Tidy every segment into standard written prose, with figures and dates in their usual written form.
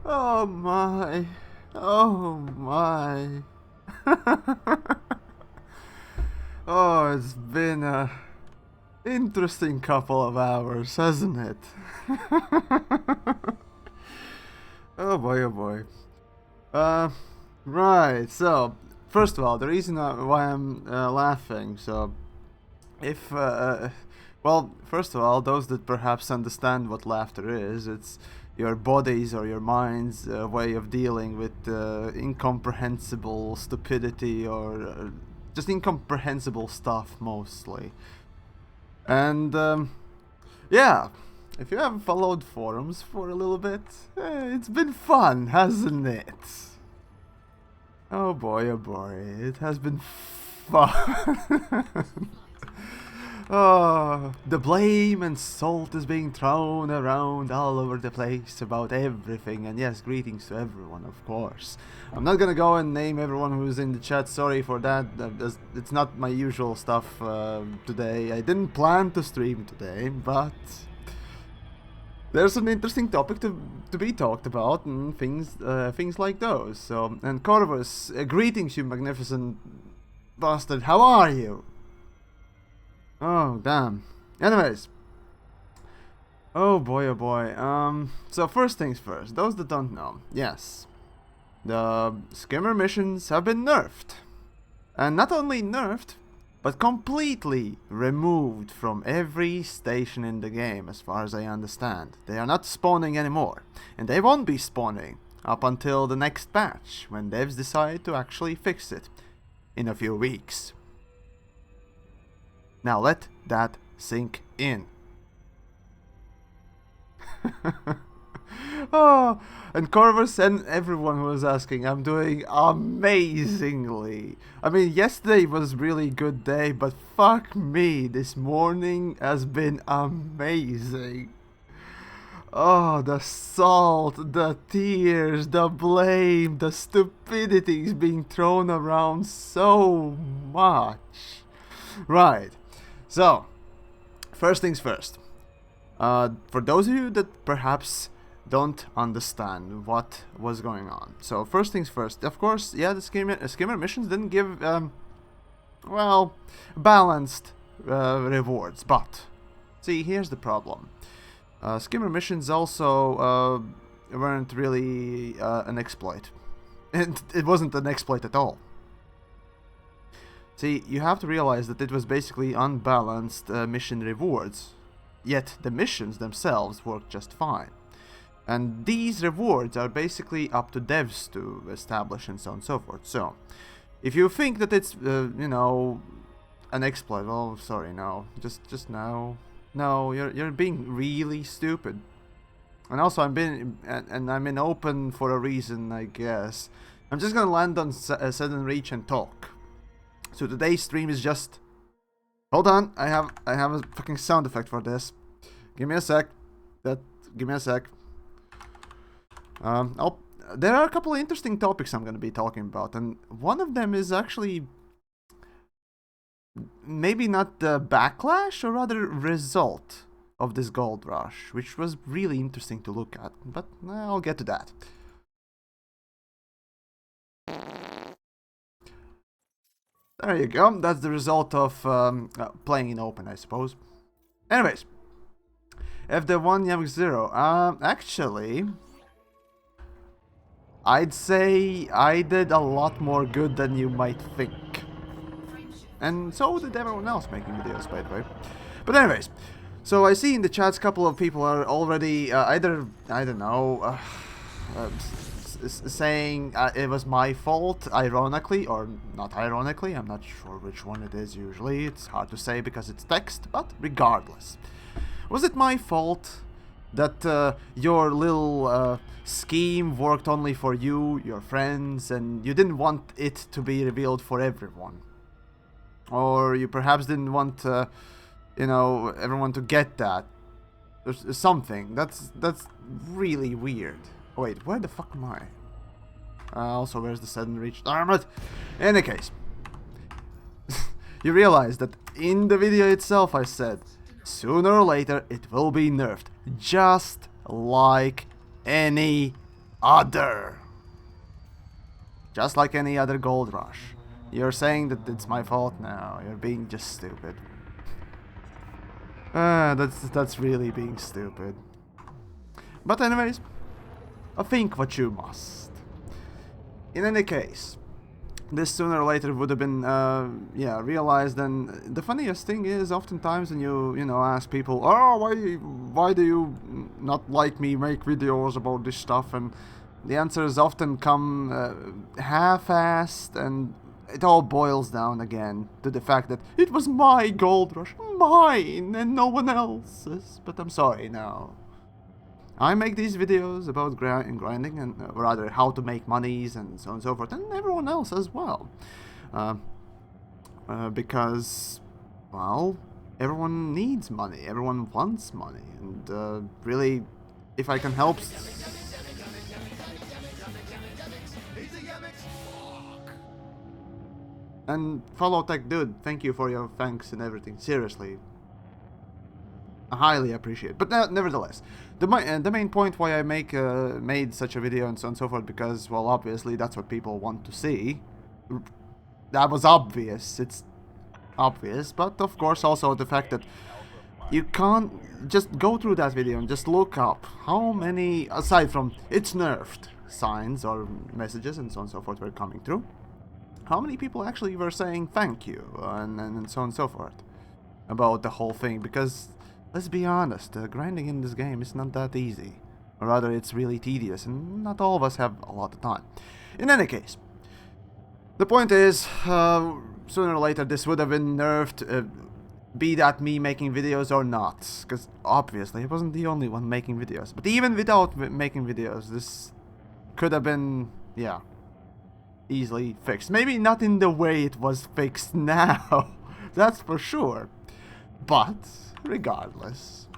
Oh my. Oh my. Oh, it's been a interesting couple of hours, hasn't it? Oh boy, oh boy. Right, so, first of all, the reason why I'm laughing, so, if, well, first of all, those that perhaps understand what laughter is, it's your body's or your mind's way of dealing with incomprehensible stupidity or just incomprehensible stuff, mostly. And, yeah, if you have followed forums for a little bit, it's been fun, hasn't it? Oh boy, it has been fun. Oh, the blame and salt is being thrown around all over the place about everything, and yes, greetings to everyone, of course. I'm not gonna go and name everyone who's in the chat, sorry for that, it's not my usual stuff today. I didn't plan to stream today, but there's an interesting topic to be talked about, and things like those. So, and Corvus, greetings, you magnificent bastard. How are you? Oh damn. Anyways. Oh boy, oh boy. So first things first. Those that don't know, yes, the skimmer missions have been nerfed, and not only nerfed, but completely removed from every station in the game, as far as I understand. They are not spawning anymore, and they won't be spawning up until the next patch, when devs decide to actually fix it in a few weeks. Now let that sink in. Oh, and Corvus and everyone who was asking, I'm doing amazingly. I mean, yesterday was really good day, but fuck me, this morning has been amazing. Oh, the salt, the tears, the blame, the stupidity is being thrown around so much. Right, so, first things first. For those of you that perhaps don't understand what was going on. So first things first, of course, yeah, the skimmer missions didn't give, well, balanced rewards, but, see, here's the problem. Skimmer missions also weren't really an exploit. It wasn't an exploit at all. See, you have to realize that it was basically unbalanced mission rewards, yet the missions themselves work just fine. And these rewards are basically up to devs to establish and so on and so forth. So, if you think that it's, you know, an exploit, well, sorry, no. Just no. No, you're being really stupid. And also, I'm in open for a reason, I guess. I'm just gonna land on sudden reach and talk. So today's stream is just... Hold on, I have a fucking sound effect for this. Give me a sec. Give me a sec. There are a couple of interesting topics I'm going to be talking about, and one of them is actually maybe not the backlash, or rather result of this gold rush, which was really interesting to look at, but I'll get to that. There you go, that's the result of playing in open, I suppose. Anyways, if the TheYamiks 0, actually, I'd say I did a lot more good than you might think. And so did everyone else making videos, by the way. But anyways, so I see in the chats a couple of people are already either, I don't know, saying it was my fault, ironically, or not ironically, I'm not sure which one it is usually, it's hard to say because it's text, but regardless. Was it my fault that your little scheme worked only for you, your friends, and you didn't want it to be revealed for everyone? Or you perhaps didn't want, you know, everyone to get that. There's something. That's really weird. Oh, wait, where the fuck am I? Also, where's the sudden reach? Darn it! In any case, you realize that in the video itself I said, sooner or later it will be nerfed, just like any other. Just like any other gold rush. You're saying that it's my fault now. You're being just stupid. That's really being stupid. But anyways, I think what you must. In any case, this sooner or later would have been, yeah, realized. And the funniest thing is, oftentimes when you know, ask people, oh, why do you not like me make videos about this stuff? And the answers often come half-assed, and it all boils down again to the fact that it was my gold rush, mine, and no one else's. But I'm sorry, no. I make these videos about grinding, and rather how to make monies and so on and so forth, and everyone else as well. Because, well, everyone needs money, everyone wants money, and really, if I can help... And follow tech dude, thank you for your thanks and everything, seriously. I highly appreciate it. But nevertheless, the main point why I made such a video and so on and so forth, because, well, obviously that's what people want to see. That was obvious, it's obvious, but of course also the fact that you can't just go through that video and just look up how many, aside from it's nerfed, signs or messages and so on and so forth were coming through. How many people actually were saying thank you and so on and so forth about the whole thing? Because, let's be honest, grinding in this game is not that easy. Or rather, it's really tedious, and not all of us have a lot of time. In any case, the point is, sooner or later this would have been nerfed, be that me making videos or not. Because, obviously, I wasn't the only one making videos. But even without making videos, this could have been, yeah, easily fixed. Maybe not in the way it was fixed now, that's for sure. But regardless,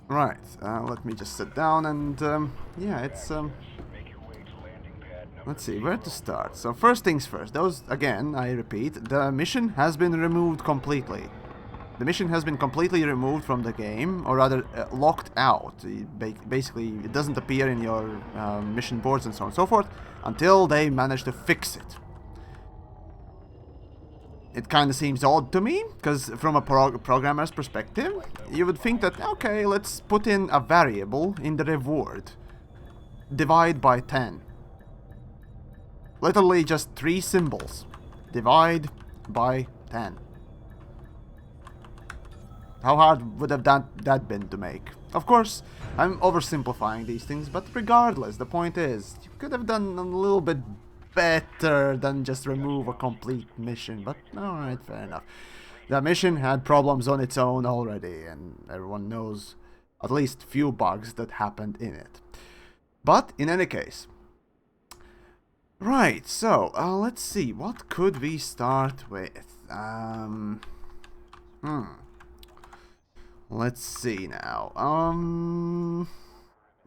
right. Let me just sit down and yeah, it's let's see where to start. So first things first. Those, again, I repeat, the mission has been removed completely. The mission has been completely removed from the game, or rather locked out. Basically, it doesn't appear in your mission boards and so on and so forth until they manage to fix it. It kind of seems odd to me, because from a programmer's perspective, you would think that, okay, let's put in a variable in the reward. Divide by 10. Literally just 3 symbols. Divide by 10. How hard would have that been to make? Of course, I'm oversimplifying these things, but regardless, the point is, you could have done a little bit better than just remove a complete mission, but alright, fair enough. The mission had problems on its own already, and everyone knows at least few bugs that happened in it. But, in any case... Right, so, let's see, what could we start with? Let's see now.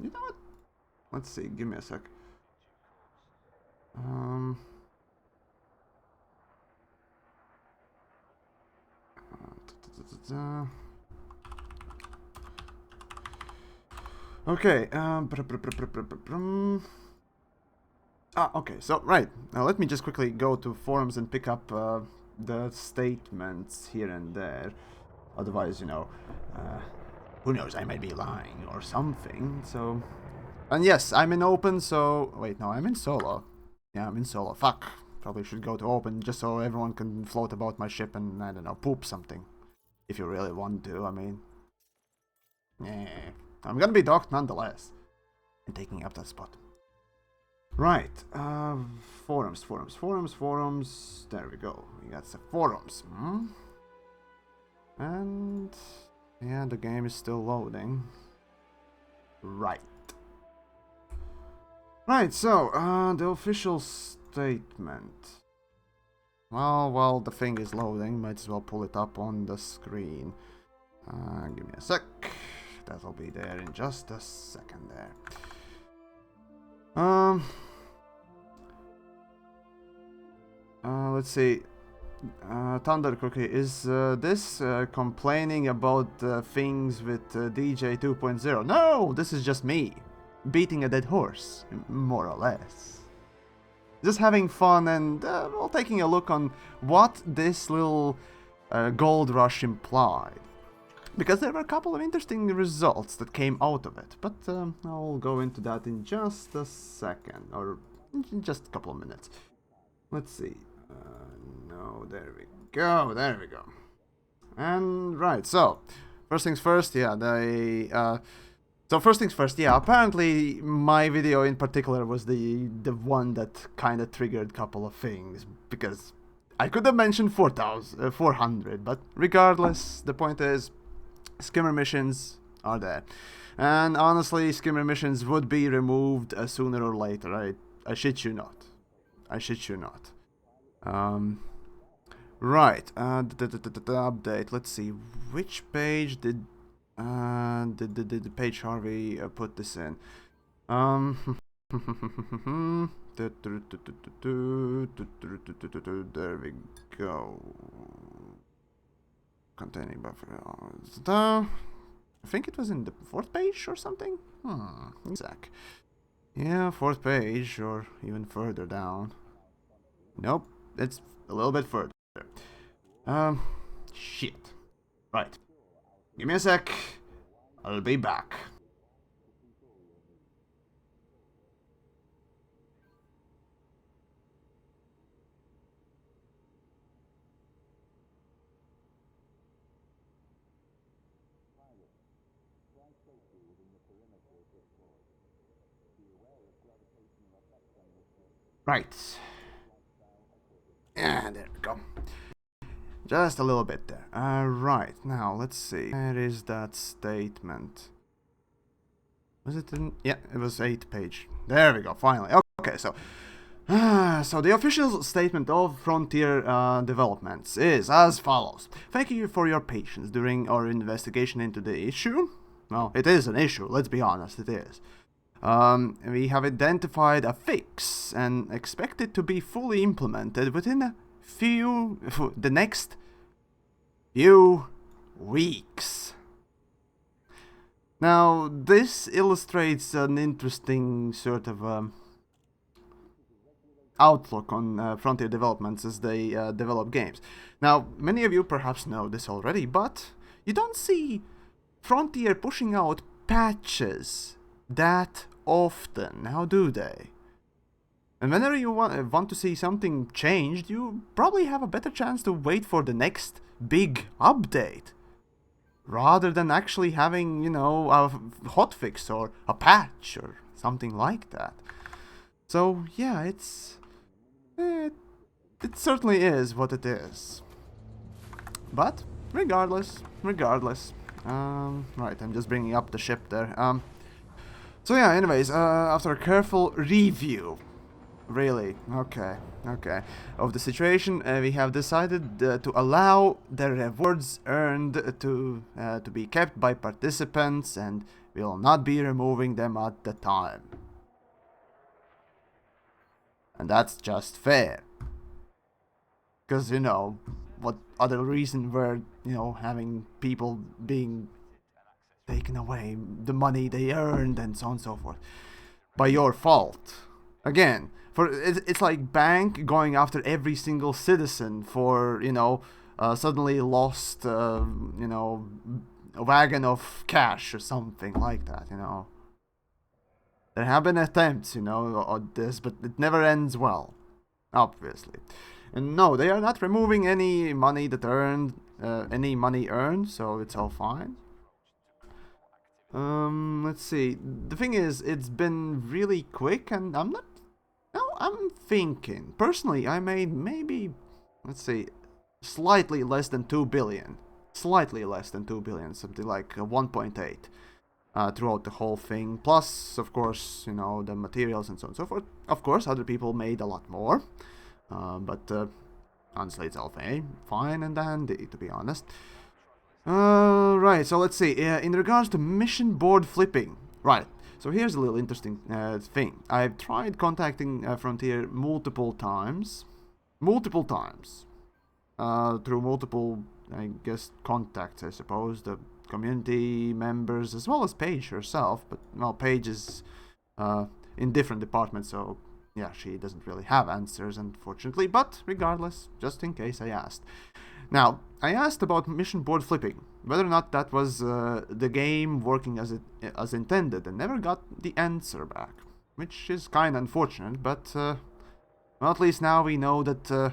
You know what? Let's see, give me a sec. Okay, okay, so, right. Now let me just quickly go to forums and pick up the statements here and there. Otherwise, you know, who knows, I might be lying or something, so... And yes, I'm in open, so... Wait, no, I'm in solo. Yeah, I'm in solo. Fuck. Probably should go to open just so everyone can float about my ship and, I don't know, poop something. If you really want to, I mean... Yeah. I'm gonna be docked nonetheless. And taking up that spot. Right. Forums. There we go. We got some forums. And... yeah, the game is still loading. Right. Right, so, the official statement. Well, the thing is loading. Might as well pull it up on the screen. Give me a sec. That'll be there in just a second there. Let's see. Thunder Cookie, is this complaining about things with DJ 2.0? No, this is just me beating a dead horse, more or less. Just having fun and well, taking a look on what this little gold rush implied. Because there were a couple of interesting results that came out of it, but I'll go into that in just a second, or in just a couple of minutes. Let's see. No, there we go, there we go. And right, so first things first, yeah, apparently my video in particular was the one that kind of triggered a couple of things, because I could have mentioned 400, but regardless, the point is, skimmer missions are there. And honestly, skimmer missions would be removed sooner or later. I shit you not. I shit you not. Right. The update. Let's see. Which page did the page Harvey put this in? There we go. Containing buffer. I think it was in the 4th page or something. Exact. Yeah, 4th page or even further down. Nope, it's a little bit further. Shit. Right. Give me a sec. I'll be back. Right. Yeah, there we go. Just a little bit there. Right, now let's see. Where is that statement? Was it in... Yeah, it was 8th page. There we go, finally. Okay, so... so the official statement of Frontier Developments is as follows. Thank you for your patience during our investigation into the issue. Well, it is an issue, let's be honest, it is. We have identified a fix and expect it to be fully implemented within the next few weeks. Now, this illustrates an interesting sort of outlook on Frontier Developments as they develop games. Now, many of you perhaps know this already, but you don't see Frontier pushing out patches that often, now do they? And whenever you want to see something changed, you probably have a better chance to wait for the next big update, rather than actually having, you know, a hotfix or a patch or something like that. So yeah, it certainly is what it is. But regardless, right, I'm just bringing up the ship there. So yeah, anyways, after a careful review, really, okay, of the situation, we have decided to allow the rewards earned to be kept by participants, and we will not be removing them at the time. And that's just fair. Because, you know, what other reason were, you know, having people being taken away the money they earned and so on and so forth by your fault? Again, it's like bank going after every single citizen for, you know, suddenly lost, you know, a wagon of cash or something like that, you know. There have been attempts, you know, on this, but it never ends well, obviously. And no, they are not removing any money that earned, so it's all fine. Let's see. The thing is, it's been really quick, and I'm thinking, personally, I made maybe, let's see, slightly less than 2 billion. Slightly less than 2 billion, something like 1.8 throughout the whole thing. Plus, of course, you know, the materials and so on and so forth. Of course, other people made a lot more. But honestly, it's all fine and dandy, to be honest. Right, so let's see. In regards to mission board flipping, right. So here's a little interesting thing. I've tried contacting Frontier multiple times. through multiple, I guess, contacts, I suppose, the community members, as well as Paige herself. But, well, Paige is in different departments, so, yeah, she doesn't really have answers, unfortunately. But, regardless, just in case I asked. Now, I asked about mission board flipping, whether or not that was the game working as intended, and never got the answer back, which is kind of unfortunate, but well, at least now we know that,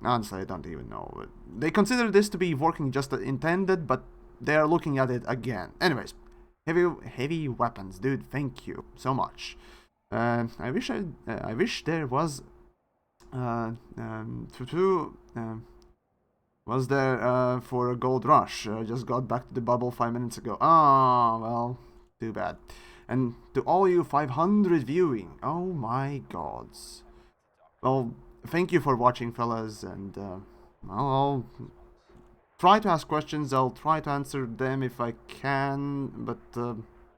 honestly, I don't even know. They consider this to be working just as intended, but they are looking at it again. Anyways, heavy weapons, dude, thank you so much. I wish there was, was there for a gold rush. Just got back to the bubble 5 minutes ago. Ah, well, too bad. And to all you 500 viewing, oh my gods. Well, thank you for watching, fellas, and I'll try to ask questions. I'll try to answer them if I can, but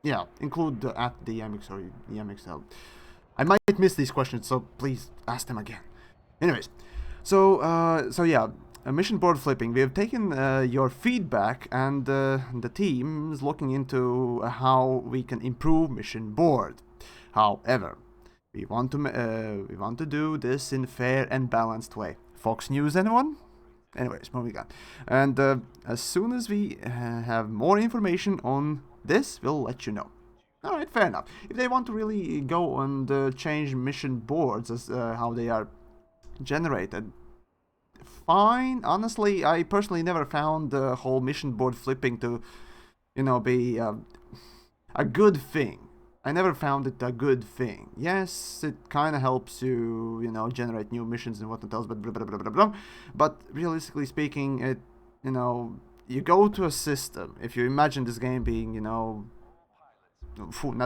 yeah, include at TheYamiks or TheYamiks help. I might miss these questions, so please ask them again. Anyways, so yeah. Mission board flipping. We have taken your feedback, and the team is looking into how we can improve mission board. However, we want to do this in a fair and balanced way. Fox News, anyone? Anyways, moving on. And as soon as we have more information on this, we'll let you know. Alright, fair enough. If they want to really go and change mission boards as how they are generated, fine. Honestly, I personally never found the whole mission board flipping to, be a good thing. I never found it a good thing. Yes, it kind of helps you, generate new missions and whatnot else, but blah, blah, blah, blah, blah. But realistically speaking, it, you go to a system. If you imagine this game being, not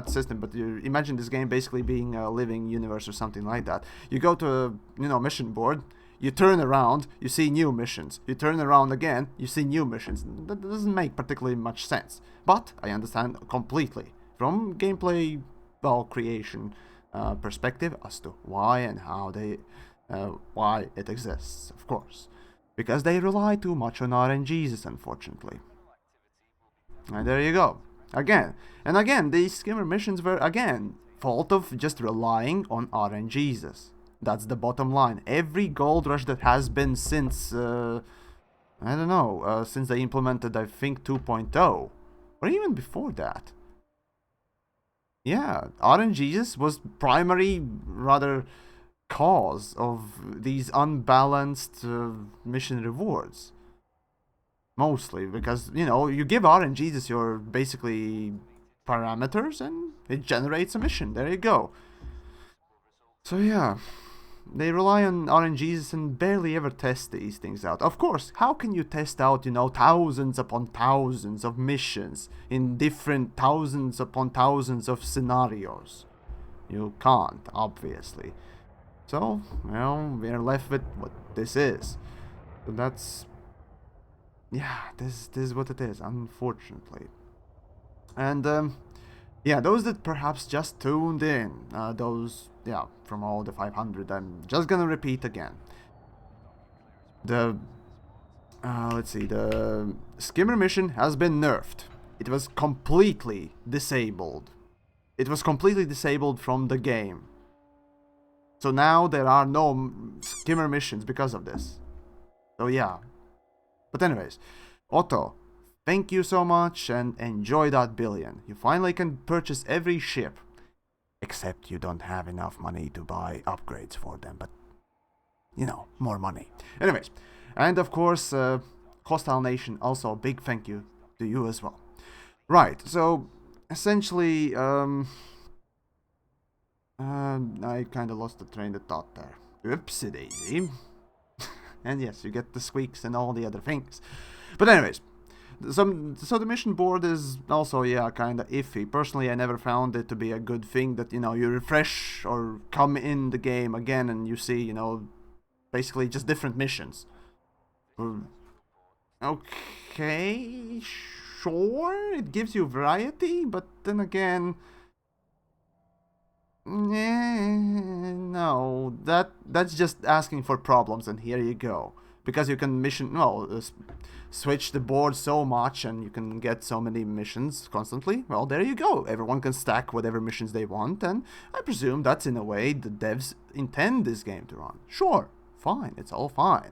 system, but you imagine this game basically being a living universe or something like that. You go to a, mission board. You turn around, you see new missions. You turn around again, you see new missions. That doesn't make particularly much sense. But I understand completely from gameplay, creation perspective as to why and how why it exists, of course. Because they rely too much on RNGs, unfortunately. And there you go. Again. And again, these skimmer missions were, again, fault of just relying on RNGs. That's the bottom line. Every gold rush that has been since, I don't know, since they implemented, I think, 2.0, or even before that. Yeah, RNGs was primary, rather, cause of these unbalanced mission rewards. Mostly, because, you give RNGs your, basically, parameters, and it generates a mission. There you go. So, yeah. They rely on RNGs and barely ever test these things out. Of course, how can you test out, thousands upon thousands of missions in different thousands upon thousands of scenarios? You can't, obviously. So, well, we're left with what this is. So that's... yeah, this is what it is, unfortunately. And, yeah, those that perhaps just tuned in, yeah, from all the 500, I'm just gonna repeat again. Let's see, the skimmer mission has been nerfed. It was completely disabled. It was completely disabled from the game. So now there are no skimmer missions because of this. So yeah. But anyways, Otto, thank you so much and enjoy that billion. You finally can purchase every ship. Except you don't have enough money to buy upgrades for them, but, more money. Anyways, and of course, Hostile Nation, also a big thank you to you as well. Right, so, essentially, I kind of lost the train of thought there. Oopsie daisy. And yes, you get the squeaks and all the other things. But anyways, so the mission board is also, yeah, kind of iffy. Personally, I never found it to be a good thing that, you refresh or come in the game again and you see, basically just different missions. Okay, sure, it gives you variety, but then again, No, that's just asking for problems, and here you go. Because you can switch the board so much, and you can get so many missions constantly. Well, there you go. Everyone can stack whatever missions they want, and I presume that's in a way the devs intend this game to run. Sure, fine, it's all fine.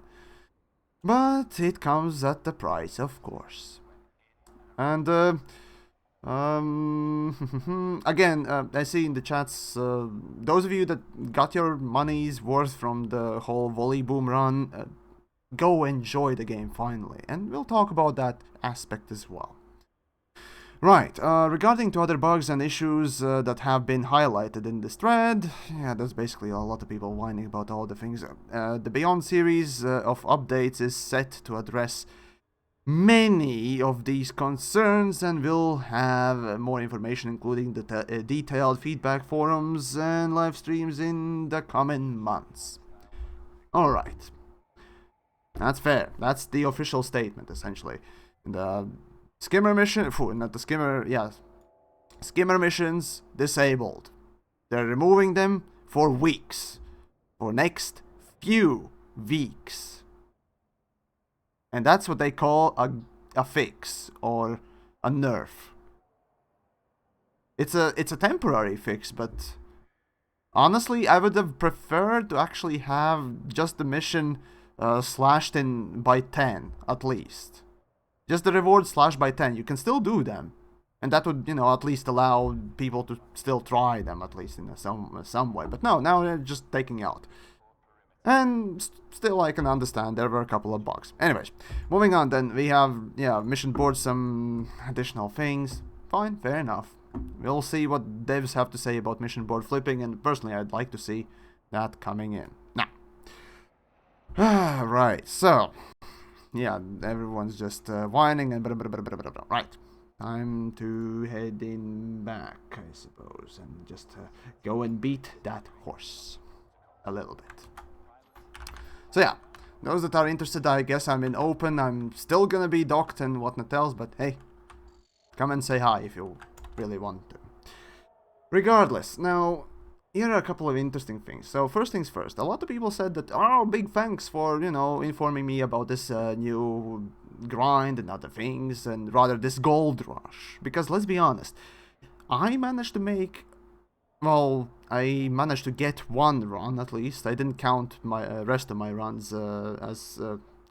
But it comes at the price, of course. And again, I see in the chats, those of you that got your money's worth from the whole volley boom run, go enjoy the game finally, and we'll talk about that aspect as well. Right, regarding to other bugs and issues that have been highlighted in this thread, yeah, there's basically a lot of people whining about all the things. The Beyond series of updates is set to address many of these concerns, and we'll have more information, including the detailed feedback forums and live streams in the coming months. Alright. That's fair. That's the official statement, essentially. The skimmer mission... not the skimmer... yeah. Skimmer missions disabled. They're removing them for weeks. For next few weeks. And that's what they call a fix, or a nerf. It's a temporary fix, but honestly, I would have preferred to actually have just the mission slashed in by 10, at least. Just the reward slashed by 10. You can still do them. And that would, at least allow people to still try them, at least in some way. But no, now they're just taking out. And still, I can understand there were a couple of bugs. Anyways, moving on then, we have, mission board, some additional things. Fine, fair enough. We'll see what devs have to say about mission board flipping, and personally, I'd like to see that coming in. Now. Right, so. Yeah, everyone's just whining and right. Time to head in back, I suppose, and just go and beat that horse. A little bit. So yeah, those that are interested, I guess I'm in open. I'm still gonna be docked and whatnot else, but hey, come and say hi if you really want to. Regardless, now, here are a couple of interesting things. So first things first, a lot of people said that, oh, big thanks for, informing me about this new grind and other things, and rather this gold rush. Because let's be honest, I managed to make... well, I managed to get one run, at least. I didn't count my rest of my runs as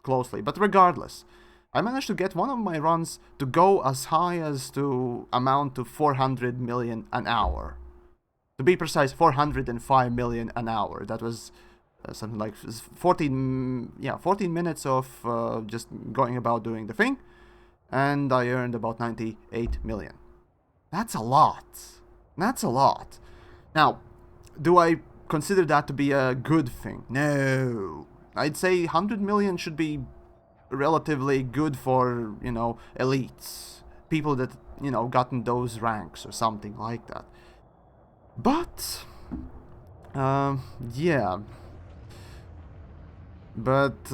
closely. But regardless, I managed to get one of my runs to go as high as to amount to 400 million an hour. To be precise, 405 million an hour. That was something like 14 minutes of just going about doing the thing. And I earned about 98 million. That's a lot. That's a lot. Now, do I consider that to be a good thing? No. I'd say 100 million should be relatively good for, elites. People that, gotten those ranks or something like that. But, yeah. But,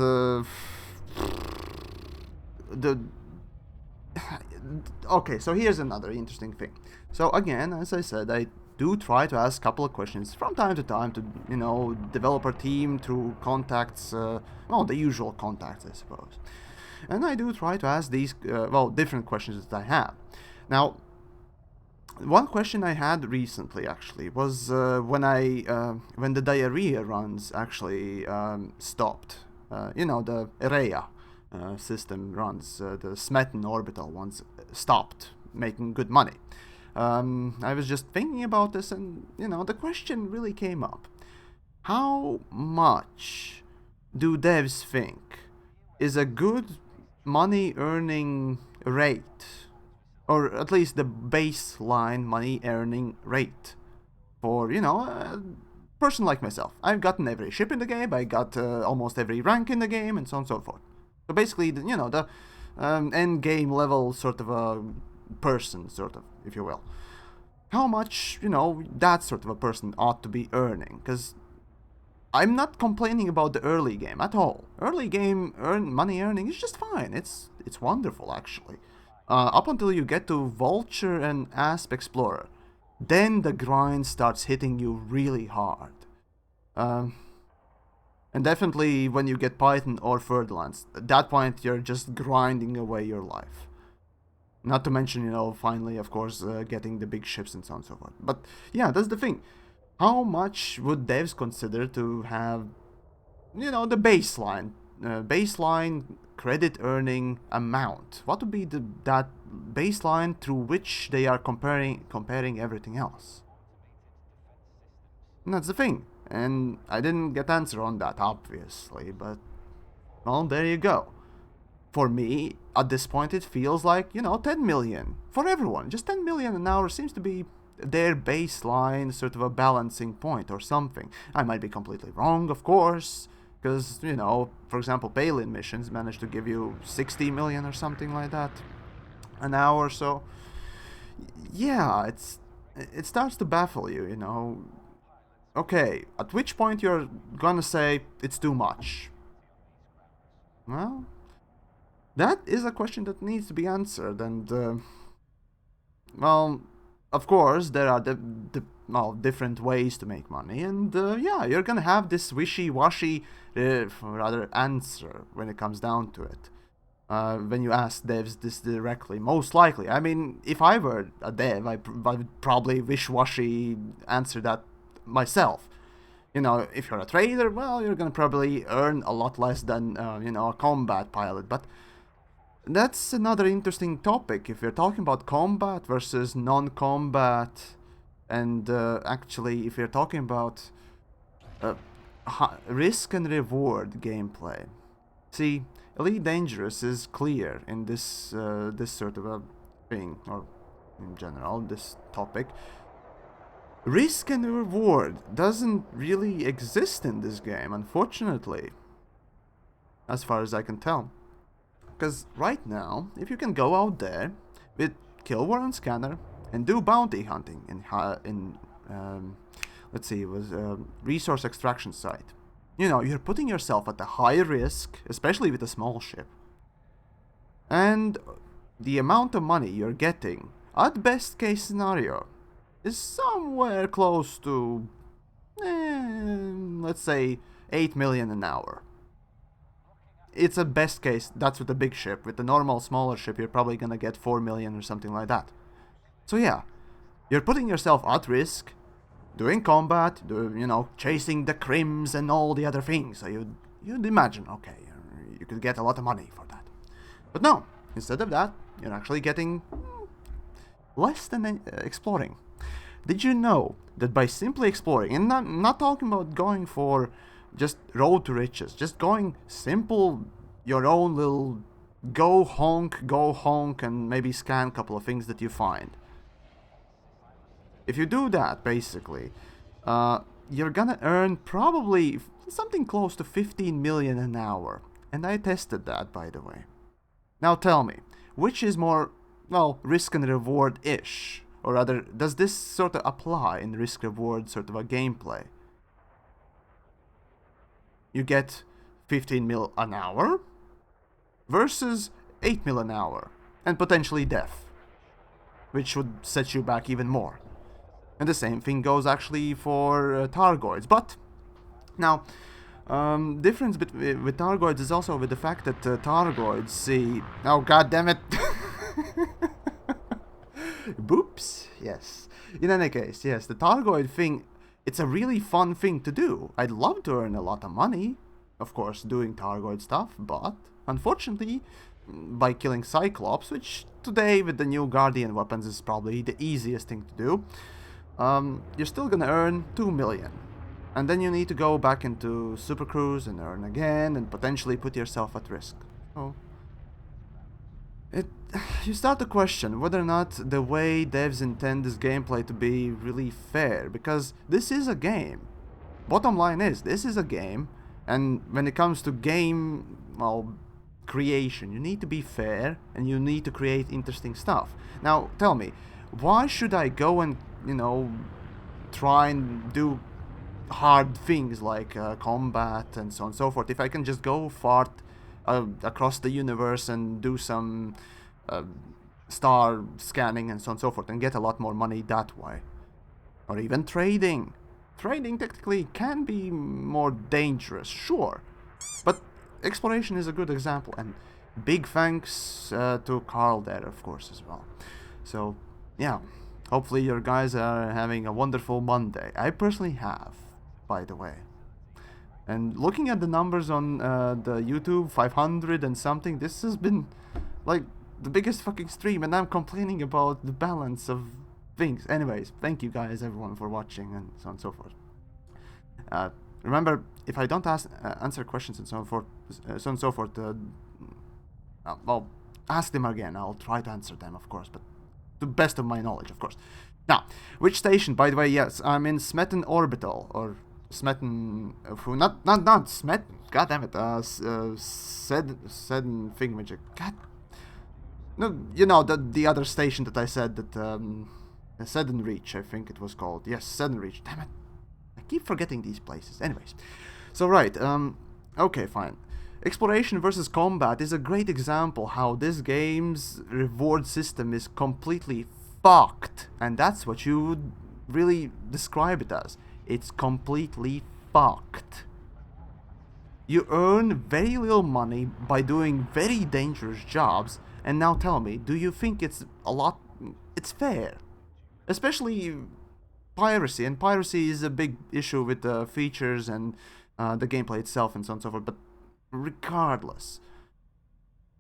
okay, so here's another interesting thing. So again, as I said, I do try to ask a couple of questions from time to time to, developer team through contacts, the usual contacts, I suppose. And I do try to ask these, different questions that I have. Now, one question I had recently, actually, was when the diarrhea runs actually stopped. The area system runs, the Smetan orbital ones stopped making good money. I was just thinking about this, and, the question really came up. How much do devs think is a good money-earning rate, or at least the baseline money-earning rate for, a person like myself? I've gotten every ship in the game, I got almost every rank in the game, and so on and so forth. So basically, the end game level sort of a person, sort of, if you will. How much, that sort of a person ought to be earning? Because I'm not complaining about the early game at all. Early game money earning is just fine. It's wonderful, actually. Up until you get to Vulture and Asp Explorer. then the grind starts hitting you really hard. Um, and definitely when you get Python or Furtherlands, at that point you're just grinding away your life. Not to mention, you know, finally, of course, getting the big ships and so on and so forth. But yeah, that's the thing. How much would devs consider to have, you know, the baseline credit earning amount? What would be that baseline through which they are comparing everything else? And that's the thing. And I didn't get answer on that, obviously, but well, there you go. For me, at this point, it feels like, you know, 10 million for everyone. Just 10 million an hour seems to be their baseline, sort of a balancing point or something. I might be completely wrong, of course, because, you know, for example, Palin missions managed to give you 60 million or something like that an hour. So yeah, it starts to baffle you, you know. Okay, at which point you're gonna say it's too much? Well, that is a question that needs to be answered, and well, of course there are different ways to make money, and yeah, you're gonna have this wishy-washy, rather, answer when it comes down to it. When you ask devs this directly, most likely. I mean, if I were a dev, I would probably wish-washy answer that myself. You know, if you're a trader, well, you're gonna probably earn a lot less than, you know, a combat pilot. But that's another interesting topic. If you're talking about combat versus non-combat, and actually, if you're talking about uh, risk and reward gameplay. See, Elite Dangerous is clear in this sort of a thing, or in general, this topic. Risk and reward doesn't really exist in this game, unfortunately, as far as I can tell. Because right now, if you can go out there with Kill War and Scanner and do bounty hunting in let's see, it was a resource extraction site. You know, you're putting yourself at a high risk, especially with a small ship. And the amount of money you're getting, at best case scenario, is somewhere close to, let's say, 8 million an hour. It's a best case, that's with a big ship. With the normal smaller ship, you're probably gonna get 4 million or something like that. So yeah, you're putting yourself at risk, doing combat, you know, chasing the crims and all the other things. So you'd imagine, okay, you could get a lot of money for that. But no, instead of that, you're actually getting less than exploring. Did you know that by simply exploring, and not talking about going for just road to riches, just going simple, your own little go honk, and maybe scan a couple of things that you find. If you do that, basically, you're gonna earn probably something close to 15 million an hour. And I tested that, by the way. Now tell me, which is more, well, risk and reward-ish? Or rather, does this sort of apply in risk-reward sort of a gameplay? You get 15 mil an hour versus 8 mil an hour, and potentially death, which would set you back even more. And the same thing goes actually for Targoids. But now, difference with Targoids is also with the fact that Targoids see... Oh, god damn it! Boops. Yes. In any case, yes, the Targoid thing, it's a really fun thing to do. I'd love to earn a lot of money, of course, doing Targoid stuff, but unfortunately, by killing Cyclops, which today with the new Guardian weapons is probably the easiest thing to do, you're still gonna earn 2 million. And then you need to go back into Super Cruise and earn again and potentially put yourself at risk. So you start to question whether or not the way devs intend this gameplay to be really fair, because this is a game. Bottom line is, this is a game, and when it comes to game, well, creation, you need to be fair, and you need to create interesting stuff. Now, tell me, why should I go and, you know, try and do hard things like combat and so on and so forth, if I can just go fart across the universe and do some star scanning and so on and so forth and get a lot more money that way? or even trading. Trading technically can be more dangerous, sure, but exploration is a good example, and big thanks to Carl there, of course, as well. So, yeah, hopefully your guys are having a wonderful Monday. I personally have, by the way. And looking at the numbers on the YouTube, 500 and something, this has been like the biggest fucking stream, and I'm complaining about the balance of things. Anyways, thank you guys, everyone, for watching, and so on and so forth. Remember, if I don't answer questions and so on, so on and so forth, well, ask them again. I'll try to answer them, of course, but to the best of my knowledge, of course. Now, which station? By the way, yes, I'm in Smetten Orbital, or Smetten, not Smetten. God damn it, Sedden thingamajig. God, no, you know the other station that I said that Sedden Reach, I think it was called. Yes, Sedden Reach. Damn it, I keep forgetting these places. Anyways, so right, okay, fine. Exploration versus combat is a great example how this game's reward system is completely fucked, and that's what you would really describe it as. It's completely fucked. You earn very little money by doing very dangerous jobs, and now tell me, do you think it's fair? Especially piracy, and piracy is a big issue with the features and the gameplay itself and so on and so forth, but regardless.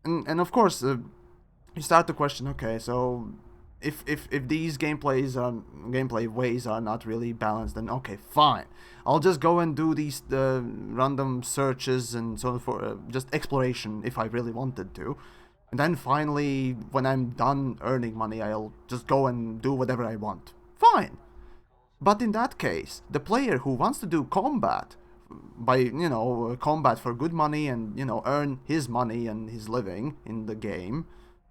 And of course, you start to question, okay, so if these gameplay ways are not really balanced, then okay, fine. I'll just go and do these random searches and so on for just exploration if I really wanted to. And then finally, when I'm done earning money, I'll just go and do whatever I want. Fine. But in that case, the player who wants to do combat, by, you know, combat for good money and, you know, earn his money and his living in the game,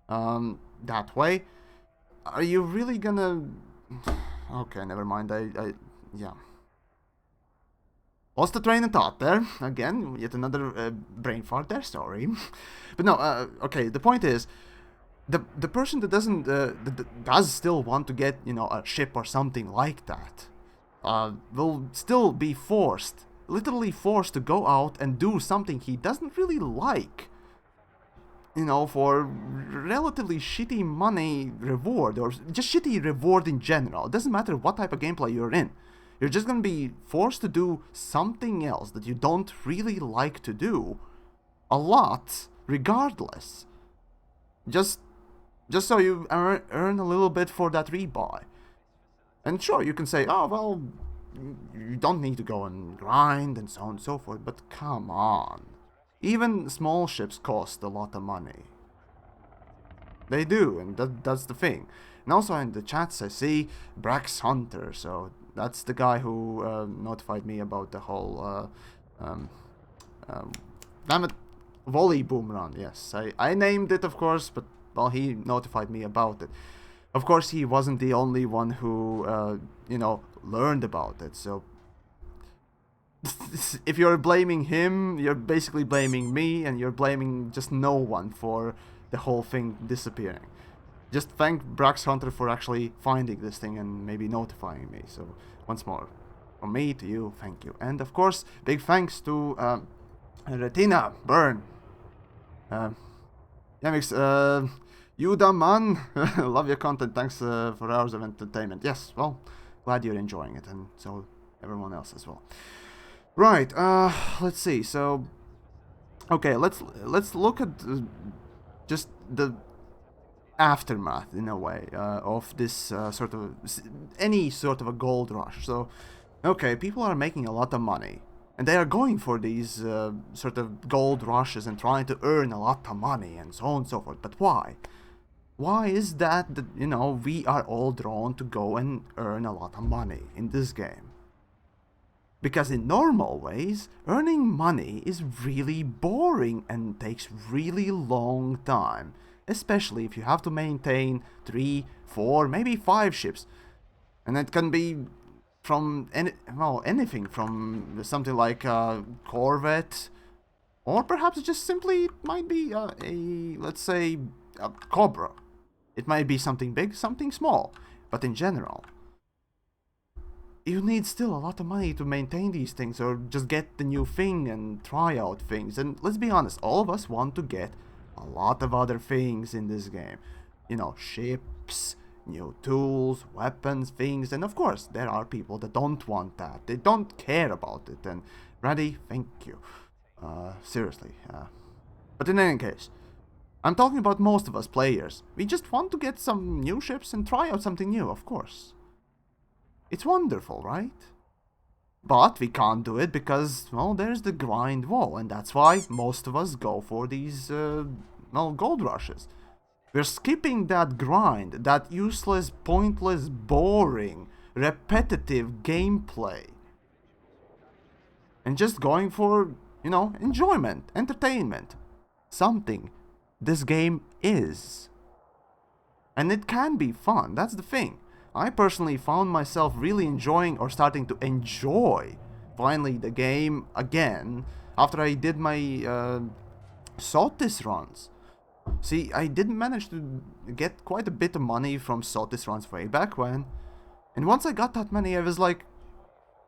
that way, are you really gonna... Okay, never mind, yeah. Lost the train of thought there. Again, yet another brain fart there, sorry. But no, okay, the point is, the person that doesn't, that does still want to get, you know, a ship or something like that, will still be forced, literally forced to go out and do something he doesn't really like, you know, for relatively shitty money reward, or just shitty reward in general. It doesn't matter what type of gameplay you're in. You're just gonna be forced to do something else that you don't really like to do a lot, regardless. Just so you earn a little bit for that rebuy. And sure, you can say, oh, well, you don't need to go and grind and so on and so forth, but come on. Even small ships cost a lot of money. They do, and that's the thing. And also in the chats I see Brax Hunter, so that's the guy who notified me about the whole, damn it, volley boom run. Yes, I named it, of course, but, well, he notified me about it. Of course, he wasn't the only one who, you know, learned about it, so if you're blaming him, you're basically blaming me, and you're blaming just no one for the whole thing disappearing. Just thank Brax Hunter for actually finding this thing and maybe notifying me. So, once more, from me to you, thank you. And of course, big thanks to Retina Burn. YamiKs, you the man. Love your content. Thanks for hours of entertainment. Yes, well, glad you're enjoying it, and so everyone else as well. Right, let's see. So, okay, let's look at just the aftermath, in a way, of this sort of any sort of a gold rush. So, okay, people are making a lot of money, and they are going for these sort of gold rushes and trying to earn a lot of money and so on and so forth. But why? Why is that, you know, we are all drawn to go and earn a lot of money in this game? Because in normal ways, earning money is really boring and takes really long time. Especially if you have to maintain 3, 4, maybe 5 ships. And it can be from anything from something like a Corvette, or perhaps just simply it might be let's say, a Cobra. It might be something big, something small, but in general, you need still a lot of money to maintain these things or just get the new thing and try out things. And let's be honest, all of us want to get a lot of other things in this game. You know, ships, new tools, weapons, things, and of course there are people that don't want that. They don't care about it. And ready, thank you. Seriously. But in any case, I'm talking about most of us players. We just want to get some new ships and try out something new, of course. It's wonderful, right? But we can't do it because, well, there's the grind wall, and that's why most of us go for these, well, gold rushes. We're skipping that grind, that useless, pointless, boring, repetitive gameplay. And just going for, you know, enjoyment, entertainment. Something this game is. And it can be fun, that's the thing. I personally found myself really enjoying or starting to enjoy finally the game again after I did my Sotis runs. See, I did manage to get quite a bit of money from Sotis runs way back when. And once I got that money, I was like,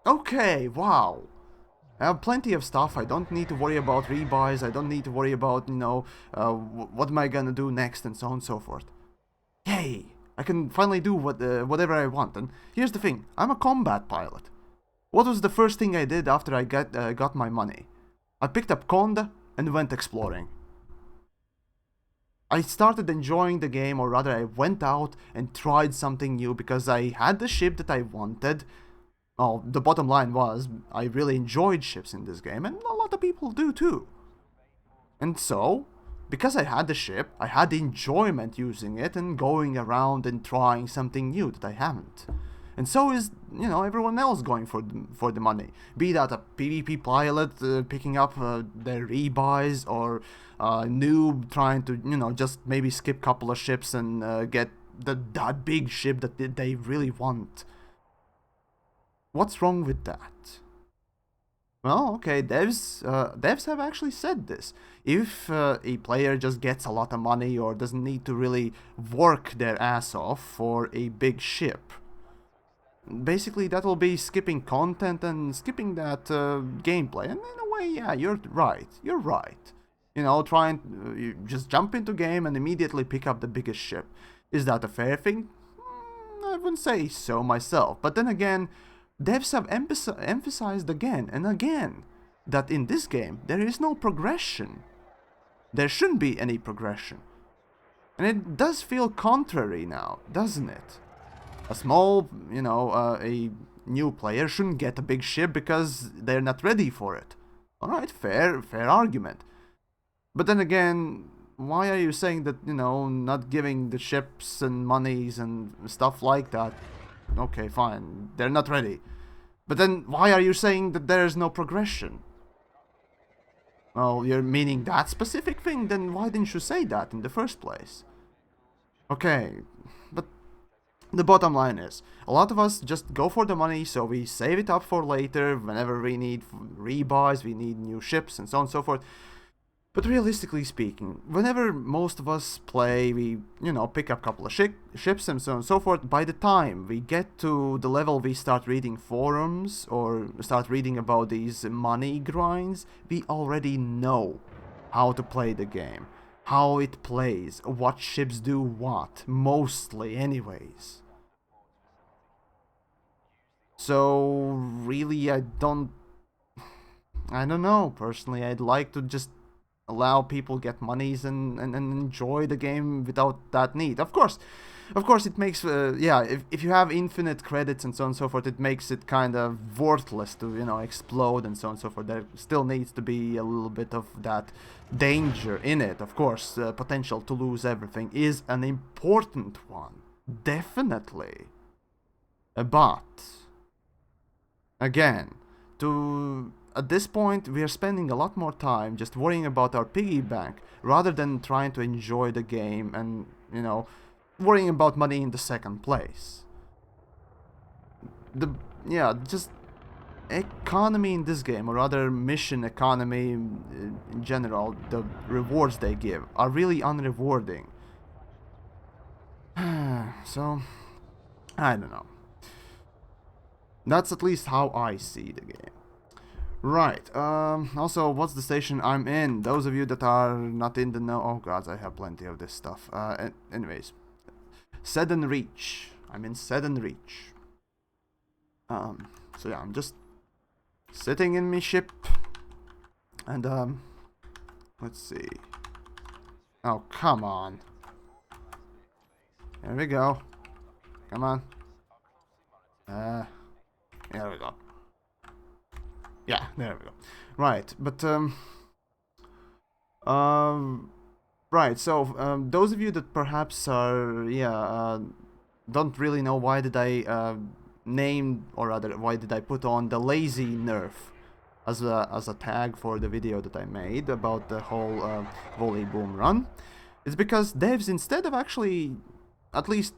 okay, wow. I have plenty of stuff. I don't need to worry about rebuys. I don't need to worry about, you know, what am I gonna do next and so on and so forth. Yay! I can finally do whatever I want. And here's the thing, I'm a combat pilot. What was the first thing I did after I got my money? I picked up Conda and went exploring. I started enjoying the game, or rather I went out and tried something new because I had the ship that I wanted. Well, the bottom line was, I really enjoyed ships in this game, and a lot of people do too. And so, because I had the ship, I had the enjoyment using it and going around and trying something new that I haven't. And so is, you know, everyone else going for the money. Be that a PvP pilot picking up their rebuys, or a noob trying to, you know, just maybe skip a couple of ships and get that big ship that they really want. What's wrong with that? Well, okay, devs have actually said this. If a player just gets a lot of money or doesn't need to really work their ass off for a big ship, basically that will be skipping content and skipping that gameplay. And in a way, yeah, you're right. You're right. You know, you just jump into game and immediately pick up the biggest ship. Is that a fair thing? I wouldn't say so myself. But then again, devs have emphasized again and again that in this game there is no progression. There shouldn't be any progression. And it does feel contrary now, doesn't it? A small, you know, a new player shouldn't get a big ship because they're not ready for it. Alright, fair argument. But then again, why are you saying that, you know, not giving the ships and monies and stuff like that? Okay, fine, they're not ready. But then why are you saying that there is no progression? Well, you're meaning that specific thing, then why didn't you say that in the first place? Okay, but the bottom line is, a lot of us just go for the money, so we save it up for later, whenever we need rebuys, we need new ships and so on and so forth. But realistically speaking, whenever most of us play, we, you know, pick up a couple of ships and so on and so forth. By the time we get to the level we start reading forums or start reading about these money grinds, we already know how to play the game, how it plays, what ships do what, mostly anyways. So really, I don't know, personally, I'd like to just allow people get monies and enjoy the game without that need. Of course it makes, yeah, if you have infinite credits and so on and so forth, it makes it kind of worthless to, you know, explode and so on and so forth. There still needs to be a little bit of that danger in it. Of course, potential to lose everything is an important one, definitely. But again, at this point, we are spending a lot more time just worrying about our piggy bank rather than trying to enjoy the game and, you know, worrying about money in the second place. Just economy in this game, or rather mission economy in general, the rewards they give are really unrewarding. So, I don't know. That's at least how I see the game. Right, also, what's the station I'm in? Those of you that are not in the know... Oh god, I have plenty of this stuff. Anyways. Seddon Reach. I'm in Seddon Reach. So yeah, I'm just sitting in my ship. And, let's see. Oh, come on. Here we go. Come on. There we go. Yeah, there we go. Right, but, right, so, those of you that perhaps are, don't really know why did I, name, or rather, why did I put on the lazy nerf as a tag for the video that I made about the whole, volley boom run. It's because devs, instead of actually, at least,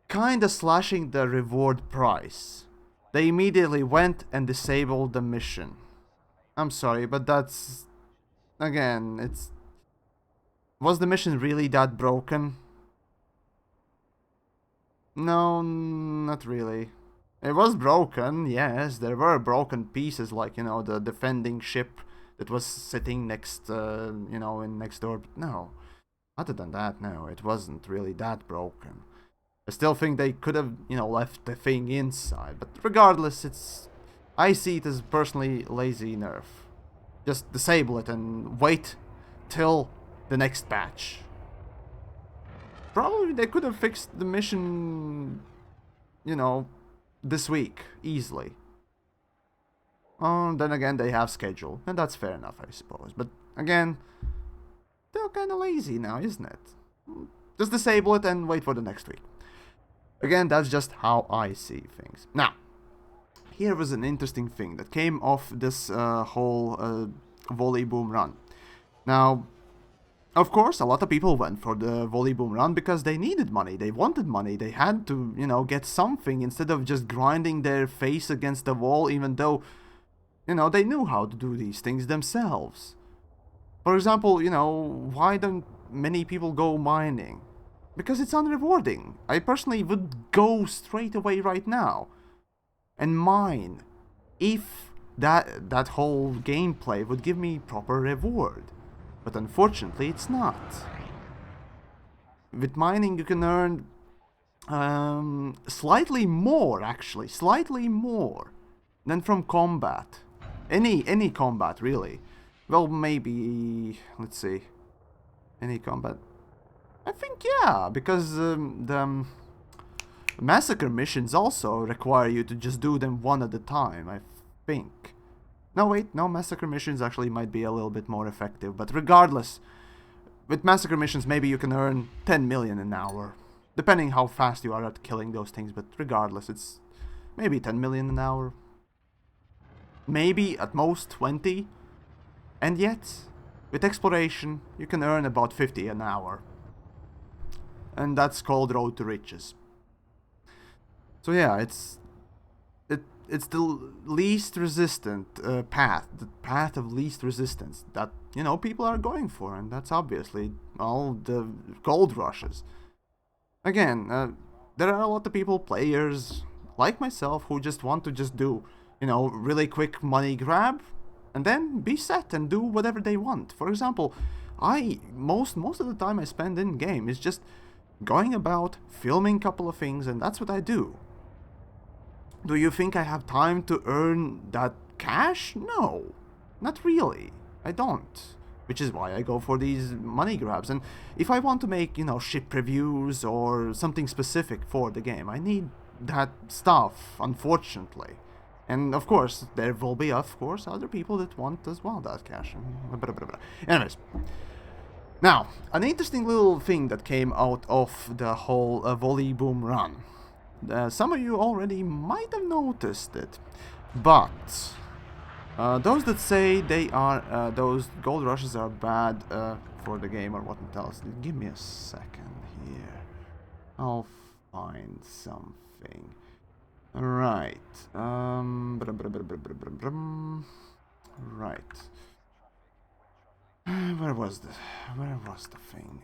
kinda slashing the reward price, they immediately went and disabled the mission. I'm sorry, but that's... Again, it's... Was the mission really that broken? No, not really. It was broken, yes. There were broken pieces, like, you know, the defending ship that was sitting next, you know, in next door. But no. Other than that, no, it wasn't really that broken. I still think they could have, you know, left the thing inside. But regardless, it's... I see it as personally lazy nerf. Just disable it and wait till the next patch. Probably they could have fixed the mission, you know, this week, easily. Then again, they have schedule, and that's fair enough, I suppose. But again, they're kind of lazy now, isn't it? Just disable it and wait for the next week. Again, that's just how I see things. Now, here was an interesting thing that came off this whole volley boom run. Now, of course, a lot of people went for the volley boom run because they needed money, they wanted money, they had to, you know, get something instead of just grinding their face against the wall, even though, you know, they knew how to do these things themselves. For example, you know, why don't many people go mining? Because it's unrewarding. I personally would go straight away right now and mine if that whole gameplay would give me proper reward. But unfortunately, it's not. With mining, you can earn slightly more, actually, slightly more than from combat. Any combat, really. Well, maybe, let's see, any combat. I think, yeah, because the massacre missions also require you to just do them one at a time, I think. No, wait, no, massacre missions actually might be a little bit more effective, but regardless, with massacre missions, maybe you can earn 10 million an hour, depending how fast you are at killing those things, but regardless, it's maybe 10 million an hour. Maybe, at most, 20. And yet, with exploration, you can earn about 50 an hour. And that's called Road to Riches. So yeah, it's the least resistant path, the path of least resistance that, you know, people are going for, and that's obviously all the gold rushes. Again, there are a lot of people, players like myself, who just want to just do, you know, really quick money grab, and then be set and do whatever they want. For example, most of the time I spend in game is just going about, filming a couple of things, and that's what I do. Do you think I have time to earn that cash? No, not really. I don't. Which is why I go for these money grabs. And if I want to make, you know, ship reviews or something specific for the game, I need that stuff, unfortunately. And of course, there will be, of course, other people that want as well that cash. Anyways. Now, an interesting little thing that came out of the whole volley boom run. Some of you already might have noticed it, but those that say they are those gold rushes are bad for the game or what else, give me a second here. I'll find something. Right. Right. Where was the thing?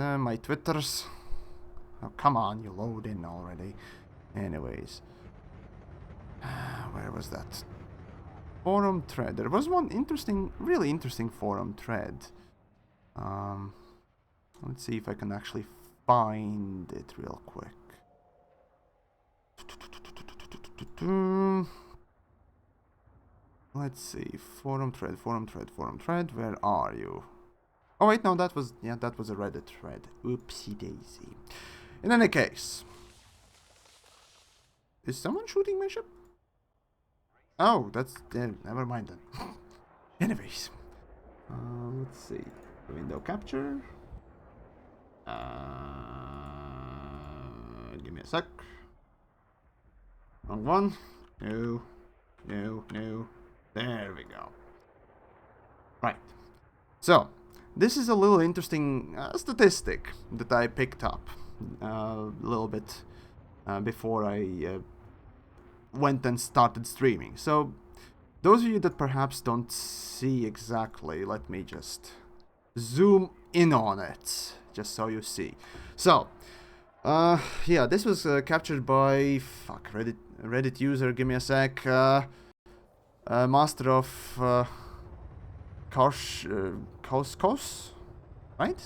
My Twitters. Oh, come on, you load in already. Anyways. Where was that? Forum thread. There was one interesting, really interesting forum thread. Let's see if I can actually find it real quick. Let's see. Forum thread, forum thread, forum thread. Where are you? Oh wait, no, that was, yeah, that was a Reddit thread. Oopsie daisy. In any case. Is someone shooting my ship? Oh, that's, never mind then. Anyways. Let's see. Window capture. Give me a sec. Wrong one. No. No, no. There we go. Right. So, this is a little interesting statistic that I picked up a little bit before I went and started streaming. So, those of you that perhaps don't see exactly, let me just zoom in on it, just so you see. So, yeah, this was captured by, Reddit user, give me a sec, master of Kos, right?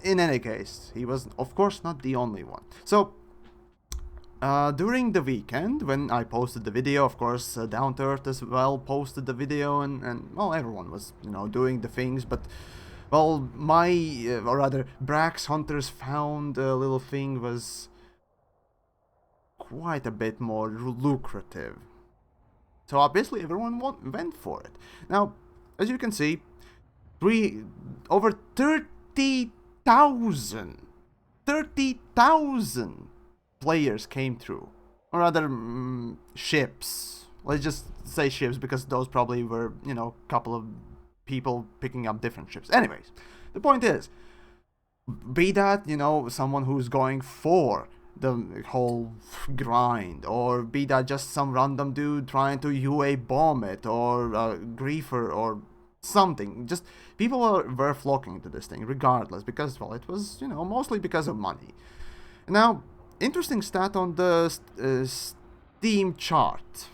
In any case, he was, of course, not the only one. So, during the weekend, when I posted the video, of course, Down to Earth as well posted the video, and well, everyone was, you know, doing the things, but, well, my, or rather, Brax Hunters found little thing was quite a bit more lucrative. So obviously everyone went for it. Now, as you can see, over 30,000 players came through, or rather ships. Let's just say ships because those probably were, you know, a couple of people picking up different ships. Anyways, the point is, be that, you know, someone who's going for the whole grind, or be that just some random dude trying to UA bomb it, or griefer, or something. Just people were flocking to this thing regardless, because, well, it was, you know, mostly because of money. Now, interesting stat on the Steam chart.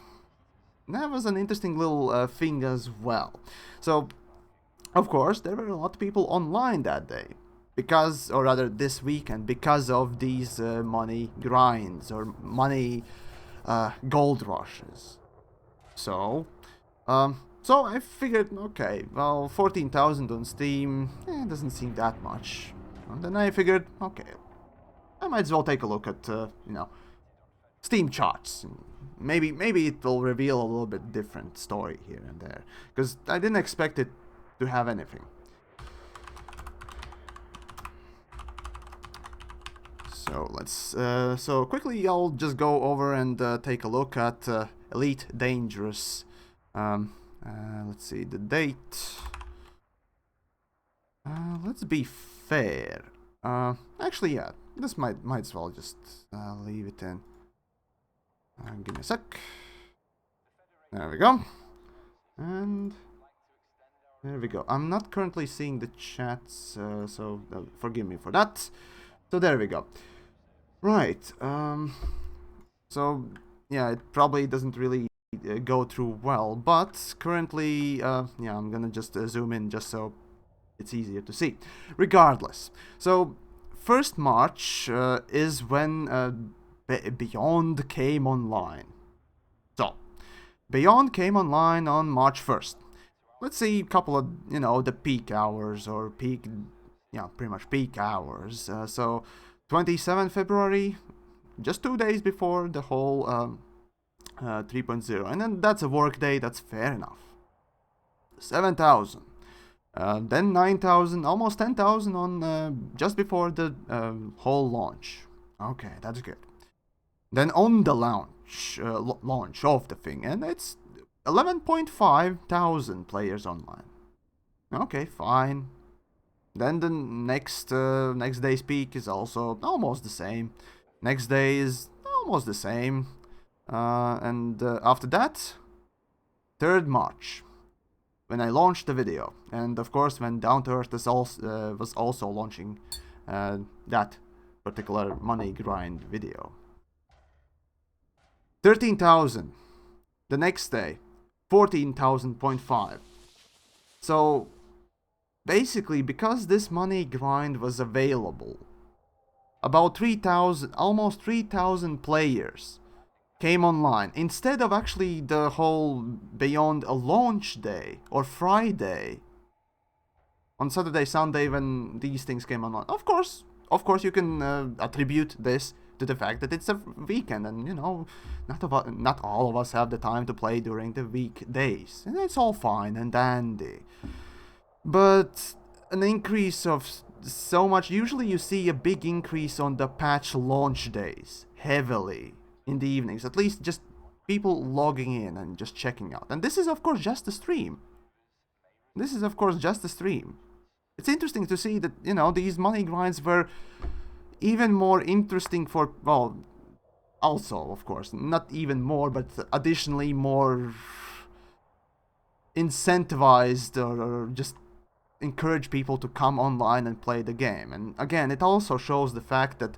That was an interesting little thing as well. So, of course, there were a lot of people online that day. Because, or rather this weekend, because of these money grinds, or money gold rushes. So I figured, okay, well, 14,000 on Steam, doesn't seem that much. And then I figured, okay, I might as well take a look at, you know, Steam charts. Maybe it will reveal a little bit different story here and there. Because I didn't expect it to have anything. So let's, so quickly I'll just go over and take a look at Elite Dangerous. Let's see, the date. Let's be fair. Actually, yeah, this might as well just leave it in. Give me a sec. There we go. And there we go. I'm not currently seeing the chats, so forgive me for that. So there we go. Right, so, yeah, it probably doesn't really go through well, but currently, yeah, I'm gonna just zoom in just so it's easier to see. Regardless, so, 1st March is when Beyond came online. So, Beyond came online on March 1st. Let's see a couple of, you know, the peak hours, or peak, yeah, pretty much peak hours, so 27 February, just 2 days before the whole 3.0, and then that's a work day, that's fair enough. 7,000, then 9,000, almost 10,000 on just before the whole launch. Okay, that's good. Then on the launch of the thing, and it's 11.5 thousand players online. Okay, fine. Then the next day's peak is also almost the same. Next day is almost the same. And after that, 3rd March. when I launched the video, and of course when Down to Earth was also launching that particular money grind video. 13,000. The next day, 14,000.5. So basically, because this money grind was available, about 3,000, almost 3,000 players came online instead of actually the whole beyond a launch day or Friday, on Saturday, Sunday, when these things came online. Of course you can attribute this to the fact that it's a weekend, and you know, not all of us have the time to play during the weekdays, and it's all fine and dandy. But an increase of so much, usually you see a big increase on the patch launch days, heavily in the evenings, at least just people logging in and just checking out. And this is of course just a stream. It's interesting to see that, you know, these money grinds were even more interesting for, well, also, of course, not even more, but additionally more incentivized or just encourage people to come online and play the game. And again, it also shows the fact that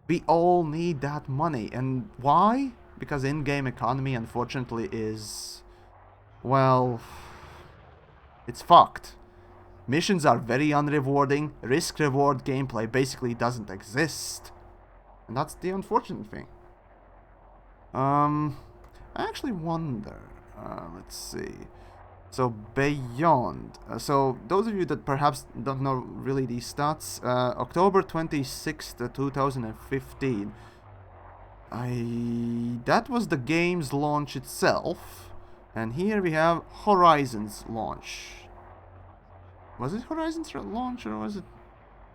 we all need that money. And why? Because in-game economy, unfortunately, is, well, it's fucked. Missions are very unrewarding. Risk-reward gameplay basically doesn't exist. And that's the unfortunate thing. I actually wonder. Let's see. So, beyond. So, those of you that perhaps don't know really these stats, October 26th, 2015. That was the game's launch itself. And here we have Horizon's launch. Was it Horizon's launch or was it...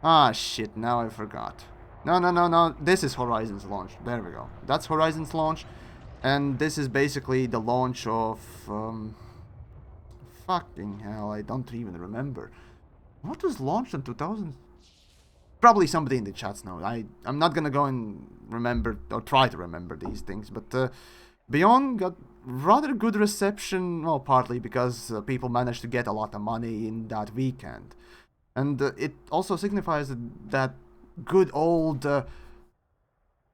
Ah, shit, now I forgot. No. This is Horizon's launch. There we go. That's Horizon's launch. And this is basically the launch of... fucking hell, I don't even remember. What was launched in 2000? Probably somebody in the chats knows. I'm not gonna go and remember, or try to remember these things, but Beyond got rather good reception, well, partly because people managed to get a lot of money in that weekend. And it also signifies that good old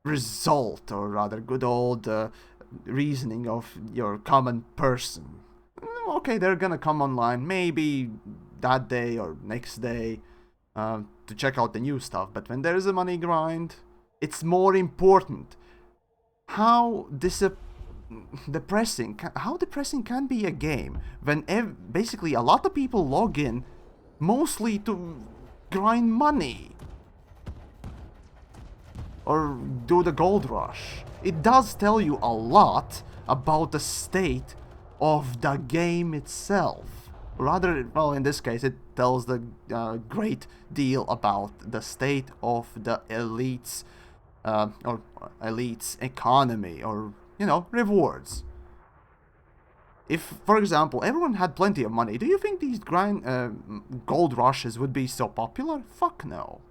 result, or rather good old reasoning of your common person. Okay, they're gonna come online maybe that day or next day to check out the new stuff, but when there's a money grind, it's more important. How depressing can be a game when basically a lot of people log in mostly to grind money or do the gold rush. It does tell you a lot about the state of the game itself. Rather, well, in this case, it tells the great deal about the state of the elites, or elites economy, or, you know, rewards. If, for example, everyone had plenty of money, do you think these gold rushes would be so popular? Fuck no.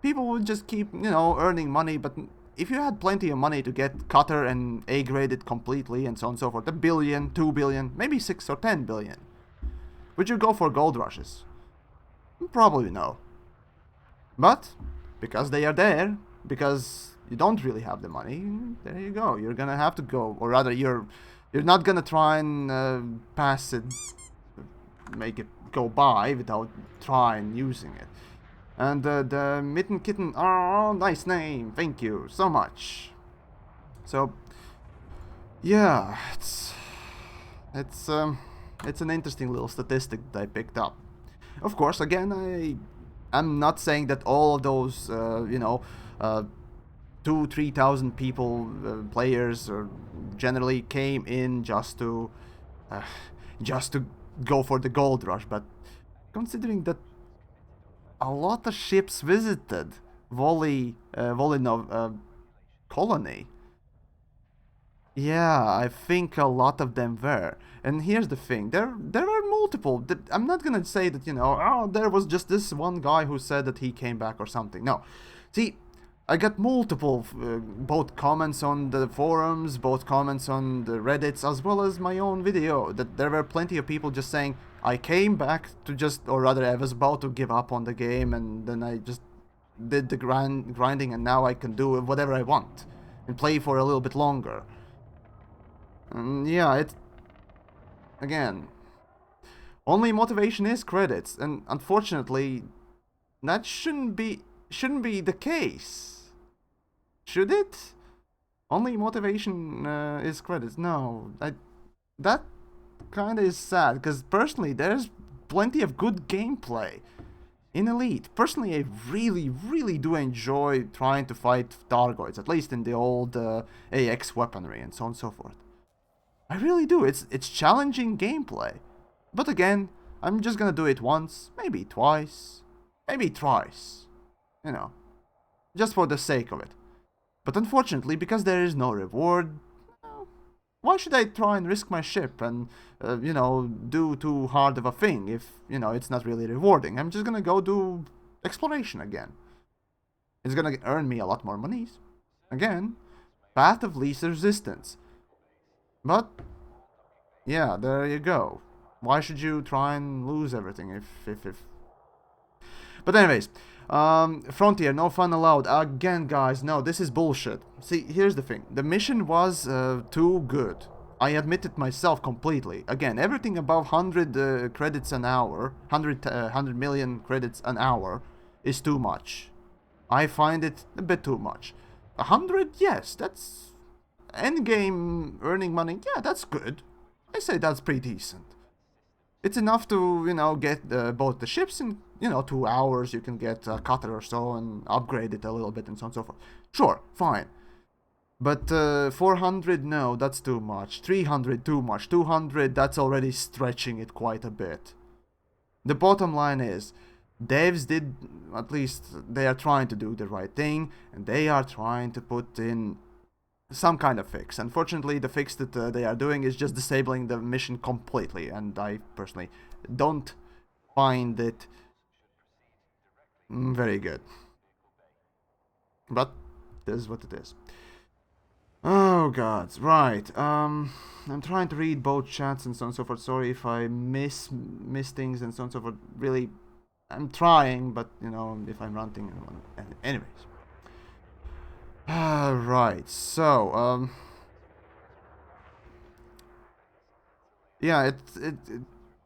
People would just keep, you know, earning money, but if you had plenty of money to get Cutter and A-graded completely and so on and so forth, 1 billion, 2 billion, maybe 6 or 10 billion, would you go for gold rushes? Probably no. But, because they are there, because you don't really have the money, there you go. You're gonna have to go, or rather you're not gonna try and pass it, make it go by without trying using it. And the Mitten Kitten, oh, nice name, thank you so much. So, yeah, it's an interesting little statistic that I picked up. Of course, again, I'm not saying that all of those, you know, 2,000-3,000 people, players, generally came in just to go for the gold rush, but considering that a lot of ships visited Volinov colony. Yeah, I think a lot of them were. And here's the thing, there are multiple. I'm not gonna say that, you know, oh, there was just this one guy who said that he came back or something. No. See, I got multiple, both comments on the forums, both comments on the Reddits, as well as my own video, that there were plenty of people just saying, I came back to just, or rather I was about to give up on the game, and then I just did the grinding, and now I can do whatever I want, and play for a little bit longer. And yeah, again, only motivation is credits, and unfortunately, that shouldn't be the case. Should it? Only motivation is credits. No, that kind of is sad, because personally there's plenty of good gameplay in Elite. Personally, I really do enjoy trying to fight Targoids, at least in the old AX weaponry and so on and so forth. I really do. It's challenging gameplay. But again, I'm just gonna do it once, maybe twice, maybe thrice. You know, just for the sake of it. But unfortunately, because there is no reward, why should I try and risk my ship and, you know, do too hard of a thing if, you know, it's not really rewarding? I'm just gonna go do exploration again. It's gonna earn me a lot more monies. Again, path of least resistance. But, yeah, there you go. Why should you try and lose everything if... But anyways, Frontier, no fun allowed. Again, guys, no, this is bullshit. See, here's the thing. The mission was too good. I admit it myself completely. Again, everything above 100 credits an hour, 100 million credits an hour, is too much. I find it a bit too much. 100, yes, that's endgame earning money. Yeah, that's good. I say that's pretty decent. It's enough to, you know, get both the ships in, you know, 2 hours. You can get a cutter or so and upgrade it a little bit and so on and so forth. Sure, fine. But 400, no, that's too much. 300, too much. 200, that's already stretching it quite a bit. The bottom line is, devs did, at least they are trying to do the right thing, and they are trying to put in some kind of fix. Unfortunately, the fix that they are doing is just disabling the mission completely, and I personally don't find it very good. But this is what it is. Oh god, right. I'm trying to read both chats and so on and so forth. Sorry if I miss things and so on and so forth. Really, I'm trying, but you know, if I'm ranting, anyways. Right, so, yeah,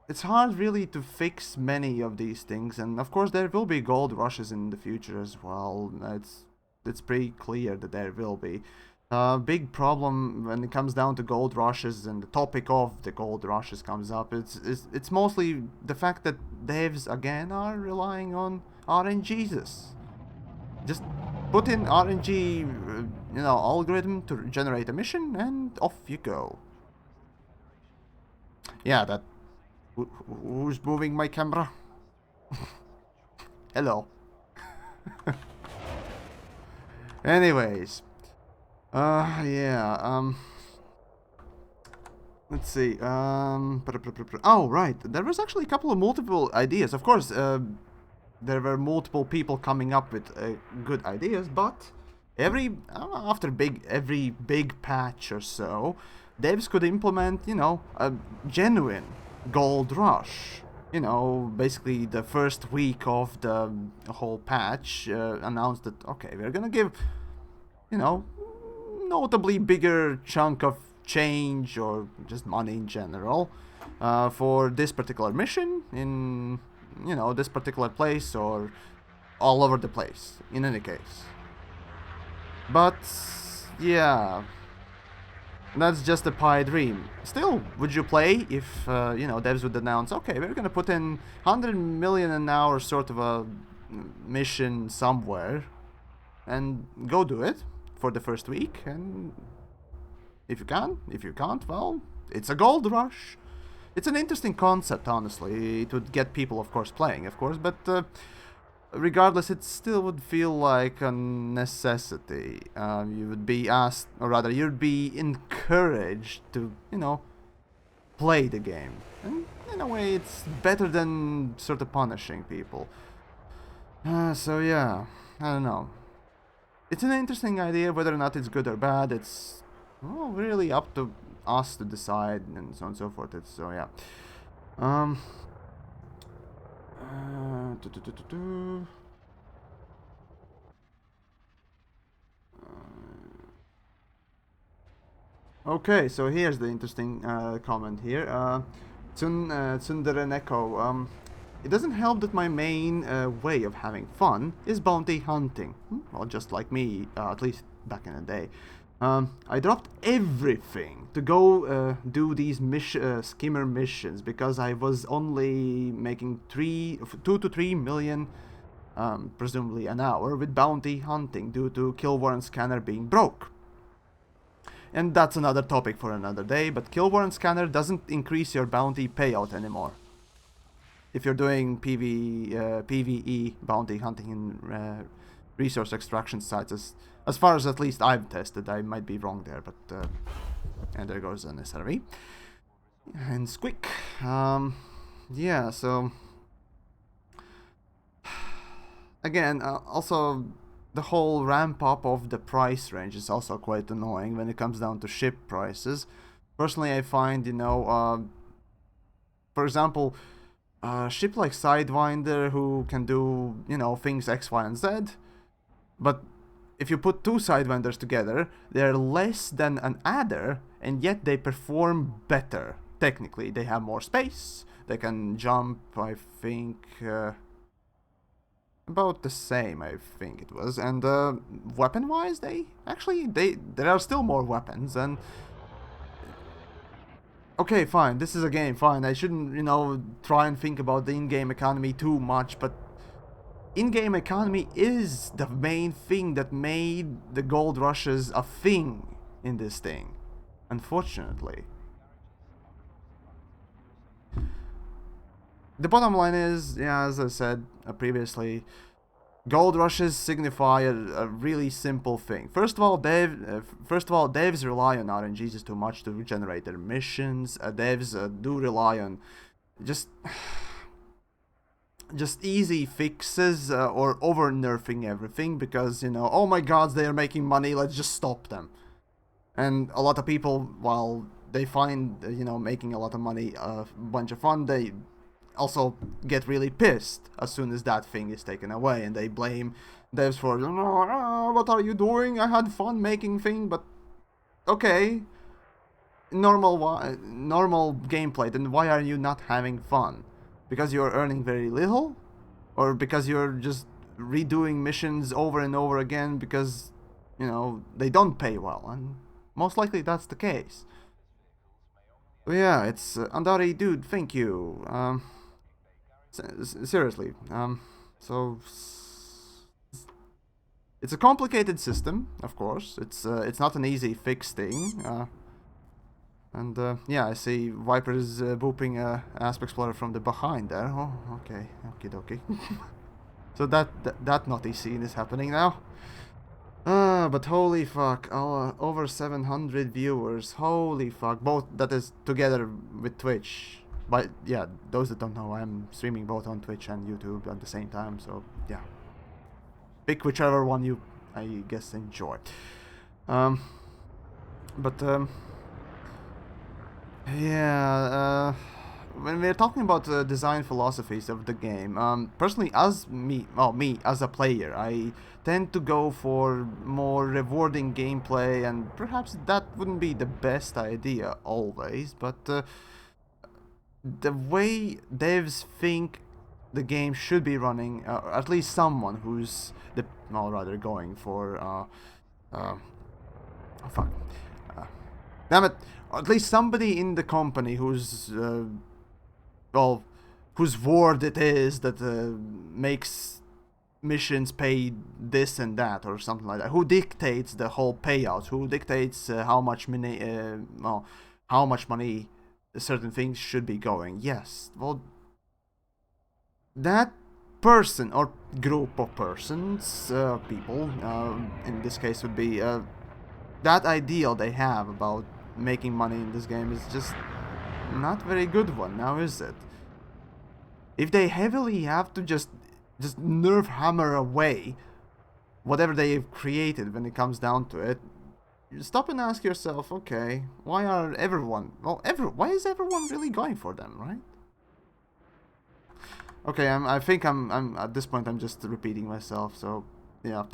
it's hard really to fix many of these things, and of course there will be gold rushes in the future as well. It's pretty clear that there will be. Big problem when it comes down to gold rushes and the topic of the gold rushes comes up. It's mostly the fact that devs again are relying on RNGs. Just put in RNG, you know, algorithm to generate a mission, and off you go. Yeah, that... Who's moving my camera? Hello. Anyways. Yeah, let's see, oh, right, there was actually a couple of multiple ideas. Of course, there were multiple people coming up with good ideas, but after every big patch or so, devs could implement, you know, a genuine gold rush. You know, basically the first week of the whole patch announced that, okay, we're gonna give, you know, notably bigger chunk of change or just money in general for this particular mission in, you know, this particular place or all over the place, in any case. But yeah, that's just a pie dream. Still, would you play if, you know, devs would announce, okay, we're gonna put in 100 million an hour sort of a mission somewhere, and go do it for the first week, and if you can't, well, it's a gold rush. It's an interesting concept, honestly. It would get people, of course, playing, of course, but regardless, it still would feel like a necessity. You would be asked, or rather, you'd be encouraged to, you know, play the game. And in a way, it's better than sort of punishing people. So yeah, I don't know. it's an interesting idea. Whether or not it's good or bad, it's really up to us to decide, and so on and so forth. So yeah. Um. Do, do, do, do, do. Okay, so here's the interesting comment here. Tsundere Neko. It doesn't help that my main way of having fun is bounty hunting. Well, just like me, at least back in the day. I dropped everything to go do these skimmer missions because I was only making 2 to 3 million, presumably an hour, with bounty hunting due to kill warrant scanner being broke. And that's another topic for another day, but kill warrant scanner doesn't increase your bounty payout anymore. If you're doing PvE bounty hunting in resource extraction sites, as far as at least I've tested, I might be wrong there, but and there goes an SRV. And squick. Yeah, so again, also the whole ramp up of the price range is also quite annoying when it comes down to ship prices. Personally, I find, for example, a ship like Sidewinder who can do, things X, Y, and Z, but if you put two Sidewinders together, they're less than an adder, and yet they perform better. Technically, they have more space, they can jump, I think, about the same, I think it was, and weapon-wise, there are still more weapons, and okay, fine, this is a game, fine, I shouldn't, try and think about the in-game economy too much, but in-game economy is the main thing that made the gold rushes a thing in this thing, unfortunately. The bottom line is, yeah, as I said previously, gold rushes signify a really simple thing. First of all, devs rely on RNGs just too much to regenerate their missions. Devs do rely on just easy fixes or over nerfing everything because, oh my god, they are making money, let's just stop them. And a lot of people, while they find, making a lot of money a bunch of fun, they also get really pissed as soon as that thing is taken away, and they blame devs for, what are you doing? I had fun making thing, but okay, normal gameplay, then why are you not having fun? Because you're earning very little? Or because you're just redoing missions over and over again because, they don't pay well, and most likely that's the case. But yeah, it's Andari, dude, thank you. Seriously, so it's a complicated system, of course. It's not an easy fix thing. And yeah, I see Viper's booping Asp Explorer from the behind there. Oh, okay, okie dokie. So that naughty scene is happening now. But holy fuck, over 700 viewers. Holy fuck, both that is together with Twitch. But yeah, those that don't know, I'm streaming both on Twitch and YouTube at the same time, so yeah. Pick whichever one you, I guess, enjoy. Yeah, when we're talking about the design philosophies of the game, personally, me as a player, I tend to go for more rewarding gameplay, and perhaps that wouldn't be the best idea always, but the way devs think the game should be running, or at least someone who's going for fuck, damn it, or at least somebody in the company who's whose word it is that makes missions pay this and that or something like that, who dictates the whole payouts, who dictates how much money certain things should be going. Yes, well, that person or group of persons, people, in this case would be that ideal they have about making money in this game is just not very good one, now is it? If they heavily have to just nerf hammer away whatever they've created when it comes down to it, you stop and ask yourself, okay, why are everyone, well, why is everyone really going for them, right? Okay, I think I'm at this point I'm just repeating myself, so yeah.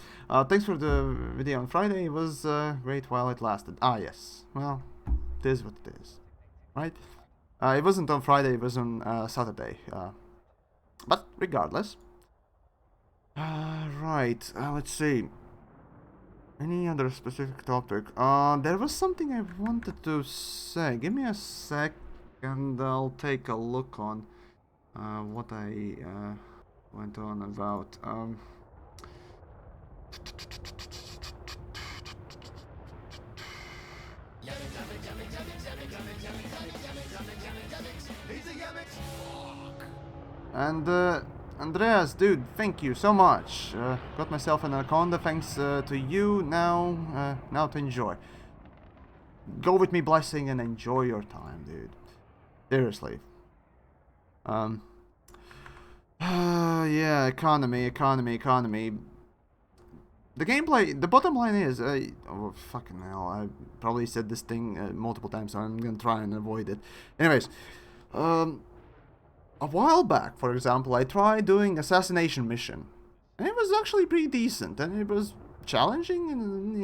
Thanks for the video on Friday. It was great while it lasted. Ah, yes. Well, it is what it is, right? It wasn't on Friday, it was on Saturday. But regardless. Right, let's see. Any other specific topic? There was something I wanted to say. Give me a sec and I'll take a look on what I went on about. And Andreas, dude, thank you so much. Got myself an anaconda thanks to you. Now to enjoy. Go with me, blessing, and enjoy your time, dude. Seriously. Yeah, economy. The gameplay, the bottom line is, oh fucking hell, I probably said this thing multiple times, so I'm gonna try and avoid it. Anyways, a while back, for example, I tried doing assassination mission, and it was actually pretty decent, and it was challenging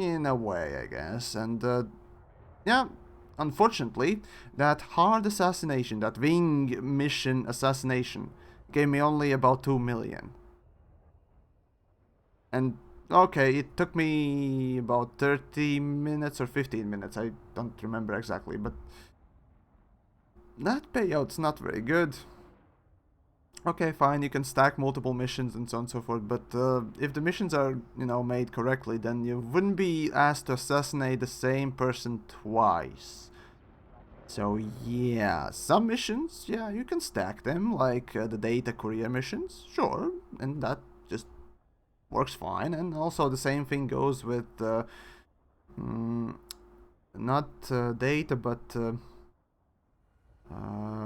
in a way, I guess, and yeah, unfortunately, that hard assassination, that wing mission assassination, gave me only about 2 million. And okay, it took me about 30 minutes or 15 minutes, I don't remember exactly, but that payout's not very good. Okay, fine, you can stack multiple missions and so on and so forth, but if the missions are, you know, made correctly, then you wouldn't be asked to assassinate the same person twice. So yeah, some missions, yeah, you can stack them, like the data courier missions, sure, and that just works fine, and also the same thing goes with, not data, but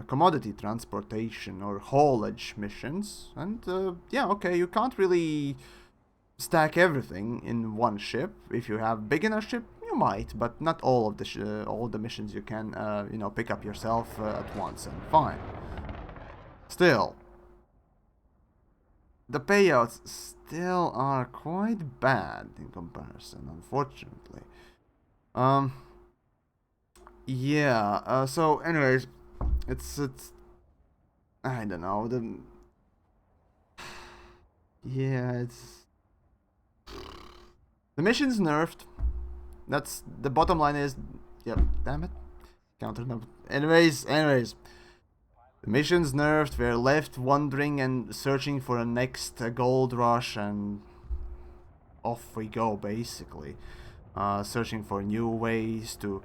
commodity transportation or haulage missions, and yeah, okay, you can't really stack everything in one ship. If you have big enough ship, you might, but not all of the missions you can you know, pick up yourself at once, and fine. Still, the payouts still are quite bad in comparison, unfortunately. Yeah, so anyways, it's I don't know, yeah, it's the mission's nerfed. That's the bottom line is, yep, damn it. Counter number. Anyways, the mission's nerfed. We're left wondering and searching for a next gold rush, and off we go, basically. Searching for new ways to,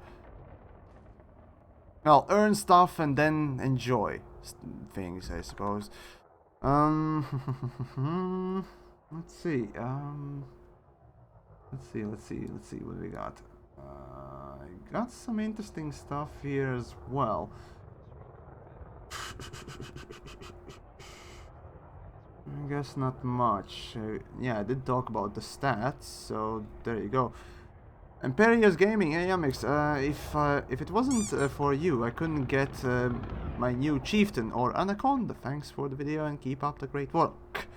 well, earn stuff and then enjoy things, I suppose. Let's see. Let's see what we got. I got some interesting stuff here as well. I guess not much. Yeah, I did talk about the stats, so there you go. Imperious Gaming, hey Yamiks, if it wasn't for you, I couldn't get my new chieftain or anaconda. Thanks for the video and keep up the great work.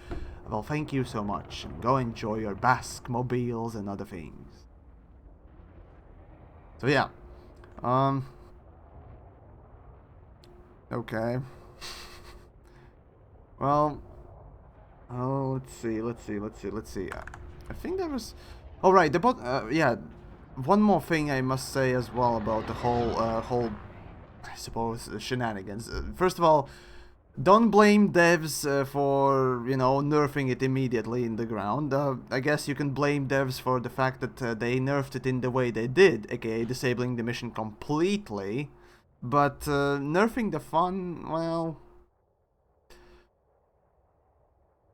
Well, thank you so much, and go enjoy your Basque mobiles and other things. So yeah, okay. Well, oh, let's see. I think there was, oh right, yeah. One more thing I must say as well about the whole, I suppose, shenanigans. First of all, don't blame devs for, you know, nerfing it immediately in the ground. I guess you can blame devs for the fact that they nerfed it in the way they did, aka disabling the mission completely. But nerfing the fun, well,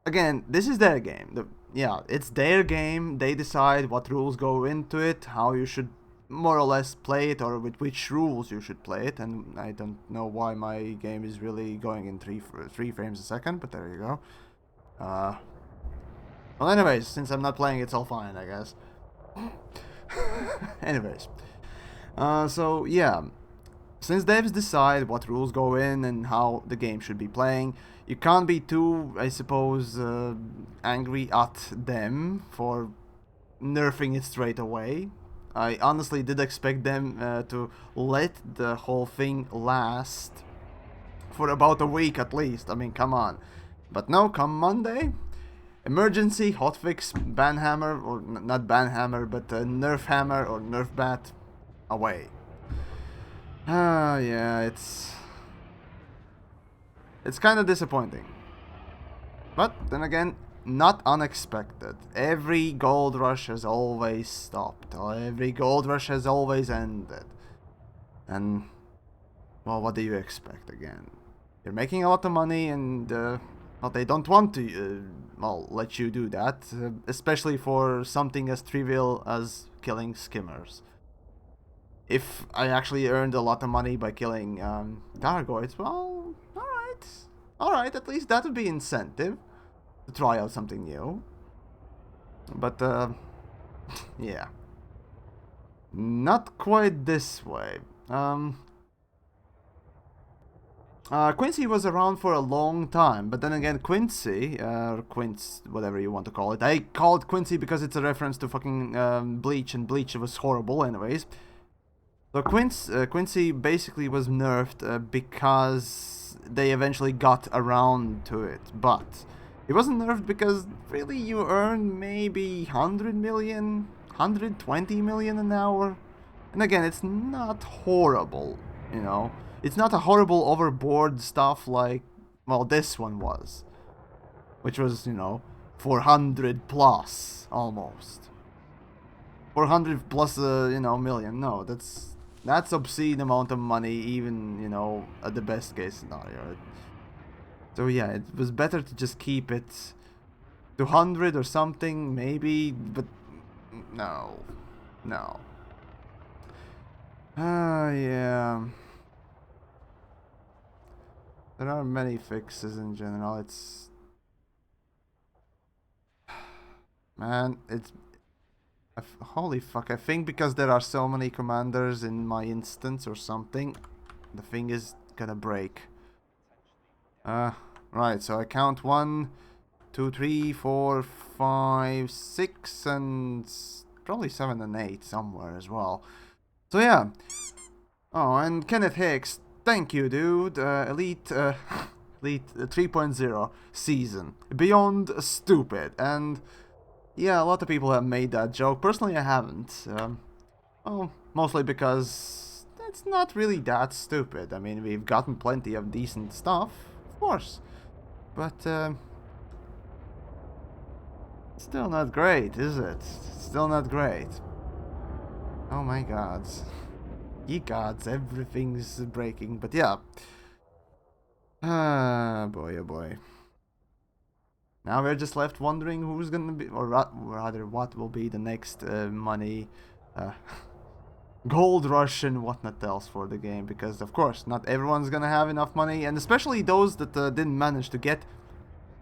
again, this is their game. Yeah, it's their game. They decide what rules go into it, how you should more or less play it, or with which rules you should play it. And I don't know why my game is really going in three frames a second, but there you go. Well, anyways, since I'm not playing, it's all fine, I guess. Anyways. So, yeah. Since devs decide what rules go in and how the game should be playing, you can't be too, I suppose, angry at them for nerfing it straight away. I honestly did expect them to let the whole thing last for about a week at least. I mean, come on. But no, come Monday, emergency hotfix banhammer, or not banhammer, but nerf hammer or nerf bat away. Yeah, it's kind of disappointing. But then again, not unexpected. Every gold rush has always stopped. Every gold rush has always ended. And, well, what do you expect again? You're making a lot of money and, well, they don't want to, well, let you do that. Especially for something as trivial as killing skimmers. If I actually earned a lot of money by killing Gargoyles, well, alright. Alright, at least that would be incentive to try out something new. But, yeah. Not quite this way. Quincy was around for a long time, but then again, Quincy, or Quince, whatever you want to call it. I called Quincy because it's a reference to fucking Bleach, and Bleach was horrible anyways. So Quincy basically was nerfed because they eventually got around to it, but it wasn't nerfed because really you earn maybe 100 million, 120 million an hour. And again, it's not horrible, you know. It's not a horrible overboard stuff like, well, this one was. Which was, you know, 400 plus, almost. 400 plus, you know, million. No, that's obscene amount of money, even, you know, at the best case scenario. So yeah, it was better to just keep it 200 or something, maybe, but no. No. Yeah. There are many fixes in general, it's... Man, it's... Holy fuck, I think because there are so many commanders in my instance or something, the thing is gonna break. Right, so I count 1, 2, 3, 4, 5, 6, and probably 7 and 8 somewhere as well. So yeah. Oh, and Kenneth Hicks, thank you, dude. Elite 3.0 season. Beyond stupid. And yeah, a lot of people have made that joke. Personally, I haven't. Well, mostly because it's not really that stupid. I mean, we've gotten plenty of decent stuff, of course. But, still not great, is it? Still not great. Oh my god. Ye gods, everything's breaking. But yeah. Ah, boy, oh boy. Now we're just left wondering who's gonna be, or rather, what will be the next money, gold rush and whatnot else for the game. Because, of course, not everyone's gonna have enough money, and especially those that didn't manage to get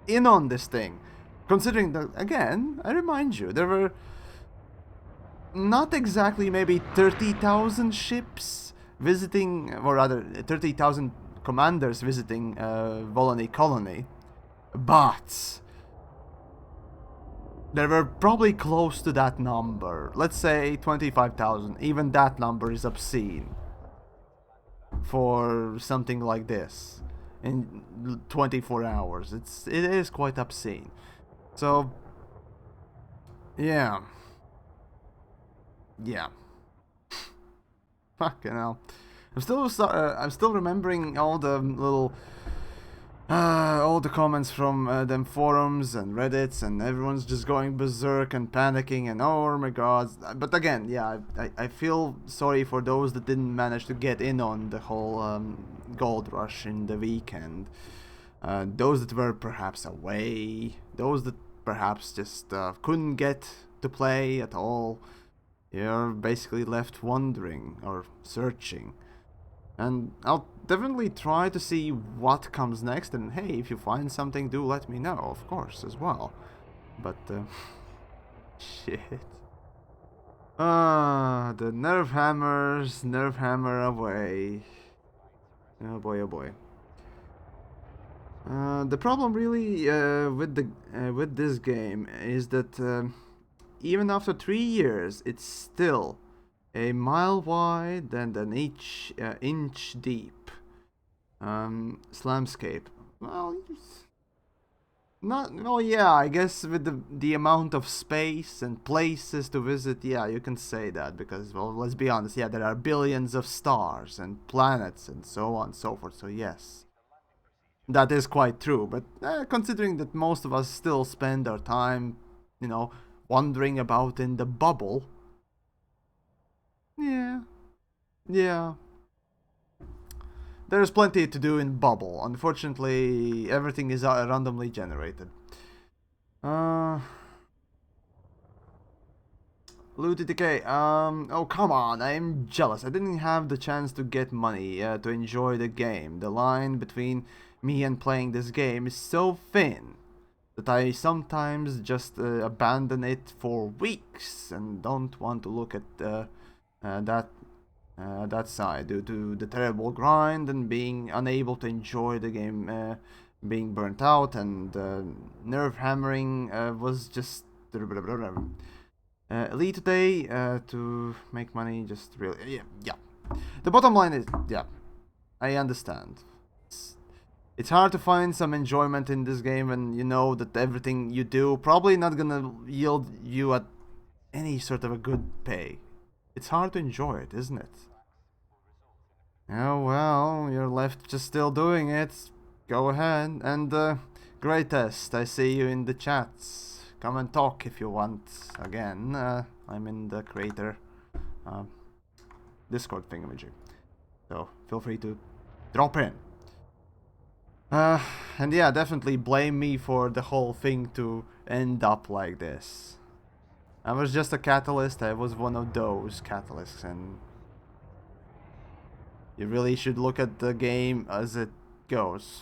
in on this thing. Considering that, again, I remind you, there were not exactly maybe 30,000 ships visiting, or rather 30,000 commanders visiting Volony Colony, but there were probably close to that number. Let's say 25,000. Even that number is obscene for something like this in 24 hours. It is quite obscene. So yeah. Yeah. Fucking hell. I'm still remembering all the little all the comments from them forums and Reddits, and everyone's just going berserk and panicking and oh my god. But again, yeah, I feel sorry for those that didn't manage to get in on the whole gold rush in the weekend. Those that were perhaps away, those that perhaps just couldn't get to play at all. You're basically left wondering or searching. And I'll definitely try to see what comes next, and hey, if you find something, do let me know, of course, as well. But shit. The nerf hammers, nerf hammer away. Oh boy, oh boy. The problem really with this game is that even after 3 years, it's still a mile wide and an inch deep. Slamscape. Well, not. Oh yeah, I guess with the amount of space and places to visit, yeah, you can say that because, well, let's be honest. Yeah, there are billions of stars and planets and so on and so forth. So yes, that is quite true. But considering that most of us still spend our time, you know, wandering about in the bubble. Yeah, yeah. There's plenty to do in bubble. Unfortunately, everything is randomly generated. Looted decay. Oh come on! I'm jealous. I didn't have the chance to get money to enjoy the game. The line between me and playing this game is so thin that I sometimes just abandon it for weeks and don't want to look at that side due to the terrible grind and being unable to enjoy the game, being burnt out, and nerve hammering was just elite today to make money. Just really, yeah. The bottom line is, yeah, I understand. It's hard to find some enjoyment in this game when you know that everything you do probably not gonna yield you at any sort of a good pay. It's hard to enjoy it, isn't it? Oh well, you're left just still doing it. Go ahead and great test. I see you in the chats. Come and talk if you want. Again, I'm in the creator Discord thingamajig, so feel free to drop in. And yeah, definitely blame me for the whole thing to end up like this. I was just a catalyst. I was one of those catalysts, and you really should look at the game as it goes.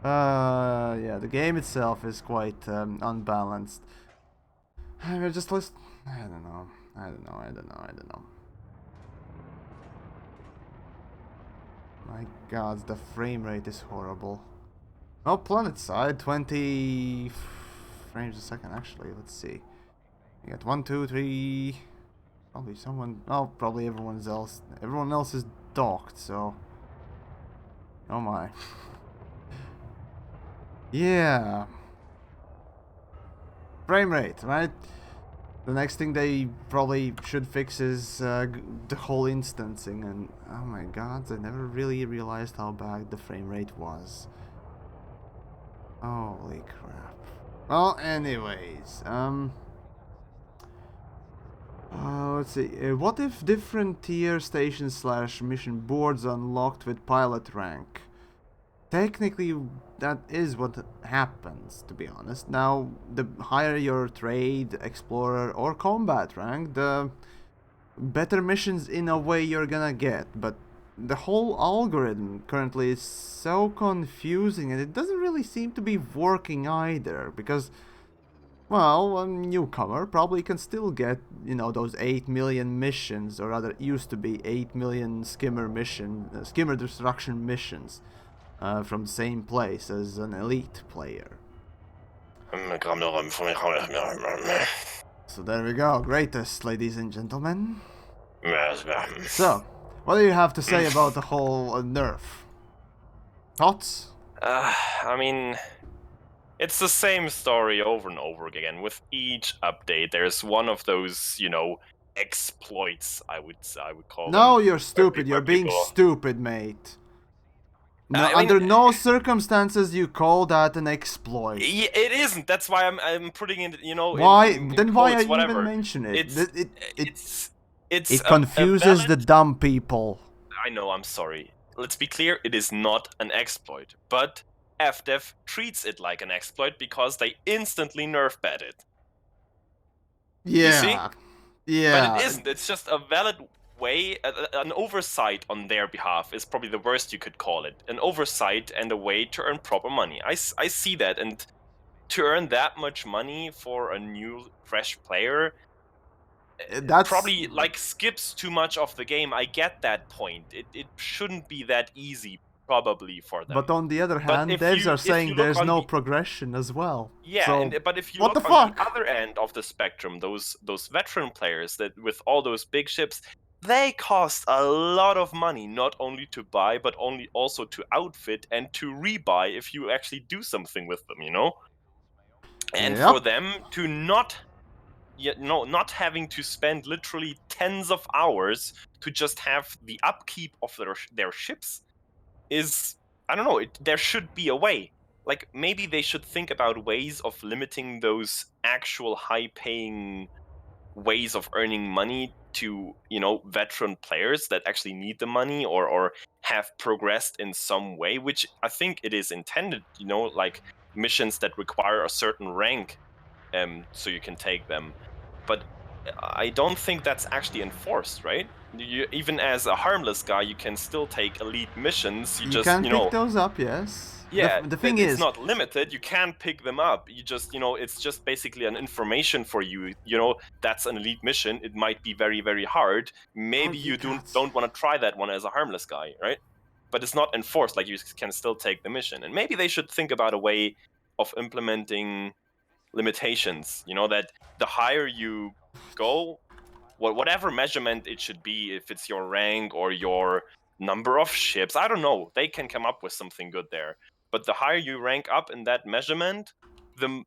Yeah, the game itself is quite unbalanced. We're just I don't know. I don't know. My god, the frame rate is horrible. Oh, planet side, 20 frames a second, actually. Let's see. You got 1, 2, 3. Probably someone. Oh, probably everyone else. Everyone else is docked, so. Oh my. Yeah. Frame rate, right? The next thing they probably should fix is the whole instancing, and oh my god, I never really realized how bad the frame rate was. Holy crap. Well, anyways, let's see. What if different tier station / mission boards unlocked with pilot rank? Technically, that is what happens, to be honest. Now, the higher your trade, explorer, or combat rank, the better missions in a way you're gonna get. But the whole algorithm currently is so confusing, and it doesn't really seem to be working either, because, well, a newcomer probably can still get, you know, those 8 million missions, or rather, it used to be 8 million skimmer destruction missions. From the same place as an elite player. So there we go, greatest, ladies and gentlemen. So, what do you have to say about the whole nerf? Thoughts? I mean, it's the same story over and over again. With each update, there's one of those, you know, exploits. I would call them. No, you're stupid. You're being stupid, mate. No, under no circumstances you call that an exploit. It isn't. That's why I'm putting it. You know. Why? In then quotes, why are you whatever. even mentioning it? It confuses the dumb people. I know. I'm sorry. Let's be clear. It is not an exploit, but FDev treats it like an exploit because they instantly nerf bat it. Yeah. You see? Yeah. But it isn't. It's just a valid way, an oversight on their behalf is probably the worst you could call it. An oversight and a way to earn proper money. I see that, and to earn that much money for a new, fresh player That's probably like skips too much of the game. I get that point. It shouldn't be that easy, probably for them. But on the other But hand, if devs are you saying look there's on no the progression as well. yeah, So but if you what the look on the fuck? other end of the spectrum, those veteran players that with all those big ships, they cost a lot of money, not only to buy, but only also to outfit and to rebuy if you actually do something with them, you know? And for Yep. them to not having to spend literally tens of hours to just have the upkeep of their ships is, I don't know, there should be a way. Like maybe they should think about ways of limiting those actual high paying ways of earning money to, you know, veteran players that actually need the money or have progressed in some way, which I think it is intended, you know, like missions that require a certain rank so you can take them. But I don't think that's actually enforced, right? Even as a harmless guy, you can still take elite missions. You You just, can you pick know, those up, yes. yeah, The that thing it's is, not limited. You can pick them up. You just, you know, it's just basically an information for you. You know, that's an elite mission. It might be very, very hard. oh, Maybe you you don't got. don't want to try that one as a harmless guy, right? But it's not enforced. Like you can still take the mission. And maybe they should think about a way of implementing limitations. You know, that the higher you go, whatever measurement it should be, if it's your rank or your number of ships, I don't know. They can come up with something good there. But the higher you rank up in that measurement, the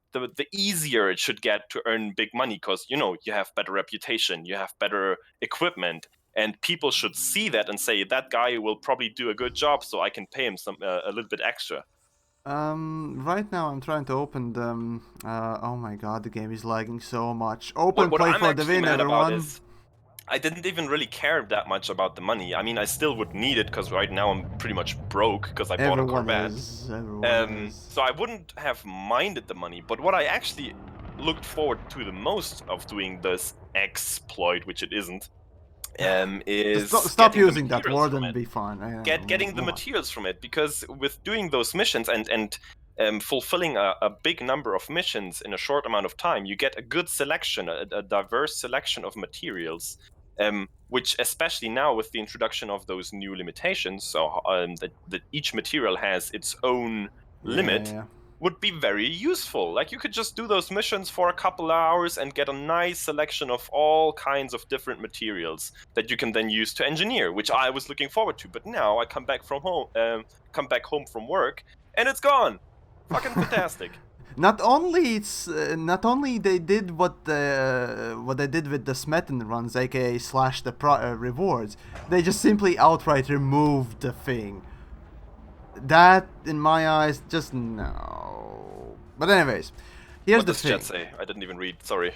easier it should get to earn big money, because you know you have better reputation, you have better equipment, and people should see that and say that guy will probably do a good job, so I can pay him a little bit extra. Right now I'm trying to open them. Oh my god, the game is lagging so much. Open What play I'm for the actually win, mad about everyone. is I didn't even really care that much about the money. I mean, I still would need it because right now I'm pretty much broke because I bought a Everyone Corvette. is. Everyone is. So I wouldn't have minded the money. But what I actually looked forward to the most of doing this exploit, which it isn't, Just is stop getting the using that materials word from and it. be fine. Getting the Move on. materials from it, because with doing those missions and fulfilling a big number of missions in a short amount of time, you get a good selection, a diverse selection of materials, which especially now with the introduction of those new limitations, so that each material has its own Yeah, limit, yeah. would be very useful. Like you could just do those missions for a couple of hours and get a nice selection of all kinds of different materials that you can then use to engineer, which I was looking forward to. But now I come back home from work, and it's gone. Fucking fantastic. Not only they did what they did with the Smetan runs, aka slash the rewards. They just simply outright removed the thing. That, in my eyes, just no. But anyways, here's What the does chat thing. say? I didn't even read. Sorry.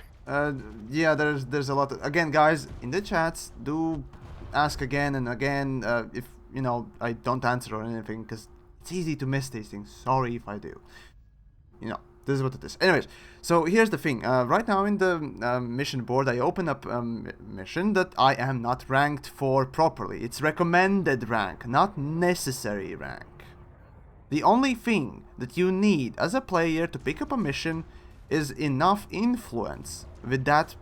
Yeah, there's a lot. Again, guys, in the chats, do ask again and again if you know I don't answer or anything, because it's easy to miss these things. Sorry if I do. You know, this is what it is. Anyways, so here's the thing. Right now in the mission board, I open up mission that I am not ranked for properly. It's recommended rank, not necessary rank. The only thing that you need as a player to pick up a mission is enough influence with that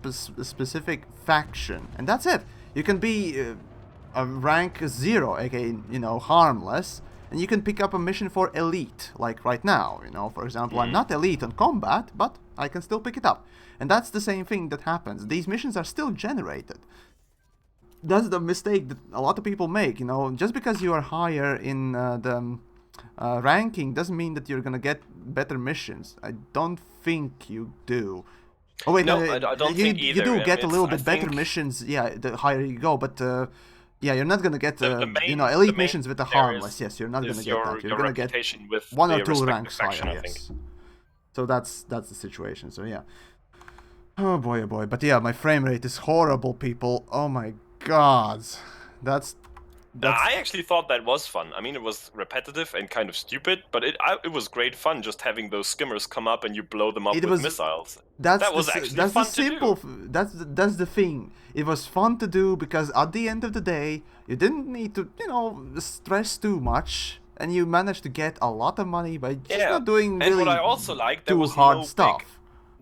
specific faction, and that's it. You can be a rank 0, aka, you know, harmless, and you can pick up a mission for elite, like right now. You know, for example, I'm not elite on combat, but I can still pick it up. And that's the same thing that happens. These missions are still generated. That's the mistake that a lot of people make. You know, just because you are higher in the ranking doesn't mean that you're gonna get better missions. I don't think you do. Oh wait, No, I don't you think you either. do get a little I bit better think missions. Yeah, the higher you go, but yeah, you're not gonna get you know, the elite main missions with the there harmless. Yes, you're not gonna is get that. You're your gonna get reputation with one or the two respective ranks higher. faction, I think. Yes. So that's the situation. So yeah. Oh boy, oh boy. But yeah, my frame rate is horrible, people. Oh my god. That's I actually thought that was fun. I mean, it was repetitive and kind of stupid, but it was great fun just having those skimmers come up and you blow them up it with was missiles. that's That was actually the fun to do. simple that's the thing. It was fun to do because at the end of the day, you didn't need to, you know, stress too much. and you manage to get a lot of money by just not doing and what I really also like, there too was hard no stuff.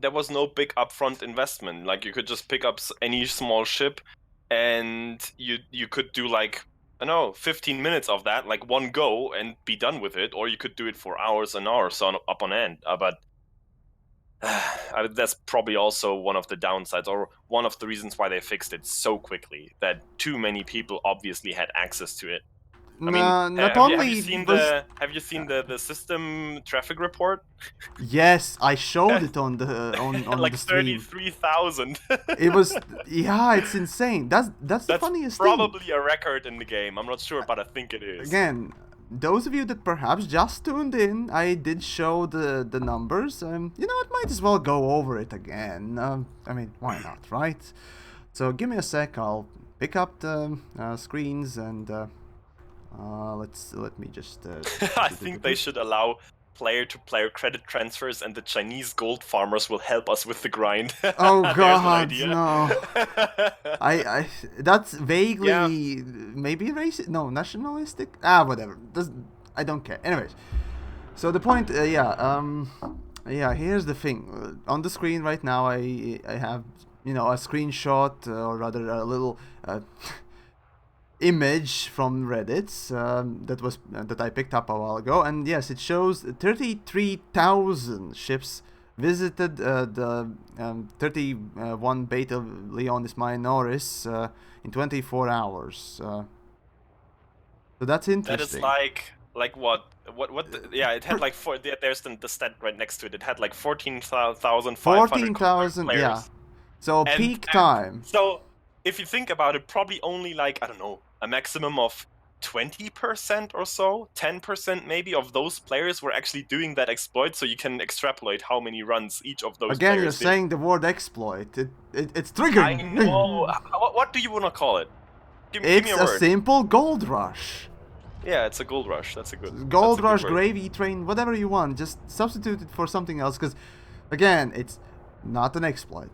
there was no big upfront investment. Like you could just pick up any small ship, and you could do like, I don't know, 15 minutes of that, like one go, and be done with it, or you could do it for hours and hours up on end. But that's probably also one of the downsides, or one of the reasons why they fixed it so quickly, that too many people obviously had access to it. I mean, Not have you only seen was the system traffic report? yes, I showed it on on Like the stream. 33,000. It was yeah, it's insane. That's the That's funniest thing. probably a record in the game. I'm not sure, but I think it is. Again, those of you that perhaps just tuned in, I did show the numbers. You know, it might as well go over it again. I mean, why not, right? So give me a sec. I'll pick up the screens and let me just. I think they should allow player-to-player credit transfers, and the Chinese gold farmers will help us with the grind. Oh There's an God, idea. no! I that's vaguely Yeah. maybe racist. No, nationalistic. Ah, whatever. I don't care. Anyways, so the point, yeah. Here's the thing. On the screen right now, I have a screenshot, or rather a little image from Reddit that I picked up a while ago, and yes, it shows 33,000 ships visited the 31 Beta Leonis Minoris in 24 hours. So that's That is interesting. like what? Yeah, it had like there's the stat right next to it. It had like 14,500 14,000, players. yeah. So And peak time. So if you think about it, probably only like, I don't know, a maximum of 20% or so, 10% maybe of those players were actually doing that exploit. So you can extrapolate how many runs each of those Again, you're players did. saying the word exploit. It's I triggering. know. What do you want to call it? Give me It's a a word. simple gold rush. Yeah, it's a gold rush. That's a good Gold that's a rush, good word. gravy train, whatever you want. Just substitute it for something else, because again, it's not an exploit.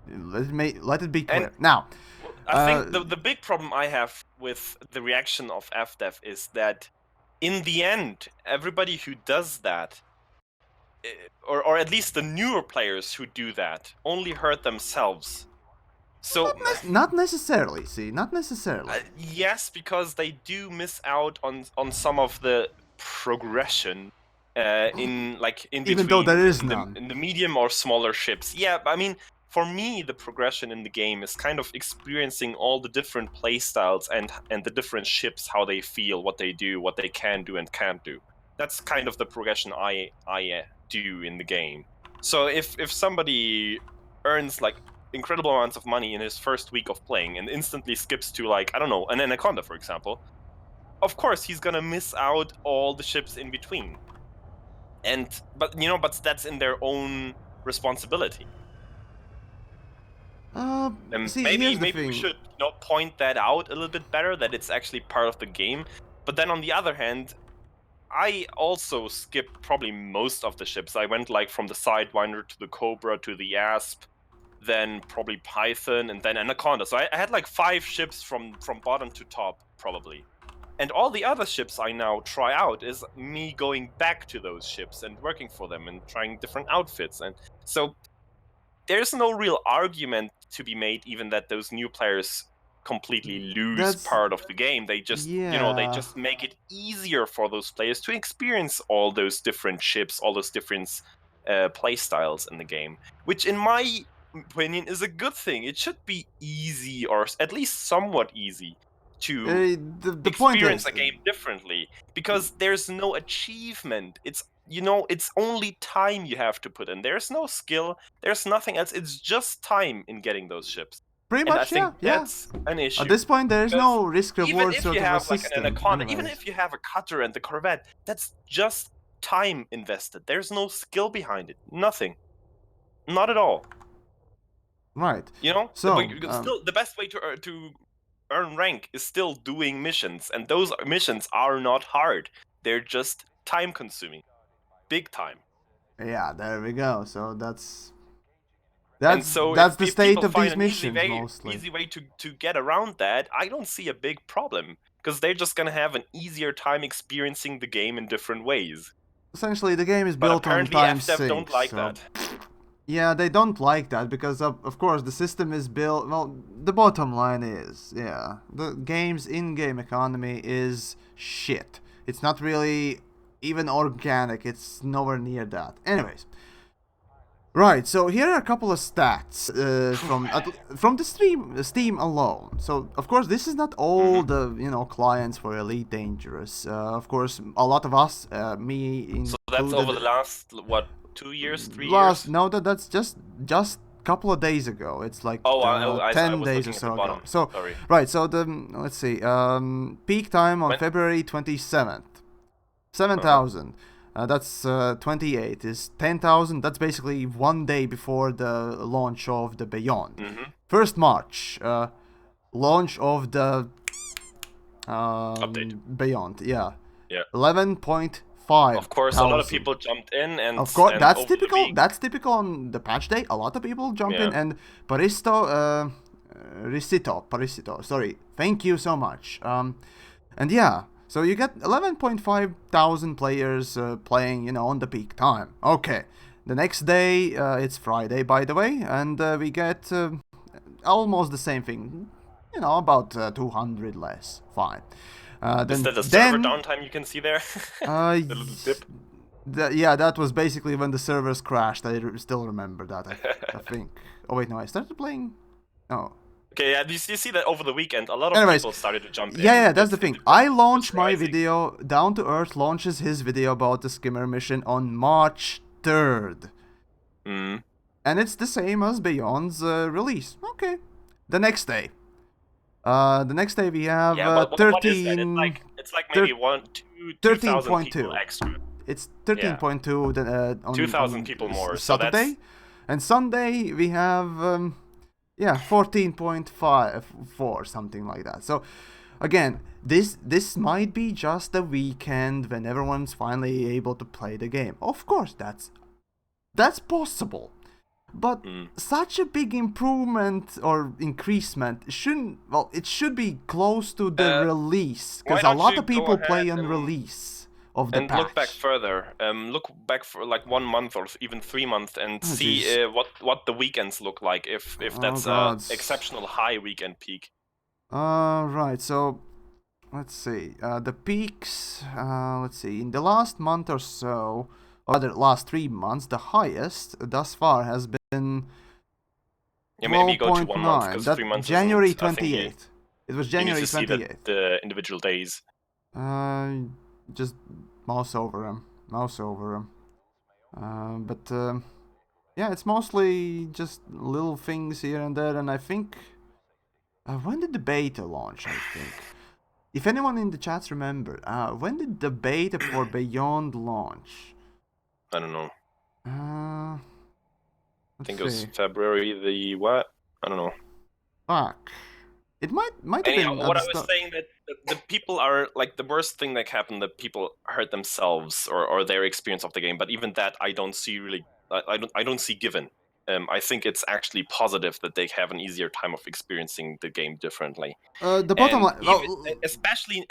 Let it be clear. And now, I think the big problem I have with the reaction of FDev is that in the end, everybody who does that, or at least the newer players who do that, only hurt themselves. So not necessarily. See, not necessarily. yes, because they do miss out on some of the progression in between, Even though there is none. in the medium or smaller ships. Yeah, I mean, for me, the progression in the game is kind of experiencing all the different playstyles and the different ships, how they feel, what they do, what they can do and can't do. That's kind of the progression I do in the game. So if somebody earns like incredible amounts of money in his first week of playing and instantly skips to, like, I don't know, an Anaconda, for example, of course he's gonna miss out all the ships in between. But that's in their own responsibility. See, Maybe here's the we thing. should point that out a little bit better, that it's actually part of the game. But then on the other hand, I also skipped probably most of the ships. I went like from the Sidewinder to the Cobra to the Asp, then probably Python, and then Anaconda. So I had like 5 ships from bottom to top, probably. And all the other ships I now try out is me going back to those ships and working for them and trying different outfits. And so there's no real argument to be made, even that those new players completely lose part of the game. They just they just make it easier for those players to experience all those different ships, all those different play styles in the game, which in my opinion is a good thing. It should be easy, or at least somewhat easy, to the point experience is, a game differently, because there's no achievement. It's only time you have to put in. There's no skill, there's nothing else. It's just time in getting those ships. pretty And I much, think yeah. that's an issue. At this point, there is no risk Even reward if sort you of a have like system. an Anaconda, anyways. even if you have a cutter and the Corvette, that's just time invested. There's no skill behind it. Nothing. Not at all. Right. So still, the best way to earn rank is still doing missions, and those missions are not hard. They're just time consuming. Big time. Yeah, there we go. So that's if the state people of find these an missions mostly. easy way to get around that, I don't see a big problem. because they're just gonna have an easier time experiencing the game in different ways. Essentially, the game is But built on apparently time FDev sync, don't like so... that. Yeah, they don't like that because, of course, the system is built... Well, the bottom line is, yeah, the game's in-game economy is shit. It's not really even organic. It's nowhere near that. Anyways. Right, so here are a couple of stats from the Steam alone. So, of course, this is not all the, clients for Elite Dangerous. Of course, a lot of us, me included... So that's over the last, what, 2 years, 3 years? No, that's just a couple of days ago. It's like I 10 was days looking or at so the bottom. ago. So, Sorry. right, so let's see, peak time on February 27th, 7,000. That's 28 is 10,000. That's basically 1 day before the launch of the Beyond. 1st March, launch of the Update. Beyond. Yeah. 11.5. Of course, a lot of people jumped in, and of course, and that's typical. That's typical on the patch day. A lot of people jump in, and Parisito. Sorry, thank you so much. And yeah, so you get 11.5 thousand players playing, on the peak time. Okay, the next day it's Friday, by the way, and we get almost the same thing. About 200 less. Fine. Is that the server downtime you can see there? The little dip? Yeah, that was basically when the servers crashed. I still remember that, I think. Oh, wait, no, I started playing... Oh. Okay, yeah, you see that over the weekend, a lot of people started to jump in. Yeah, that's the thing. I launched my video, Down to Earth launches his video about the skimmer mission on March 3rd. And it's the same as Beyond's release. Okay. The next day. We have 13. What is that? It's like maybe 2,000 people extra. It's 13.2 on 2,000 people more. Saturday, so and Sunday we have 14.54, something like that. So again, this might be just the weekend when everyone's finally able to play the game. Of course, that's possible. But such a big improvement or increasement shouldn't... Well, it should be close to the release. Because a lot of people play on release of the patch. And look back further. Look back for like 1 month or even 3 months and see what the weekends look like. If that's an exceptional high weekend peak. Right, so... Let's see. The peaks... let's see. In the last month or so... Or the last 3 months, the highest thus far has been 12.9. Because 3 months January 28th. It was January 28th. The individual days. Just mouse over them. But yeah, it's mostly just little things here and there. And I think when did the beta launch? I think. If anyone in the chats remember, when did the beta for Beyond launch? I don't know. I think it was February the what? I don't know. Fuck. It might have been... What I was saying that the people are like the worst thing that happened. That people hurt themselves or their experience of the game. But even that, I don't see really. I don't see given. I think it's actually positive that they have an easier time of experiencing the game differently. The bottom line,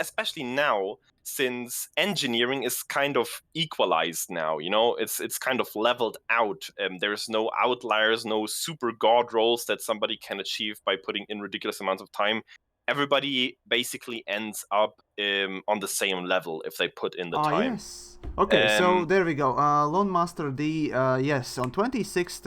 especially now, since engineering is kind of equalized now. It's kind of leveled out. There's no outliers, no super god rolls that somebody can achieve by putting in ridiculous amounts of time. Everybody basically ends up on the same level if they put in the time. Yes. Okay, so there we go. Lone Master D, yes, on 26th,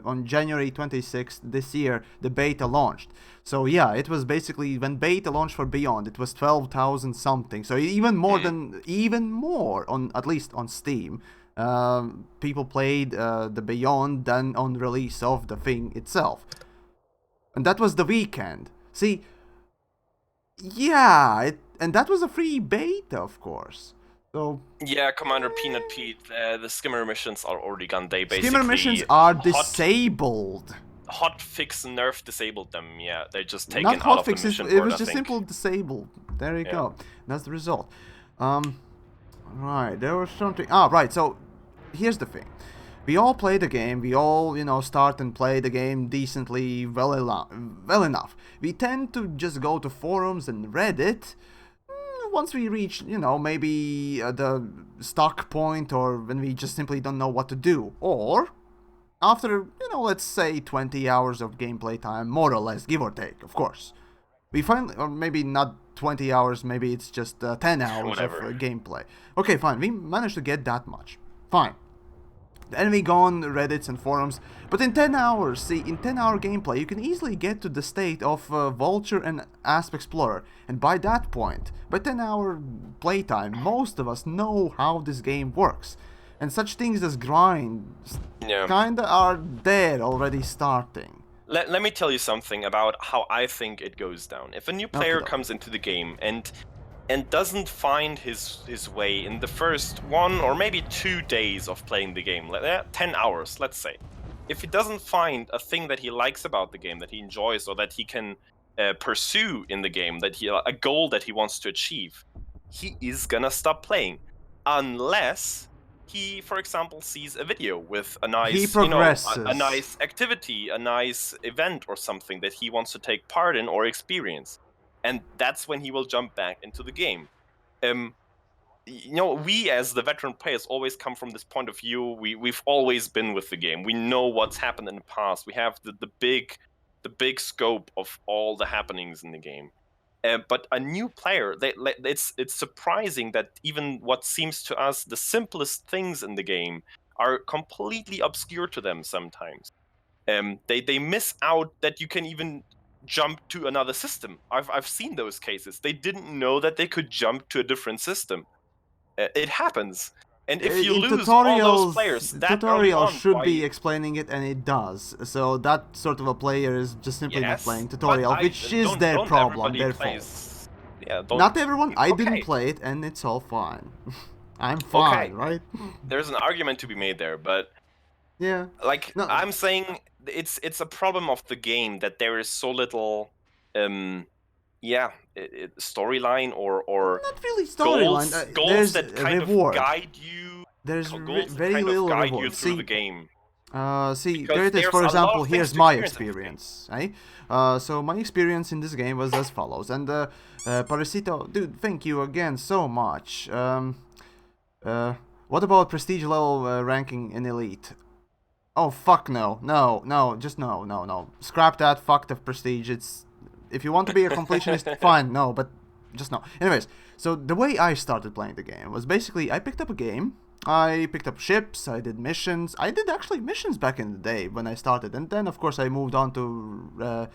on January 26th this year, the beta launched. So yeah, it was basically when beta launched for Beyond, it was 12,000 something. So even more on at least on Steam, people played the Beyond than on release of the thing itself, and that was the weekend. See, yeah, and that was a free beta, of course. So yeah, Commander Peanut Pete, the skimmer missions are already gone. They basically skimmer missions are disabled. Hotfix nerf disabled them. Yeah, they're just taken Not out of the hotfix, mission. It was just simple disabled. There you go. That's the result. Right, there was something. Right. So here's the thing. we all play the game, we all, start and play the game decently, well enough. We tend to just go to forums and Reddit once we reach, maybe the stuck point, or when we just simply don't know what to do. Or after, let's say 20 hours of gameplay time, more or less, give or take, of course. We finally, or maybe not 20 hours, maybe it's just 10 hours of Whatever. gameplay. Okay, fine, we managed to get that much. Fine. Then we go on Reddits and forums, but in 10 hours, see, in 10-hour gameplay, you can easily get to the state of Vulture and Asp Explorer, and by that point, by 10-hour playtime, most of us know how this game works, and such things as grinds Yeah. kinda are there already starting. Let me tell you something about how I think it goes down. If a new player Okay. comes into the game and doesn't find his way in the first 1 or maybe 2 days of playing the game, 10 hours, let's say. If he doesn't find a thing that he likes about the game, that he enjoys, or that he can pursue in the game, a goal that he wants to achieve, he is gonna stop playing. Unless he, for example, sees a video with a nice, He progresses. a nice activity, a nice event or something that he wants to take part in or experience. And that's when he will jump back into the game. We as the veteran players always come from this point of view. We've always been with the game. We know what's happened in the past. We have the big scope of all the happenings in the game. But a new player, it's surprising that even what seems to us the simplest things in the game are completely obscure to them sometimes. They miss out that you can even jump to another system. I've seen those cases. They didn't know that they could jump to a different system. It happens. And if you In lose all those tutorials, players that early tutorials on, should be explaining it, and it does. So that sort of a player is just simply not playing tutorial, which is their problem, their fault. Yeah, Not everyone. I didn't okay. play it, and it's all fine. I'm Okay. fine, right? There's an argument to be made there, but Yeah. like No. I'm saying, it's a problem of the game that there is so little, storyline or Not really storyline. goals There's that a kind of reward. guide you. There's Goals that very kind of little guide you reward. through See, the game. see, Because there it is. there's For a lot example, of things here's to my experience in this game. experience. So my experience in this game was as follows. And Parasito, dude, thank you again so much. What about prestige level ranking in elite? Oh fuck no, just no. Scrap that. Fuck the prestige. It's if you want to be a completionist, fine. No, but just no. Anyways, so the way I started playing the game was basically I picked up a game. I picked up ships. I did missions. I did actually missions back in the day when I started, and then of course I moved on to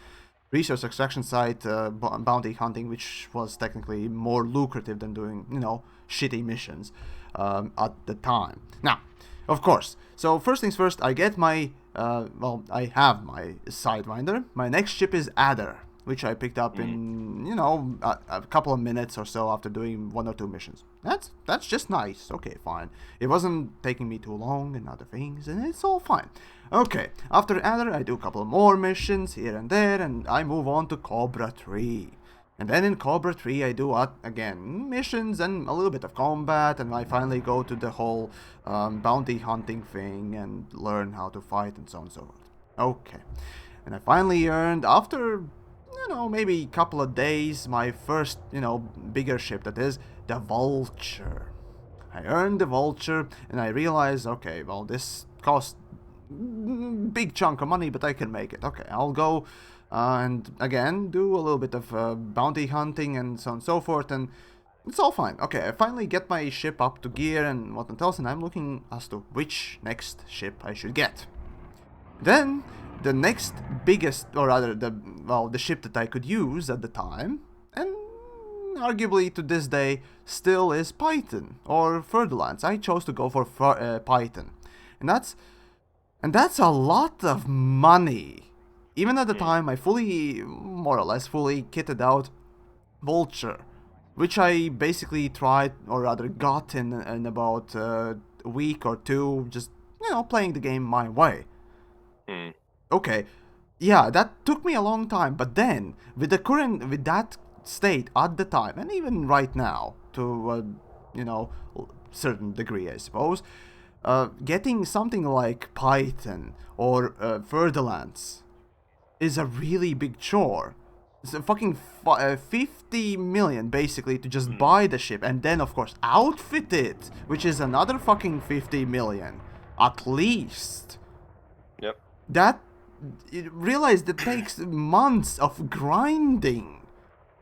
resource extraction site bounty hunting, which was technically more lucrative than doing shitty missions at the time. Now, of course. So first things first, I get my I have my sidewinder. My next ship is Adder, which I picked up in a couple of minutes or so after doing 1 or 2 missions. That's just nice. Okay, fine. It wasn't taking me too long and other things, and it's all fine. Okay, after Adder, I do a couple of more missions here and there, and I move on to Cobra 3. And then in Cobra 3 I do, again, missions and a little bit of combat, and I finally go to the whole bounty hunting thing and learn how to fight and so on and so forth. Okay. And I finally earned, after, maybe a couple of days, my first, bigger ship, that is, the Vulture. I earned the Vulture, and I realized, okay, well, this cost big chunk of money, but I can make it. Okay, I'll go and again do a little bit of bounty hunting and so on and so forth, and it's all fine. Okay, I finally get my ship up to gear and whatnot else, and I'm looking as to which next ship I should get. Then the next biggest, or rather the ship that I could use at the time, and arguably to this day still, is Python or Furtherlands. I chose to go for Python, and that's a lot of money. Even at the time, I more or less fully kitted out Vulture, which I basically tried, or rather got in about a week or two, just, playing the game my way. Okay, yeah, that took me a long time, but then, with that state at the time, and even right now, to, certain degree, I suppose, getting something like Python or Furtherlands is a really big chore. It's a fucking 50 million basically to just buy the ship and then of course outfit it, which is another fucking 50 million at least. Yep. That realize that takes months of grinding,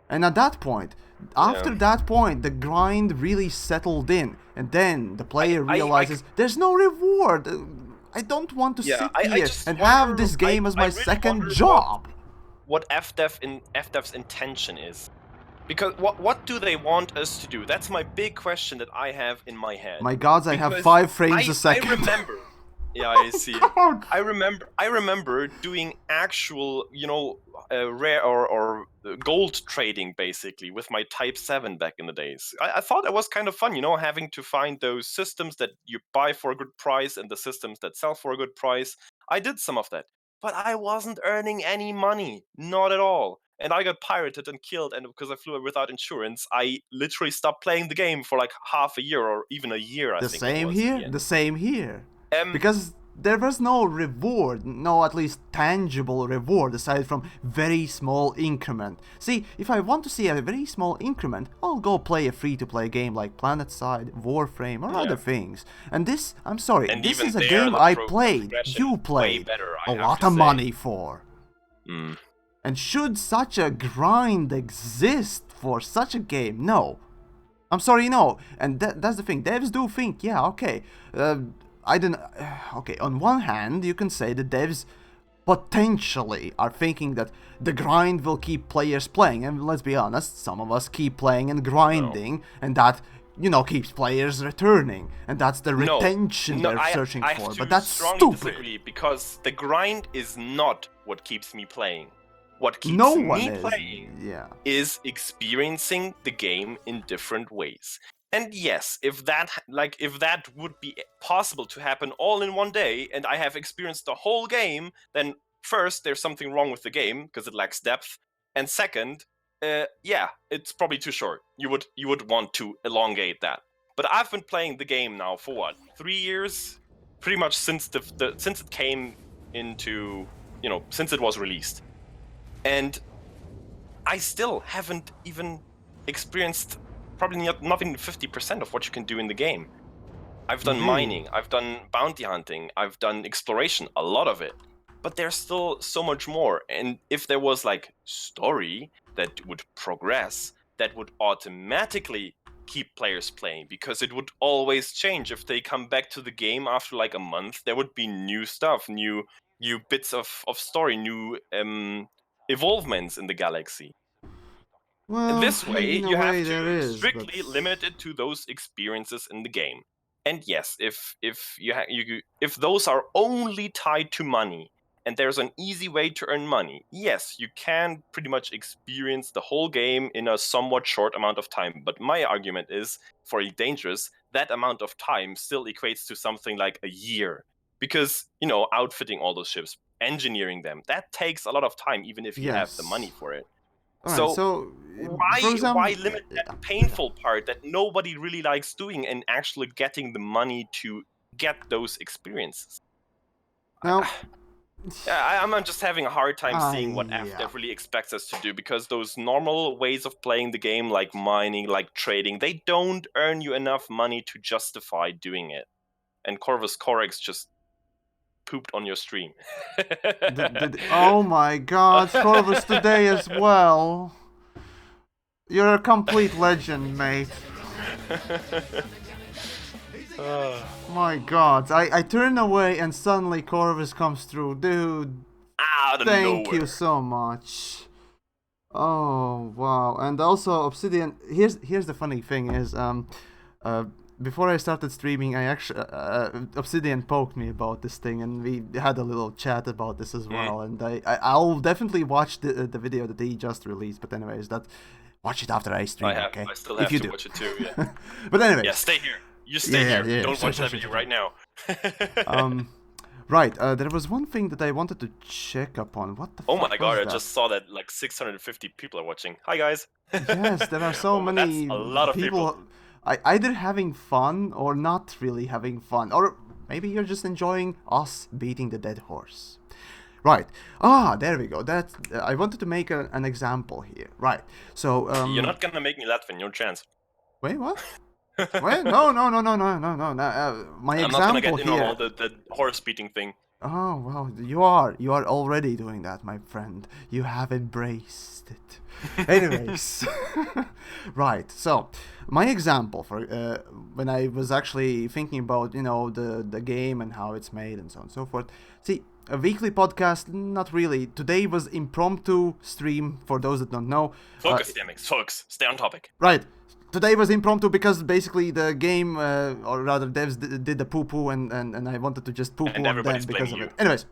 and at that point, after that point, the grind really settled in, and then the player realizes there's no reward. I don't want to sit here and have this game as my really second job. What FDev's intention is. Because what do they want us to do? That's my big question that I have in my head. My gods, I have 5 frames a second. I remember. Yeah, I see. God. I remember doing actual, rare or gold trading basically with my Type 7 back in the days. I thought it was kind of fun, having to find those systems that you buy for a good price and the systems that sell for a good price. I did some of that, but I wasn't earning any money, not at all. And I got pirated and killed, and because I flew without insurance, I literally stopped playing the game for like half a year or even a year, I think. The same here. Because there was no reward, no at least tangible reward aside from very small increment. See, if I want to see a very small increment, I'll go play a free-to-play game like PlanetSide, Warframe, or other things. And this, I'm sorry, and this is a game I played, you played, a lot of money for. And should such a grind exist for such a game? No. I'm sorry, no. And that's the thing. Devs do think, yeah, okay. Okay, on one hand, you can say the devs potentially are thinking that the grind will keep players playing. And let's be honest, some of us keep playing and grinding. And that, keeps players returning. And that's the retention they're searching for. But that's stupid. Disagree, because the grind is not what keeps me playing. What keeps me playing is experiencing the game in different ways. And yes, if that would be possible to happen all in one day, and I have experienced the whole game, then first, there's something wrong with the game because it lacks depth, and second, it's probably too short. You would want to elongate that. But I've been playing the game now for what, 3 years, pretty much since since it came into, since it was released. And I still haven't even experienced probably not even 50% of what you can do in the game. I've done mining, I've done bounty hunting, I've done exploration, a lot of it. But there's still so much more. And if there was like story that would progress, that would automatically keep players playing, because it would always change. If they come back to the game after like a month, there would be new stuff, new bits of story, new evolvements in the galaxy. Well, this way, you have to strictly but... limit it to those experiences in the game. And yes, if those are only tied to money, and there's an easy way to earn money, yes, you can pretty much experience the whole game in a somewhat short amount of time. But my argument is, for Elite Dangerous, that amount of time still equates to something like a year. Because, outfitting all those ships, engineering them, that takes a lot of time, even if you have the money for it. Right, so why limit that painful part that nobody really likes doing and actually getting the money to get those experiences? Now, I'm just having a hard time seeing what FDev really expects us to do, because those normal ways of playing the game, like mining, like trading, they don't earn you enough money to justify doing it. And Corvus Corex just pooped on your stream. Oh my god, Corvus today as well. You're a complete legend, mate. My god, I turn away and suddenly Corvus comes through. Dude, thank you so much. Oh wow. And also Obsidian, here's the funny thing is before I started streaming, I actually Obsidian poked me about this thing, and we had a little chat about this as well. And I'll definitely watch the video that he just released. But anyways, watch it after I stream. Okay, I still have to watch it too. Yeah. But anyways, yeah, stay here. You stay here. Yeah. Don't watch that video right now. Right. There was one thing that I wanted to check upon. What the? Oh my god! I just saw that like 650 people are watching. Hi guys. Yes, there are so many. That's a lot of people. Either having fun or not really having fun, or Maybe you're just enjoying us beating the dead horse. Right. Ah, there we go. That I wanted to make an example here. Right. So You're not gonna make me Latvian, no chance. wait, what? Wait, no. My I'm not gonna example get in on here. all the horse beating thing. Oh well, you are already doing that, my friend. You have embraced it. Anyways, right. So my example for when I was actually thinking about the game and how it's made and so on and so forth. See, a weekly podcast, not really. Today was impromptu stream for those that don't know. Focus, TheYamiks, focus. Stay on topic. Right. Today was impromptu because basically the game, or rather devs did the poo-poo and I wanted to just poo-poo And on them everybody's because of blaming it. Anyways.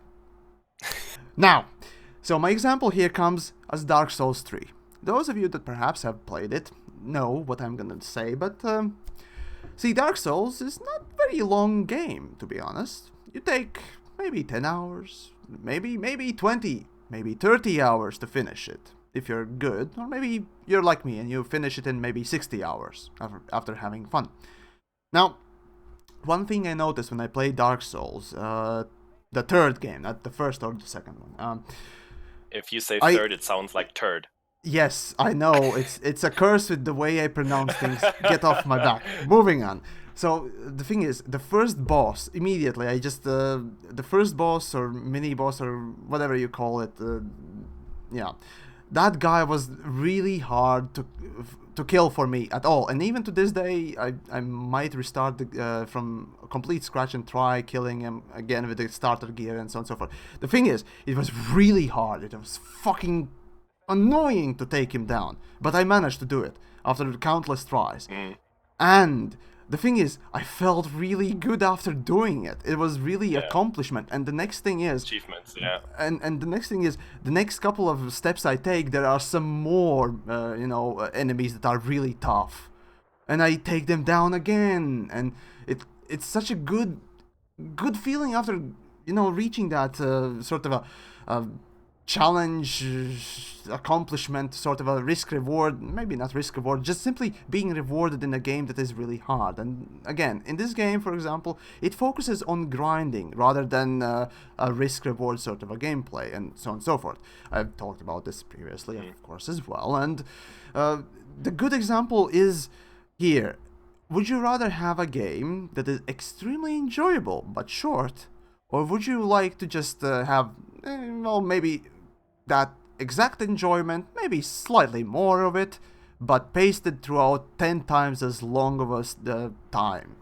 Now, so my example here comes as Dark Souls 3. Those of you that perhaps have played it know what I'm gonna say, but see, Dark Souls is not a very long game, to be honest. You take maybe 10 hours, maybe 20, maybe 30 hours to finish it, if you're good, or maybe you're like me and you finish it in maybe 60 hours after having fun. Now, one thing I noticed when I played Dark Souls, the third game, not the first or the second one. If you say third, it sounds like turd. Yes, I know. It's a curse with the way I pronounce things. Get off my back. Moving on. So the thing is, the first boss, immediately, I just the first boss or mini boss or whatever you call it, yeah, that guy was really hard to kill for me at all. And even to this day, I might restart from complete scratch and try killing him again with the starter gear and so on and so forth. The thing is, it was really hard. It was fucking annoying to take him down, but I managed to do it after countless tries. And the thing is, I felt really good after doing it. It was really accomplishment. And the next thing is achievements, yeah. And the next thing is, the next couple of steps I take, there are some more enemies that are really tough, and I take them down again, and it's such a good feeling after reaching that sort of a challenge, accomplishment, sort of a risk reward, maybe not risk reward, just simply being rewarded in a game that is really hard. And again, in this game, for example, it focuses on grinding rather than a risk reward sort of a gameplay, and so on and so forth. I've talked about this previously, of course, as well. And the good example is here. Would you rather have a game that is extremely enjoyable but short, or would you like to just have maybe that exact enjoyment, maybe slightly more of it, but pasted throughout 10 times as long of the time?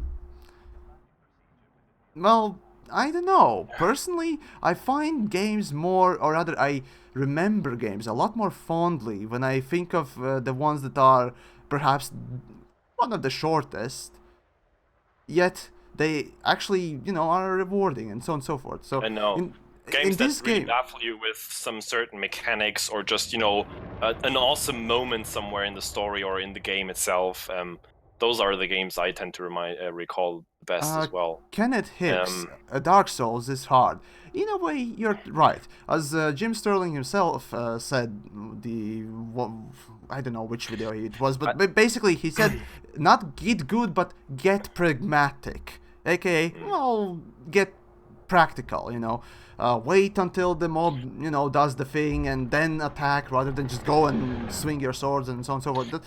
Well, I don't know. Personally, I find games more, or rather, I remember games a lot more fondly when I think of the ones that are perhaps one of the shortest, yet they actually, are rewarding and so on and so forth. So I know. in Games this that really game, baffle you with some certain mechanics or just, an awesome moment somewhere in the story or in the game itself. Those are the games I tend to recall best as well. Kenneth Hicks, Dark Souls is hard. In a way, you're right. As Jim Sterling himself said, I don't know which video it was, but basically he said, not get good, but get pragmatic. AKA, well, get practical, wait until the mob, does the thing and then attack rather than just go and swing your swords and so on and so forth.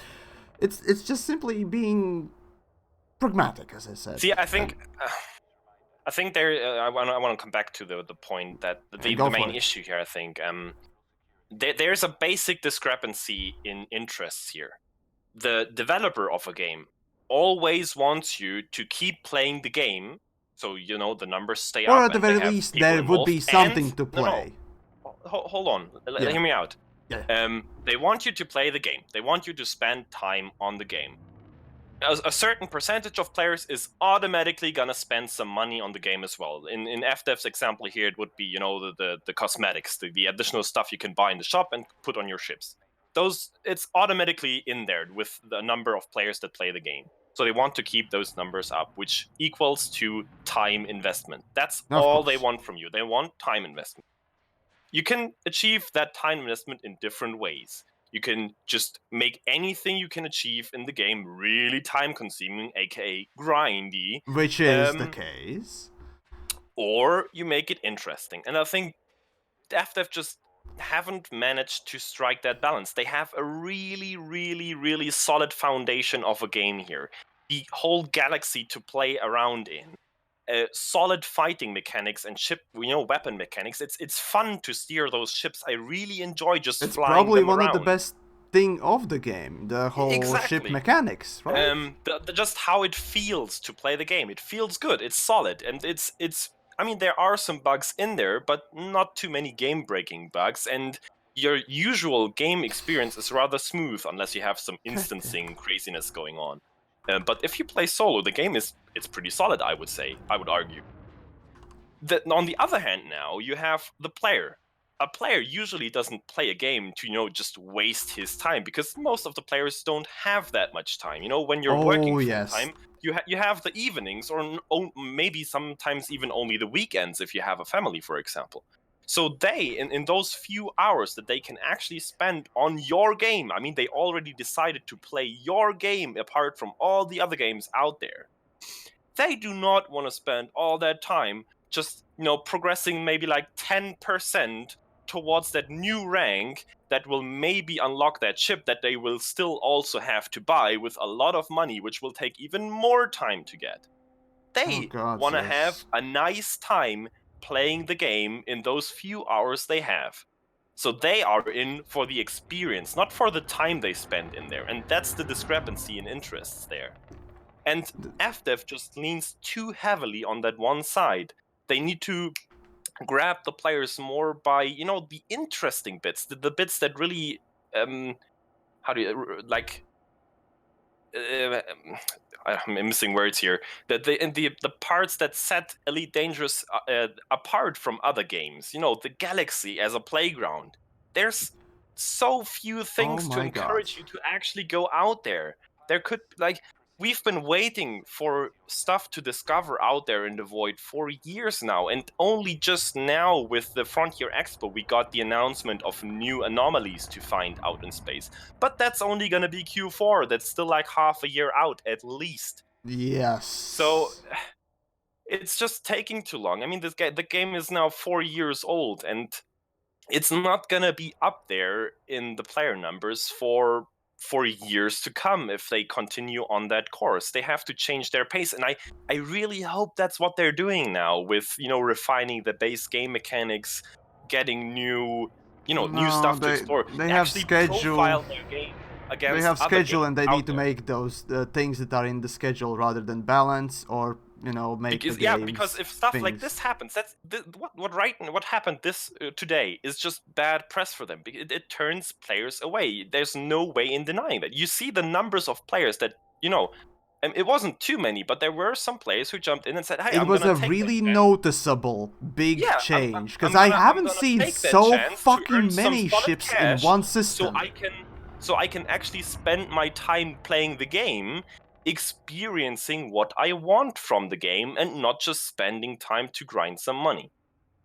It's just simply being pragmatic, as I said. See, I think there. I want to come back to the point that the main issue here. I think there's a basic discrepancy in interests here. The developer of a game always wants you to keep playing the game, so the numbers stay up. Or at the very least, there would be something to play. No. Hold on. Hear me out. Yeah. They want you to play the game. They want you to spend time on the game. A certain percentage of players is automatically gonna spend some money on the game as well. In FDev's example here, it would be the cosmetics, the additional stuff you can buy in the shop and put on your ships. It's automatically in there with the number of players that play the game. So they want to keep those numbers up, which equals to time investment. That's all they want from you. They want time investment. You can achieve that time investment in different ways. You can just make anything you can achieve in the game really time consuming, aka grindy. Which is the case. or you make it interesting. And I think dev just haven't managed to strike that balance. They have a really, really, really solid foundation of a game here. The whole galaxy to play around in. Solid fighting mechanics and ship, weapon mechanics. It's fun to steer those ships. I really enjoy just It's flying probably them one of the around. best thing of the game, the whole ship Exactly. mechanics, right? Just how it feels to play the game. It feels good. It's solid, and it's. I mean, there are some bugs in there, but not too many game-breaking bugs. And your usual game experience is rather smooth, unless you have some instancing craziness going on. But if you play solo, the game it's pretty solid. I would say. I would argue. On the other hand, now you have the player. A player usually doesn't play a game to just waste his time, because most of the players don't have that much time. When you're working Oh full yes. time, you have the evenings, or maybe sometimes even only the weekends if you have a family, for example. So they, in those few hours that they can actually spend on your game, I mean, they already decided to play your game apart from all the other games out there. They do not want to spend all that time just progressing maybe like 10% towards that new rank that will maybe unlock that ship that they will still also have to buy with a lot of money, which will take even more time to get. Oh They god, want to have yes. a nice time playing the game in those few hours they have. So they are in for the experience, not for the time they spend in there. And that's the discrepancy in interests there. And FDev just leans too heavily on that one side. They need to grab the players more by, the interesting bits, the bits that really, how do you, like, I'm missing words here. The parts that set Elite Dangerous apart from other games. The galaxy as a playground. There's so few Oh things to my god. encourage you to actually go out there. There could we've been waiting for stuff to discover out there in the void for years now, and only just now with the Frontier Expo we got the announcement of new anomalies to find out in space. But that's only gonna be Q4. That's still like half a year out at least. So Yes. it's just taking too long. I mean, the game is now 4 years old, and it's not gonna be up there in the player numbers for years to come if they continue on that course. They have to change their pace, and I really hope that's what they're doing now with refining the base game mechanics, getting new No, stuff to they explore, they have actually schedule. profile their game They against have other schedule games and they out need to there. make those things that are in the schedule rather than balance or make the Because games if stuff like things. this happens, what happened this today is just bad press for them. It turns players away. There's no way in denying that. You see the numbers of players that and it wasn't too many, but there were some players who jumped in and said, "Hey, It I'm was gonna a take that really chance." noticeable big Yeah, change because I'm I gonna I'm haven't gonna seen take that so chance to earn fucking some many solid ships in cash, one so system. I can actually spend my time playing the game, experiencing what I want from the game, and not just spending time to grind some money.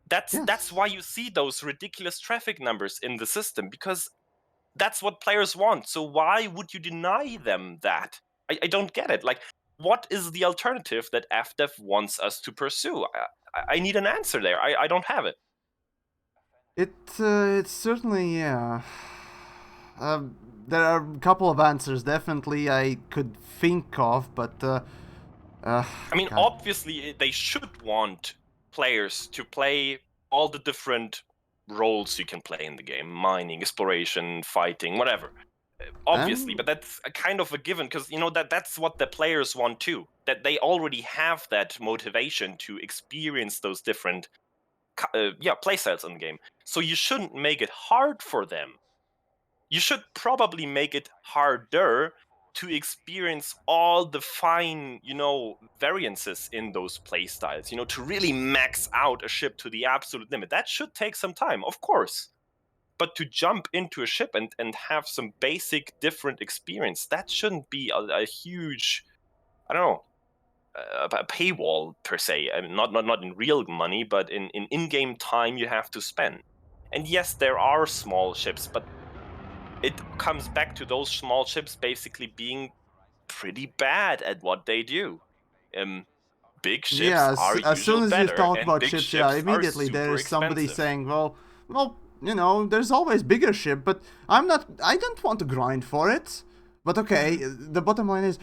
That's Yes. why you see those ridiculous traffic numbers in the system, because that's what players want. So why would you deny them that? I don't get it. Like, what is the alternative that FDev wants us to pursue? I need an answer there. I don't have it. It's certainly, yeah. There are a couple of answers definitely I could think of, but uh, I mean, God. obviously, they should want players to play all the different roles you can play in the game: mining, exploration, fighting, whatever. Obviously, And but that's a kind of a given, because that's what the players want too. That they already have that motivation to experience those different playstyles in the game. So you shouldn't make it hard for them. You should probably make it harder to experience all the fine, variances in those playstyles, to really max out a ship to the absolute limit. That should take some time, of course. But to jump into a ship and have some basic different experience, that shouldn't be a huge, I don't know, a paywall per se. I mean, not in real money, but in in-game time you have to spend. And yes, there are small ships, but it comes back to those small ships basically being pretty bad at what they do. Um, big ships Yeah, are as soon usually as you better, talk and about big ships, yeah, ships are immediately there super is somebody expensive. saying, well, you know, there's always bigger ship, but I don't want to grind for it. But okay, the bottom line is,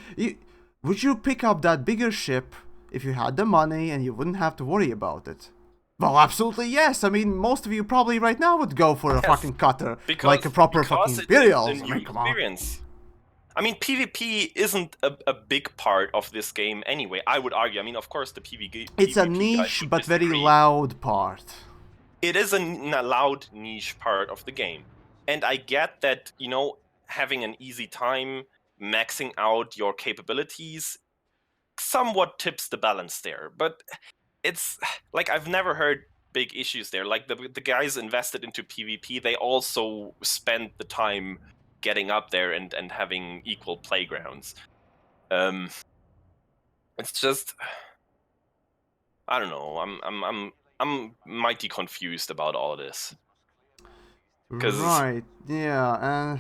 would you pick up that bigger ship if you had the money and you wouldn't have to worry about it? Well, absolutely yes. I mean, most of you probably right now would go for a Yes, fucking cutter, like a proper fucking because it is a Imperials. I new mean, come on. experience. I mean, PvP isn't a big part of this game anyway, I would argue. I mean, of course, the It's a PvP guys niche would but very disagree. loud part. It is a loud niche part of the game. And I get that, you know, having an easy time maxing out your capabilities somewhat tips the balance there. But it's like I've never heard big issues there. Like the guys invested into PvP, they also spent the time getting up there and having equal playgrounds. It's just I don't know. I'm mighty confused about all this because Right, yeah, and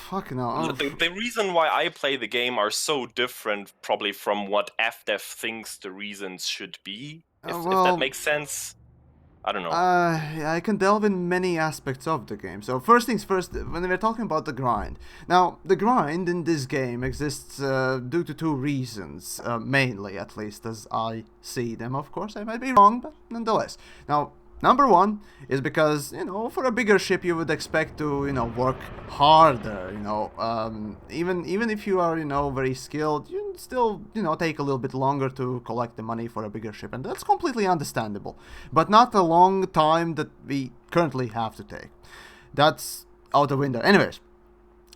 fucking hell. the reason why I play the game are so different, probably from what FDev thinks the reasons should be. If that Well, makes sense, I don't know. I can delve in many aspects of the game. So first things first, when we're talking about the grind. Now, the grind in this game exists due to two reasons, mainly at least as I see them. Of course, I might be wrong, but nonetheless. Now, number one is because, you know, for a bigger ship you would expect to, you know, work harder, you know. Even if you are, you know, very skilled, you still, you know, take a little bit longer to collect the money for a bigger ship, and that's completely understandable. But not a long time that we currently have to take. That's out the window. Anyways,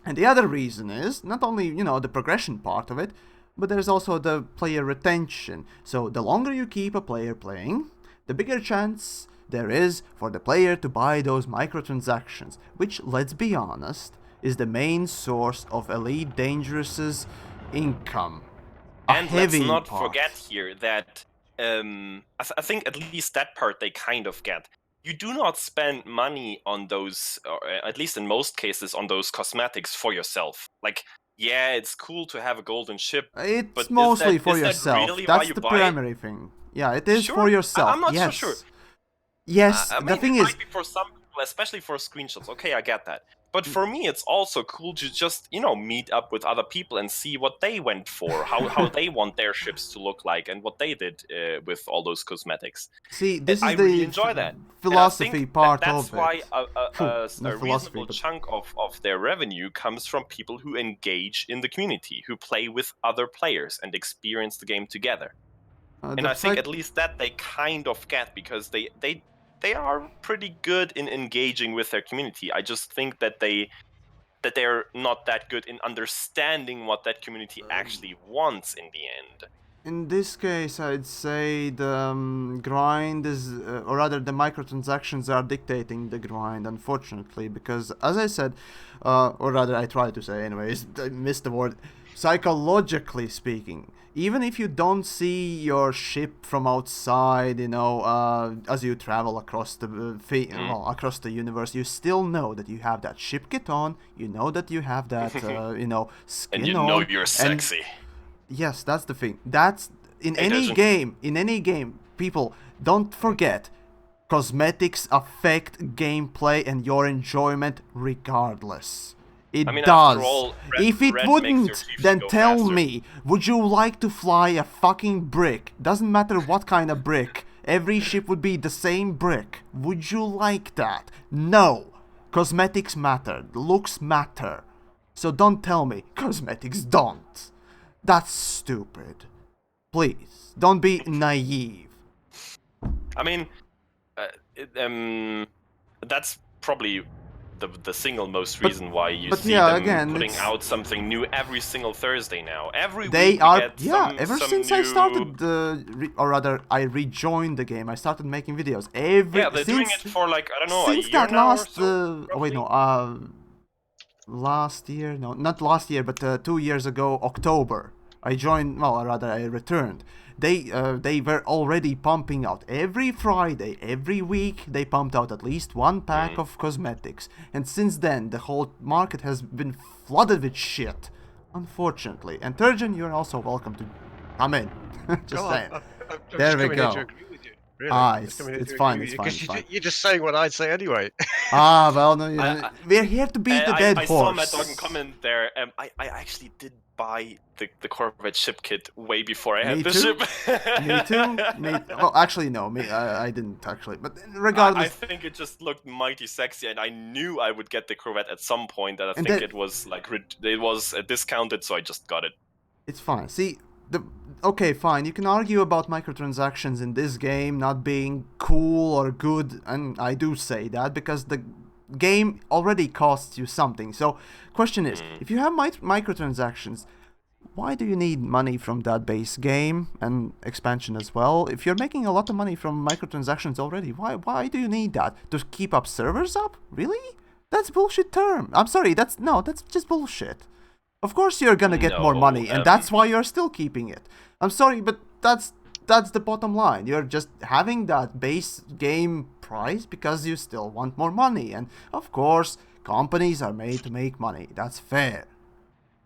and the other reason is not only, you know, the progression part of it, but there's also the player retention. So the longer you keep a player playing, the bigger chance there is for the player to buy those microtransactions, which, let's be honest, is the main source of Elite Dangerous's income. And let's not Part. forget here that I think at least that part they kind of get. You do not spend money on those, or at least in most cases, on those cosmetics for yourself. Like, yeah, it's cool to have a golden ship, It's but mostly for is that yourself. really why That's you the buy it? primary thing. Yeah, it is for Sure, yourself. I'm not so Yes. sure. Yes, I the mean, thing it is, might be for some people, especially for screenshots. Okay, I get that. But for me, it's also cool to just, you know, meet up with other people and see what they went for, how they want their ships to look like, and what they did with all those cosmetics. see, this I is really the enjoy that. And I philosophy think part that's of it. why Not a philosophy, reasonable but chunk of their revenue comes from people who engage in the community, who play with other players and experience the game together. And the I think fact. at least that they kind of get, because they are pretty good in engaging with their community. I just think that they're not that good in understanding what that community actually wants in the end. In this case, I'd say the grind is, or rather, the microtransactions are dictating the grind, unfortunately, because, as I said, or rather, I tried to say, anyways, I missed the word. Psychologically speaking, even if you don't see your ship from outside, you know, as you travel across the well, across the universe, you still know that you have that ship kit on. You know that you have that, you know, skin And you on, know you're and sexy. yes, that's the thing. That's in Hey, any Dojin. game. In any game, people don't forget. Cosmetics affect gameplay and your enjoyment regardless. It I mean, does. after all, If it red makes your wouldn't, chieftain then go tell faster. me, would you like to fly a fucking brick? Doesn't matter what kind of brick. Every ship would be the same brick. Would you like that? No. Cosmetics matter. Looks matter. So don't tell me cosmetics don't. That's stupid. Please, don't be naive. I mean, that's probably the single most reason why you but see yeah, them again, putting it's, out something new every single Thursday now. Every they week we are, get yeah, some ever some since new. I started, or rather, I rejoined the game, I started making videos. Every, Yeah, they're doing it for like, I don't know, a since year that now or last, so. oh wait, Roughly. no, last year, no, not last year, but 2 years ago, October, I joined, well, or rather, I returned. They were already pumping out every Friday, every week. They pumped out at least one pack of cosmetics, and since then, the whole market has been flooded with shit. Unfortunately, and Turgeon, you're also welcome to come in. Just saying. I'm There just we coming here to go. agree with you. Really, Ah, I'm just coming here it's to fine, agree with it's you fine, because it's fine. you're just saying what I'd say anyway. Ah, well, no, I, we're here to beat the dead I horse. saw Matt Dogg comment there. I actually did buy the Corvette ship kit way before I Me had the too. ship. Me too. Well, actually, no. I didn't actually. But I regardless, think it just looked mighty sexy, and I knew I would get the Corvette at some point. And I and think that it was like it was discounted, so I just got it. it's fine. See, okay, fine. You can argue about microtransactions in this game not being cool or good, and I do say that because the game already costs you something. So, question is, if you have microtransactions, why do you need money from that base game and expansion as well? If you're making a lot of money from microtransactions already, why do you need that? To keep up servers up? Really? That's bullshit term. I'm sorry, that's just bullshit. Of course you're gonna get more No, money, and that's why you're still keeping it. I'm sorry, but that's the bottom line. You're just having that base game price because you still want more money. And of course, companies are made to make money. That's fair.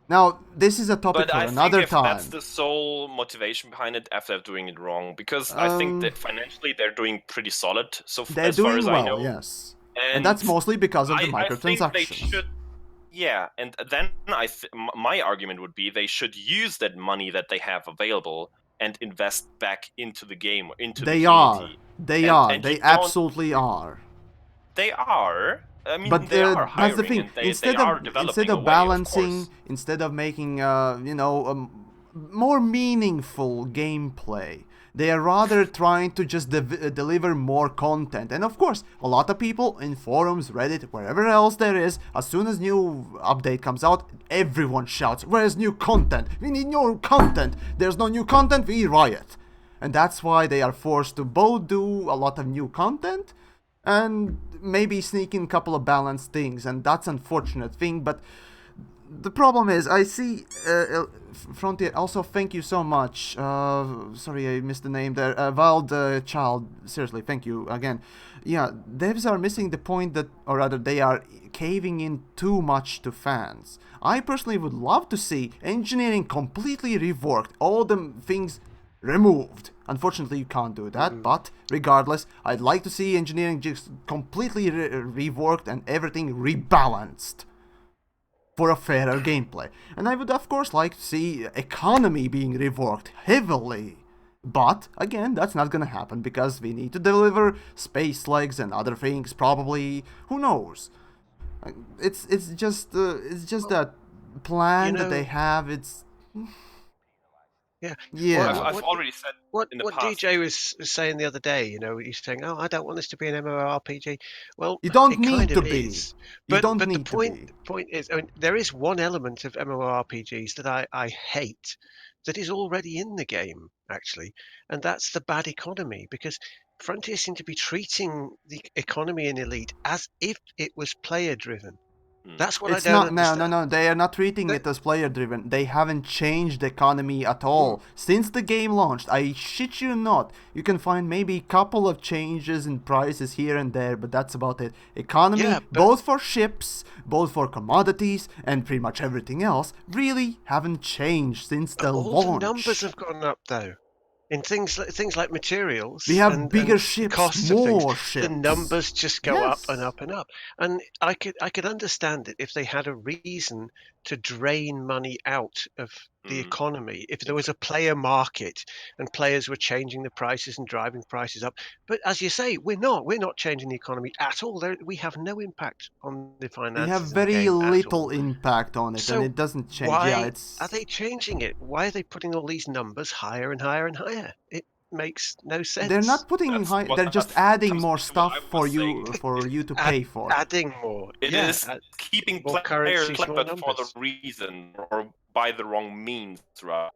Now, this is a topic but for I think another if that's time. the sole motivation behind it, after they're doing it wrong, because I think that financially they're doing pretty solid. So They're as far as doing I well, know, yes. And and that's mostly because of the I think they microtransactions. should. Yeah, and then my argument would be they should use that money that they have available and invest back into the game, into the They are. community. They And are. and you They don't. absolutely are. They are. I mean, But they are that's the hiring thing. and they are Instead developing of away, of balancing, course. instead of making more meaningful gameplay, they are rather trying to just deliver more content. And of course, a lot of people in forums, Reddit, wherever else there is, as soon as new update comes out, everyone shouts, "Where's new content? We need new content. There's no new content, we riot." And that's why they are forced to both do a lot of new content and maybe sneak in a couple of balanced things, and that's unfortunate thing. But the problem is, I see Frontier. Also, thank you so much. Sorry, I missed the name there. Wild Child. Seriously, thank you again. Yeah, devs are missing the point that, or rather, they are caving in too much to fans. I personally would love to see engineering completely reworked, all the things removed. Unfortunately, you can't do that, but regardless, I'd like to see engineering just completely reworked and everything rebalanced for a fairer gameplay. And I would, of course, like to see economy being reworked heavily. But again, that's not gonna happen because we need to deliver space legs and other things. Probably, who knows? It's just that plan that they have. It's Yeah. yeah. I've already said What in the past. DJ was saying the other day, he's saying, "Oh, I don't want this to be an MMORPG." Well, You don't it need kind to of be. is. You But don't the need to be. point is, I mean, there is one element of MMORPGs that I hate that is already in the game actually, and that's the bad economy because Frontier seem to be treating the economy in Elite as if it was player driven. That's what I It's don't not. No, no, understand. no. They are not treating That, it as player driven. They haven't changed the economy at mm, all since the game launched. I shit you not. You can find maybe a couple of changes in prices here and there, but that's about it. Economy, yeah, but both for ships, both for commodities, and pretty much everything else, really haven't changed since the all the numbers launch. have gone up though. In things like We materials have and bigger the ships, costs of things, more the ships. numbers just go up and Yes. up and up. And I could understand it if they had a reason to drain money out of the economy, if there was a player market and players were changing the prices and driving prices up. But as you say, we're not changing the economy at all. We have no impact on the We have finances in the very game at little all. impact on it, and So it doesn't change. Yeah, why are it's they changing it? Why are they putting all these numbers higher and higher and higher? It makes no they're sense. not putting That's high. what They're just that adding comes more back to what stuff I was saying. for you to Add, pay for. adding more, It yeah, is keeping more players currencies, like more but for the numbers. reason or by the wrong means, right?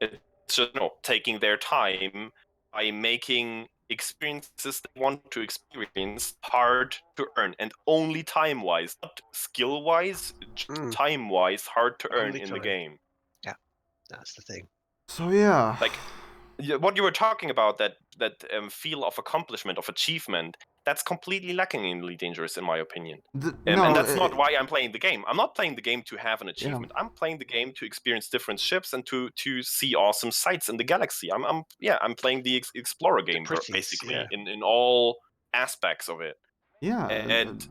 It's just taking their time by making experiences they want to experience hard to earn, and only time-wise, not skill-wise, just Mm, time-wise, hard to earn only in the time. game. Yeah, that's the thing. So yeah, Like what you were talking about, that feel of accomplishment, of achievement, that's completely lacking in Elite Dangerous, in my opinion. And that's not why I'm playing the game. I'm not playing the game to have an achievement. I'm playing the game to experience different ships and to see awesome sights in the galaxy. I'm playing the Explorer game, basically, in all aspects of it. Yeah. And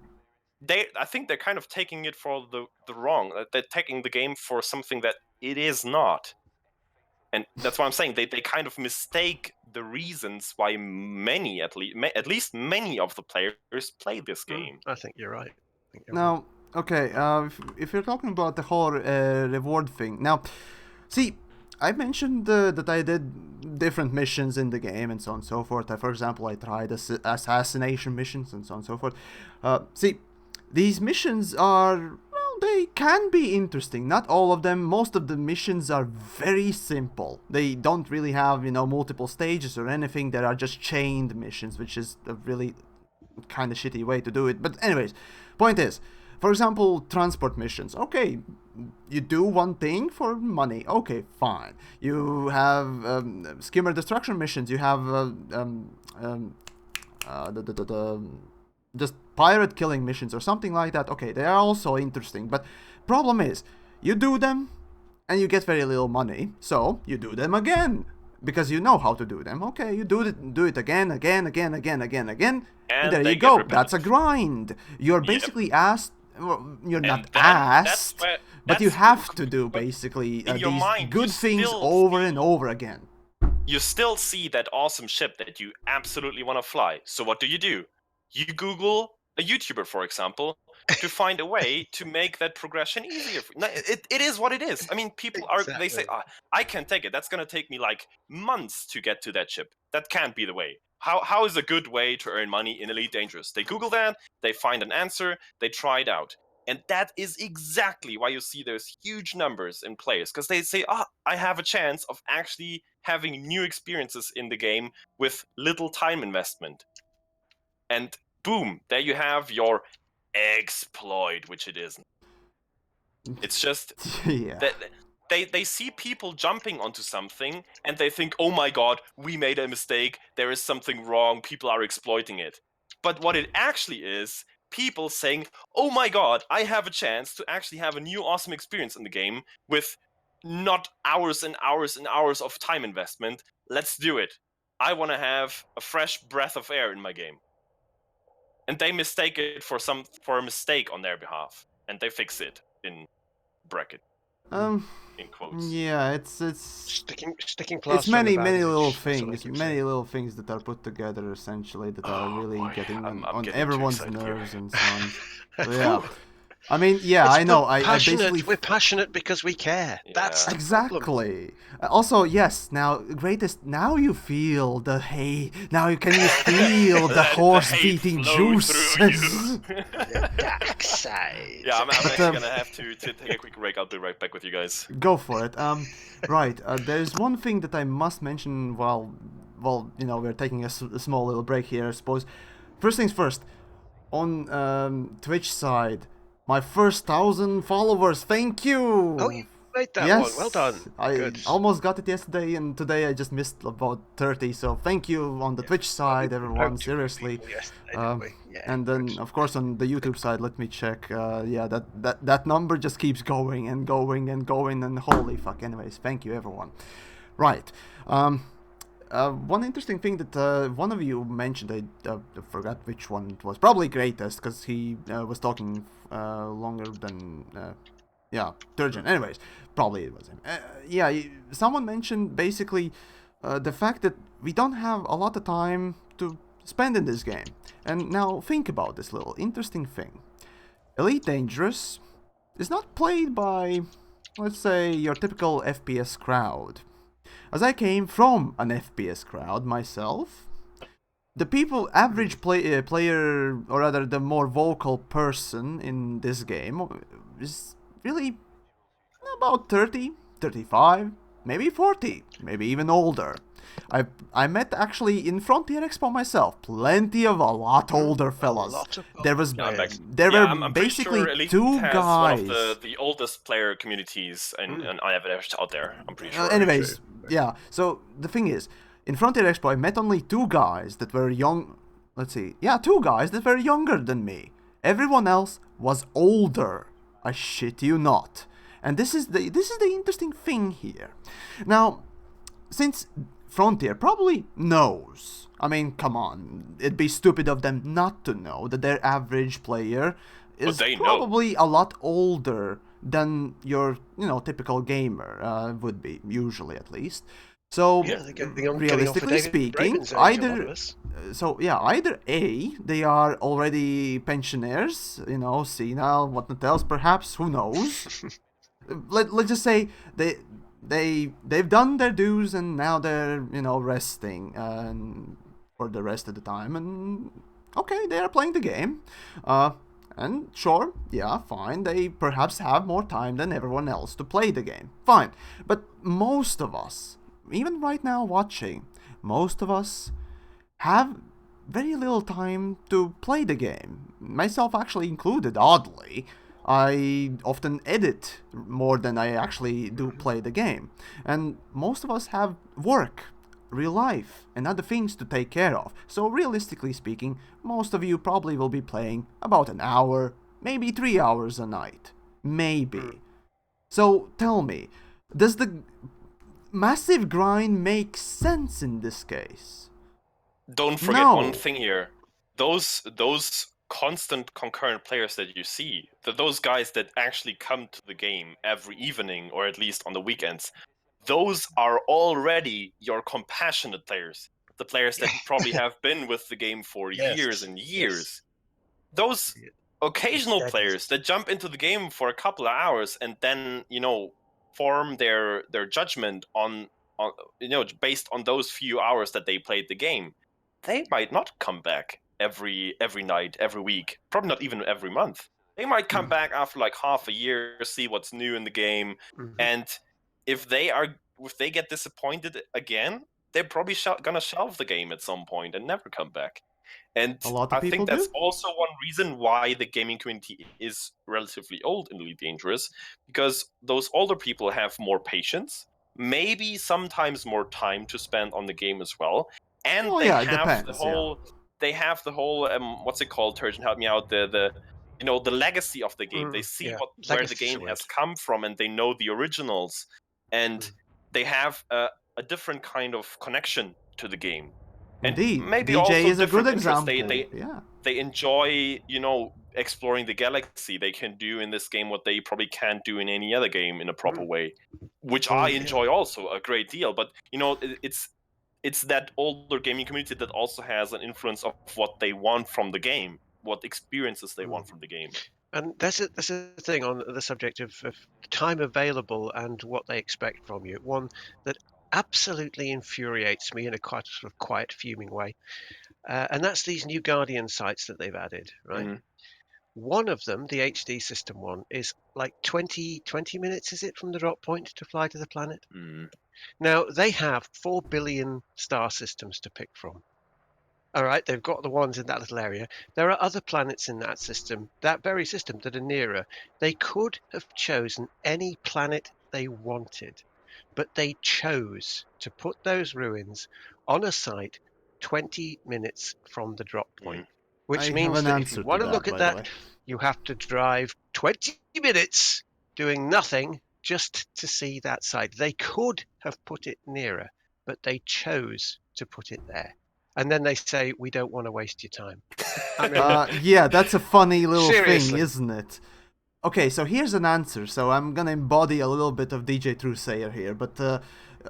I think they're kind of taking it for the wrong. They're taking the game for something that it is not. And that's why I'm saying they kind of mistake the reasons why at least many of the players play this game. I think you're right. Now, okay, if you're talking about the whole reward thing, now, see, I mentioned that I did different missions in the game and so on and so forth. For example, I tried assassination missions and so on and so forth. See, these missions are, they can be interesting. Not all of them. Most of the missions are very simple. They don't really have, multiple stages or anything. They are just chained missions, which is a really kind of shitty way to do it. But anyways, point is, for example, transport missions. Okay, you do one thing for money. Okay, fine. You have skimmer destruction missions. You have just pirate killing missions or something like that. Okay, they are also interesting, but problem is, you do them and you get very little money, so you do them again because you know how to do them. Okay, you do it again, and there you go. That's a grind. You're basically asked. Well, you're not asked, but you have to do basically these good things over and over again. You still see that awesome ship that you absolutely want to fly. So what do? You Google a YouTuber, for example, to find a way to make that progression easier. It is what it is. I mean, people they say, I can't take it. That's going to take me like months to get to that ship. That can't be the way. How is a good way to earn money in Elite Dangerous? They Google that, they find an answer, they try it out. And that is exactly why you see those huge numbers in players, because they say, I have a chance of actually having new experiences in the game with little time investment. And boom, there you have your exploit, which it isn't. It's just that they see people jumping onto something and they think, oh my god, we made a mistake, there is something wrong, people are exploiting it. But what it actually is, people saying, oh my god, I have a chance to actually have a new awesome experience in the game with not hours and hours and hours of time investment. Let's do it. I want to have a fresh breath of air in my game. And they mistake it for a mistake on their behalf, and they fix it in bracket. In quotes. Yeah, it's sticking it's many little things that are put together essentially that are really getting on everyone's nerves and so on. So, yeah. I mean, yeah, I know. We're passionate because we care. Yeah. That's exactly. Also, yes. Now you feel the hate. Now can you feel the horse beating juices? Dark side. Yeah, I'm actually gonna have to take a quick break. I'll be right back with you guys. Go for it. Right. There's one thing that I must mention while we're taking a small little break here, I suppose. First things first. On Twitch side. My first 1,000 followers, thank you! Oh, you made that one, well done. I almost got it yesterday, and today I just missed about 30, so thank you on the Twitch side, everyone, seriously. And then, of course, on the YouTube side, let me check, that number just keeps going and going and going, and holy fuck, anyways, thank you, everyone. Right, one interesting thing that one of you mentioned, I forgot which one it was, probably Greatest, because he was talking longer than, Turgeon. Anyways, probably it was him. Someone mentioned basically the fact that we don't have a lot of time to spend in this game. And now think about this little interesting thing. Elite Dangerous is not played by, let's say, your typical FPS crowd. As I came from an FPS crowd myself, the average player, or rather the more vocal person in this game, is really about 30, 35, maybe 40, maybe even older. I met actually in Frontier Expo myself plenty of a lot older fellas. There were basically sure two guys. One of the oldest player communities and IFF out there. I'm pretty sure. Anyways, yeah. So the thing is, in Frontier Expo, I met only 2 guys that were young. Let's see. Yeah, 2 guys that were younger than me. Everyone else was older. I shit you not. And this is the interesting thing here. Now, since Frontier probably knows, I mean, come on, it'd be stupid of them not to know that their average player is they know. probably a lot older than your, typical gamer would be, usually at least. So, Yeah, they're getting off a realistically David speaking, Braben's age, a lot of either us. either A, they are already pensioners, senile, whatnot else, perhaps, who knows? Let's just say they've done their dues and now they're resting for the rest of the time, and okay, they are playing the game, and sure, yeah, fine, they perhaps have more time than everyone else to play the game, fine, but most of us, even right now watching, most of us have very little time to play the game, myself actually included, oddly. I often edit more than I actually do play the game. And most of us have work, real life, and other things to take care of. So realistically speaking, most of you probably will be playing about an hour, maybe 3 hours a night. Maybe. So tell me, does the massive grind make sense in this case? Don't forget No. one thing here. Those constant concurrent players that you see, those guys that actually come to the game every evening or at least on the weekends, those are already your compassionate players. The players that probably have been with the game for years and years. Those occasional players that jump into the game for a couple of hours and then, form their judgment on based on those few hours that they played the game, they might not come back every night, every week, probably not even every month. They might come back after like half a year, see what's new in the game, and if they get disappointed again, they're probably gonna shelve the game at some point and never come back. And A lot of I people think that's do. also one reason why the gaming community is relatively old and really dangerous, because those older people have more patience, maybe sometimes more time to spend on the game as well, and Well, they yeah, it have depends, the whole what's it called, Turgeon, help me out, the legacy of the game. They see where the game has come from, and they know the originals, and they have a different kind of connection to the game. Indeed, And maybe DJ also is a good different interests. example. Yeah. They enjoy, exploring the galaxy. They can do in this game what they probably can't do in any other game in a proper way, which I enjoy also a great deal. But it's that older gaming community that also has an influence of what they want from the game, what experiences they want from the game. And that's a thing on the subject of time available and what they expect from you. One that absolutely infuriates me in a quite sort of quiet, fuming way, and that's these new Guardian sites that they've added, right? One of them, the HD system one, is like 20 minutes, is it, from the drop point to fly to the planet? Now, they have 4 billion star systems to pick from. All right, they've got the ones in that little area. There are other planets in that system, that very system, that are nearer. They could have chosen any planet they wanted, but they chose to put those ruins on a site 20 minutes from the drop point, which I have means an that if you answer to want to that, look at by the way. that, you have to drive 20 minutes doing nothing just to see that site. They could have put it nearer, but they chose to put it there. And then they say, we don't want to waste your time. I mean, Yeah, that's a funny little thing, seriously. isn't it? Okay, so here's an answer. So I'm gonna embody a little bit of DJ Truesayer here, but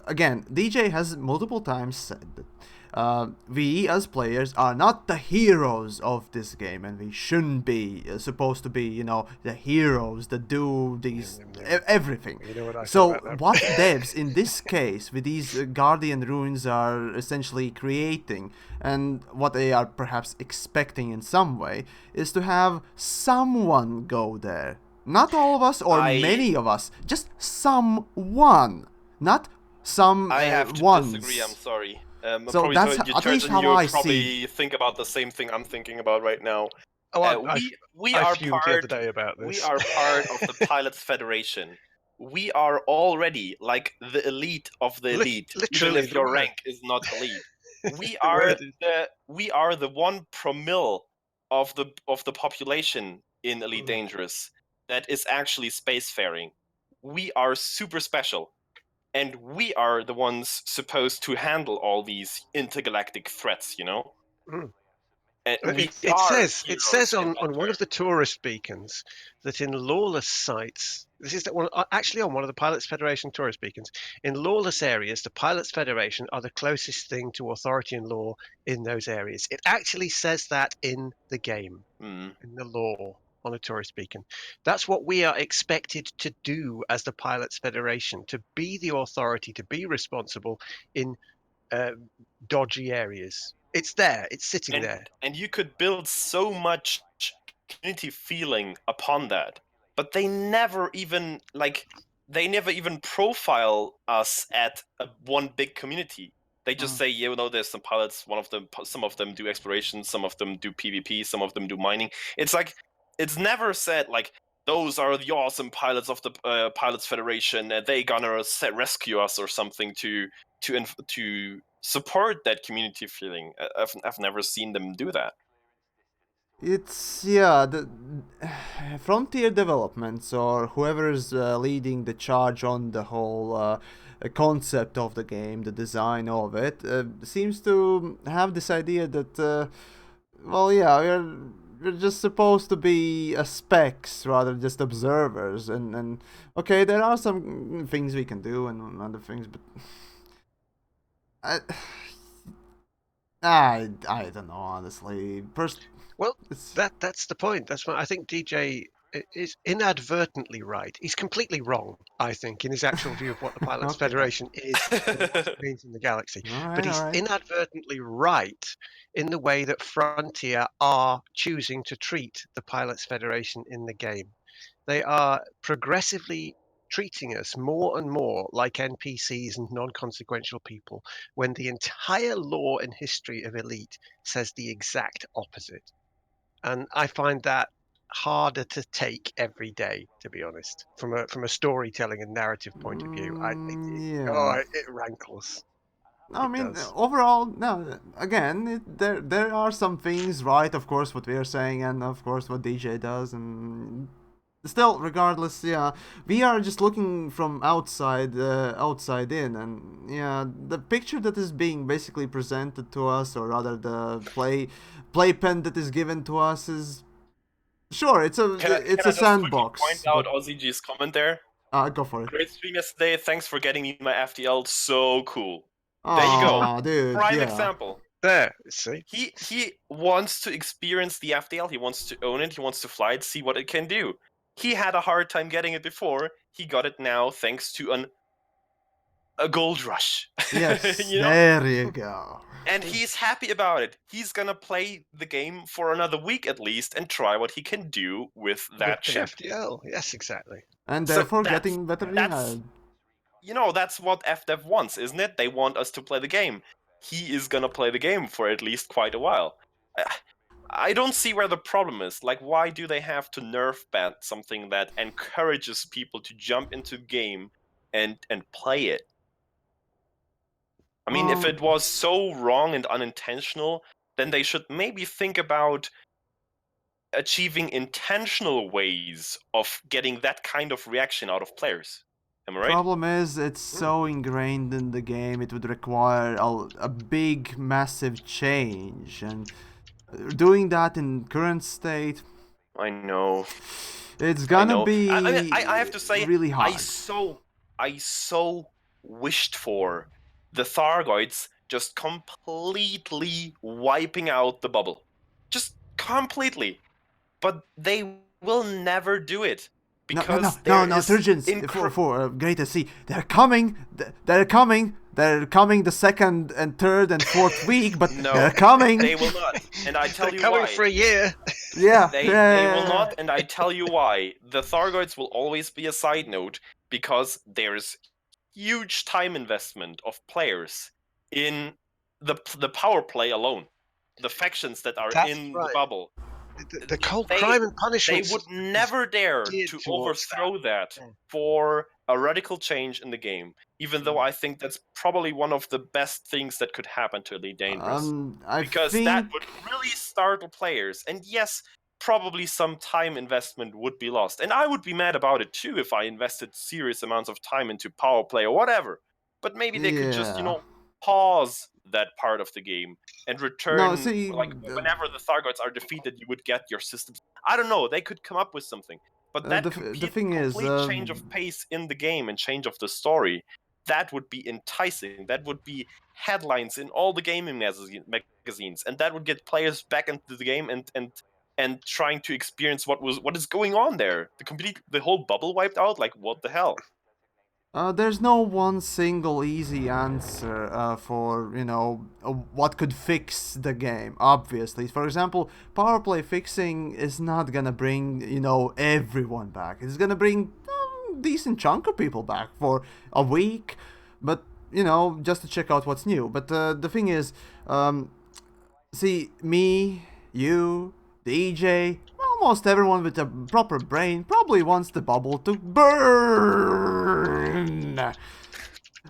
again, DJ has multiple times said that we as players are not the heroes of this game, and we shouldn't be supposed to be, the heroes that do these everything. You know what I So thought about that? what devs in this case with these Guardian ruins are essentially creating, and what they are perhaps expecting in some way, is to have someone go there. Not all of us or many of us, just someone, not some I have to ones. disagree. I'm sorry. So that's at least how I see. Think about the same thing I'm thinking about right now. Oh, We I are fumed the other day about this. We are part of the Pilots Federation, we are already like the elite of the elite, even literally, if the your word. rank is not elite. We The are word is- we are the 1 promille of the population in Elite Mm. Dangerous that is actually spacefaring. We are super special, and we are the ones supposed to handle all these intergalactic threats. You know, Mm. and we It are it heroes says in on that one term. of the tourist beacons that in lawless sites, this is actually on one of the Pilots Federation tourist beacons, in lawless areas, the Pilots Federation are the closest thing to authority and law in those areas. It actually says that in the game, Mm. in the law on a tourist beacon. That's what we are expected to do as the Pilots Federation, to be the authority, to be responsible in uh, dodgy areas. It's there. It's sitting there. And you could build so much community feeling upon that, but they never even profile us at one big community. They just say, yeah, there's some pilots. Some of them do exploration, some of them do PvP, some of them do mining. It's like it's never said like those are the awesome pilots of the Pilots Federation, and they gonna rescue us or something to support that community feeling. I've never seen them do that. It's yeah, the Frontier Developments or whoever's leading the charge on the whole concept of the game, the design of it, seems to have this idea that well, yeah, we're just supposed to be specs rather than just observers, and okay, there are some things we can do and other things, but I I don't know honestly. Well, It's that's the point. That's why I think DJ is inadvertently right. He's completely wrong, I think, in his actual view of what the Pilots okay. Federation is and what it means in the galaxy. All But right, all he's right. inadvertently right in the way that Frontier are choosing to treat the Pilots Federation in the game. They are progressively treating us more and more like NPCs and non-consequential people when the entire lore and history of Elite says the exact opposite. And I find that harder to take every day, to be honest, from a storytelling and narrative point of view. Yeah. It rankles. No, I It mean, does. overall, no. Again, there are some things right. Of course, what we are saying, and of course, what DJ does, and still, regardless, yeah, we are just looking from outside in, and yeah, the picture that is being basically presented to us, or rather, the playpen that is given to us, is sure, it's Can a I just quickly point sandbox, out but OZG's comment there? go for it. Great stream yesterday. Thanks for getting me my FTL. So cool. There you go. Aw, dude, Prime yeah. example. There, see? He wants to experience the FTL. He wants to own it. He wants to fly it, see what it can do. He had a hard time getting it before. He got it now thanks to a gold rush. Yes, You know? there you go. And he's happy about it. He's gonna play the game for another week at least and try what he can do with With that the ship. FDL. Yes, exactly. And So therefore getting better, yeah. that's what FDev wants, isn't it? They want us to play the game. He is gonna play the game for at least quite a while. I don't see where the problem is. Like, why do they have to nerf ban something that encourages people to jump into game and play it? I mean, if Well, it was so wrong and unintentional, then they should maybe think about achieving intentional ways of getting that kind of reaction out of players. Am I right? problem is it's so ingrained in the game. It would require a big, massive change, and doing that in current state, I know. it's I gonna know. I mean, I be have to say, really hard. I so wished for the Thargoids just completely wiping out the bubble, just completely. But they will never do it No, no, no, because there no, no, is Surgeons, for Greater Sea, they're coming, they're coming the second and third and fourth week, but they're no, coming. they will not, and I tell They're you coming why. for a year. Yeah, They will not, and I tell you why. The Thargoids will always be a side note because there's huge time investment of players in the power play alone. The factions that are That's in the right. bubble, The cold they crime and they punishment would system is never dare geared to towards that. overthrow that Yeah. for a radical change in the game. Even though I think that's probably one of the best things that could happen to Elite Dangerous. I Because that think would really startle players. And yes, probably some time investment would be lost. And I would be mad about it too if I invested serious amounts of time into power play or whatever. But maybe they could just, yeah. pause that part of the game and No, return, see, like whenever the Thargoids are defeated, you would get your systems. I don't know, they could come up with something. But that the thing is, complete change of pace in the game and change of the story, that would be enticing. That would be headlines in all the gaming magazines, and that would get players back into the game and trying to experience what is going on there. The whole bubble wiped out. Like, what the hell? there's no one single easy answer for, what could fix the game, obviously. For example, power play fixing is not gonna bring, everyone back. It's gonna bring a decent chunk of people back for a week, but, just to check out what's new. But the thing is, see, me, you, the EJ, almost everyone with a proper brain probably wants the bubble to burn.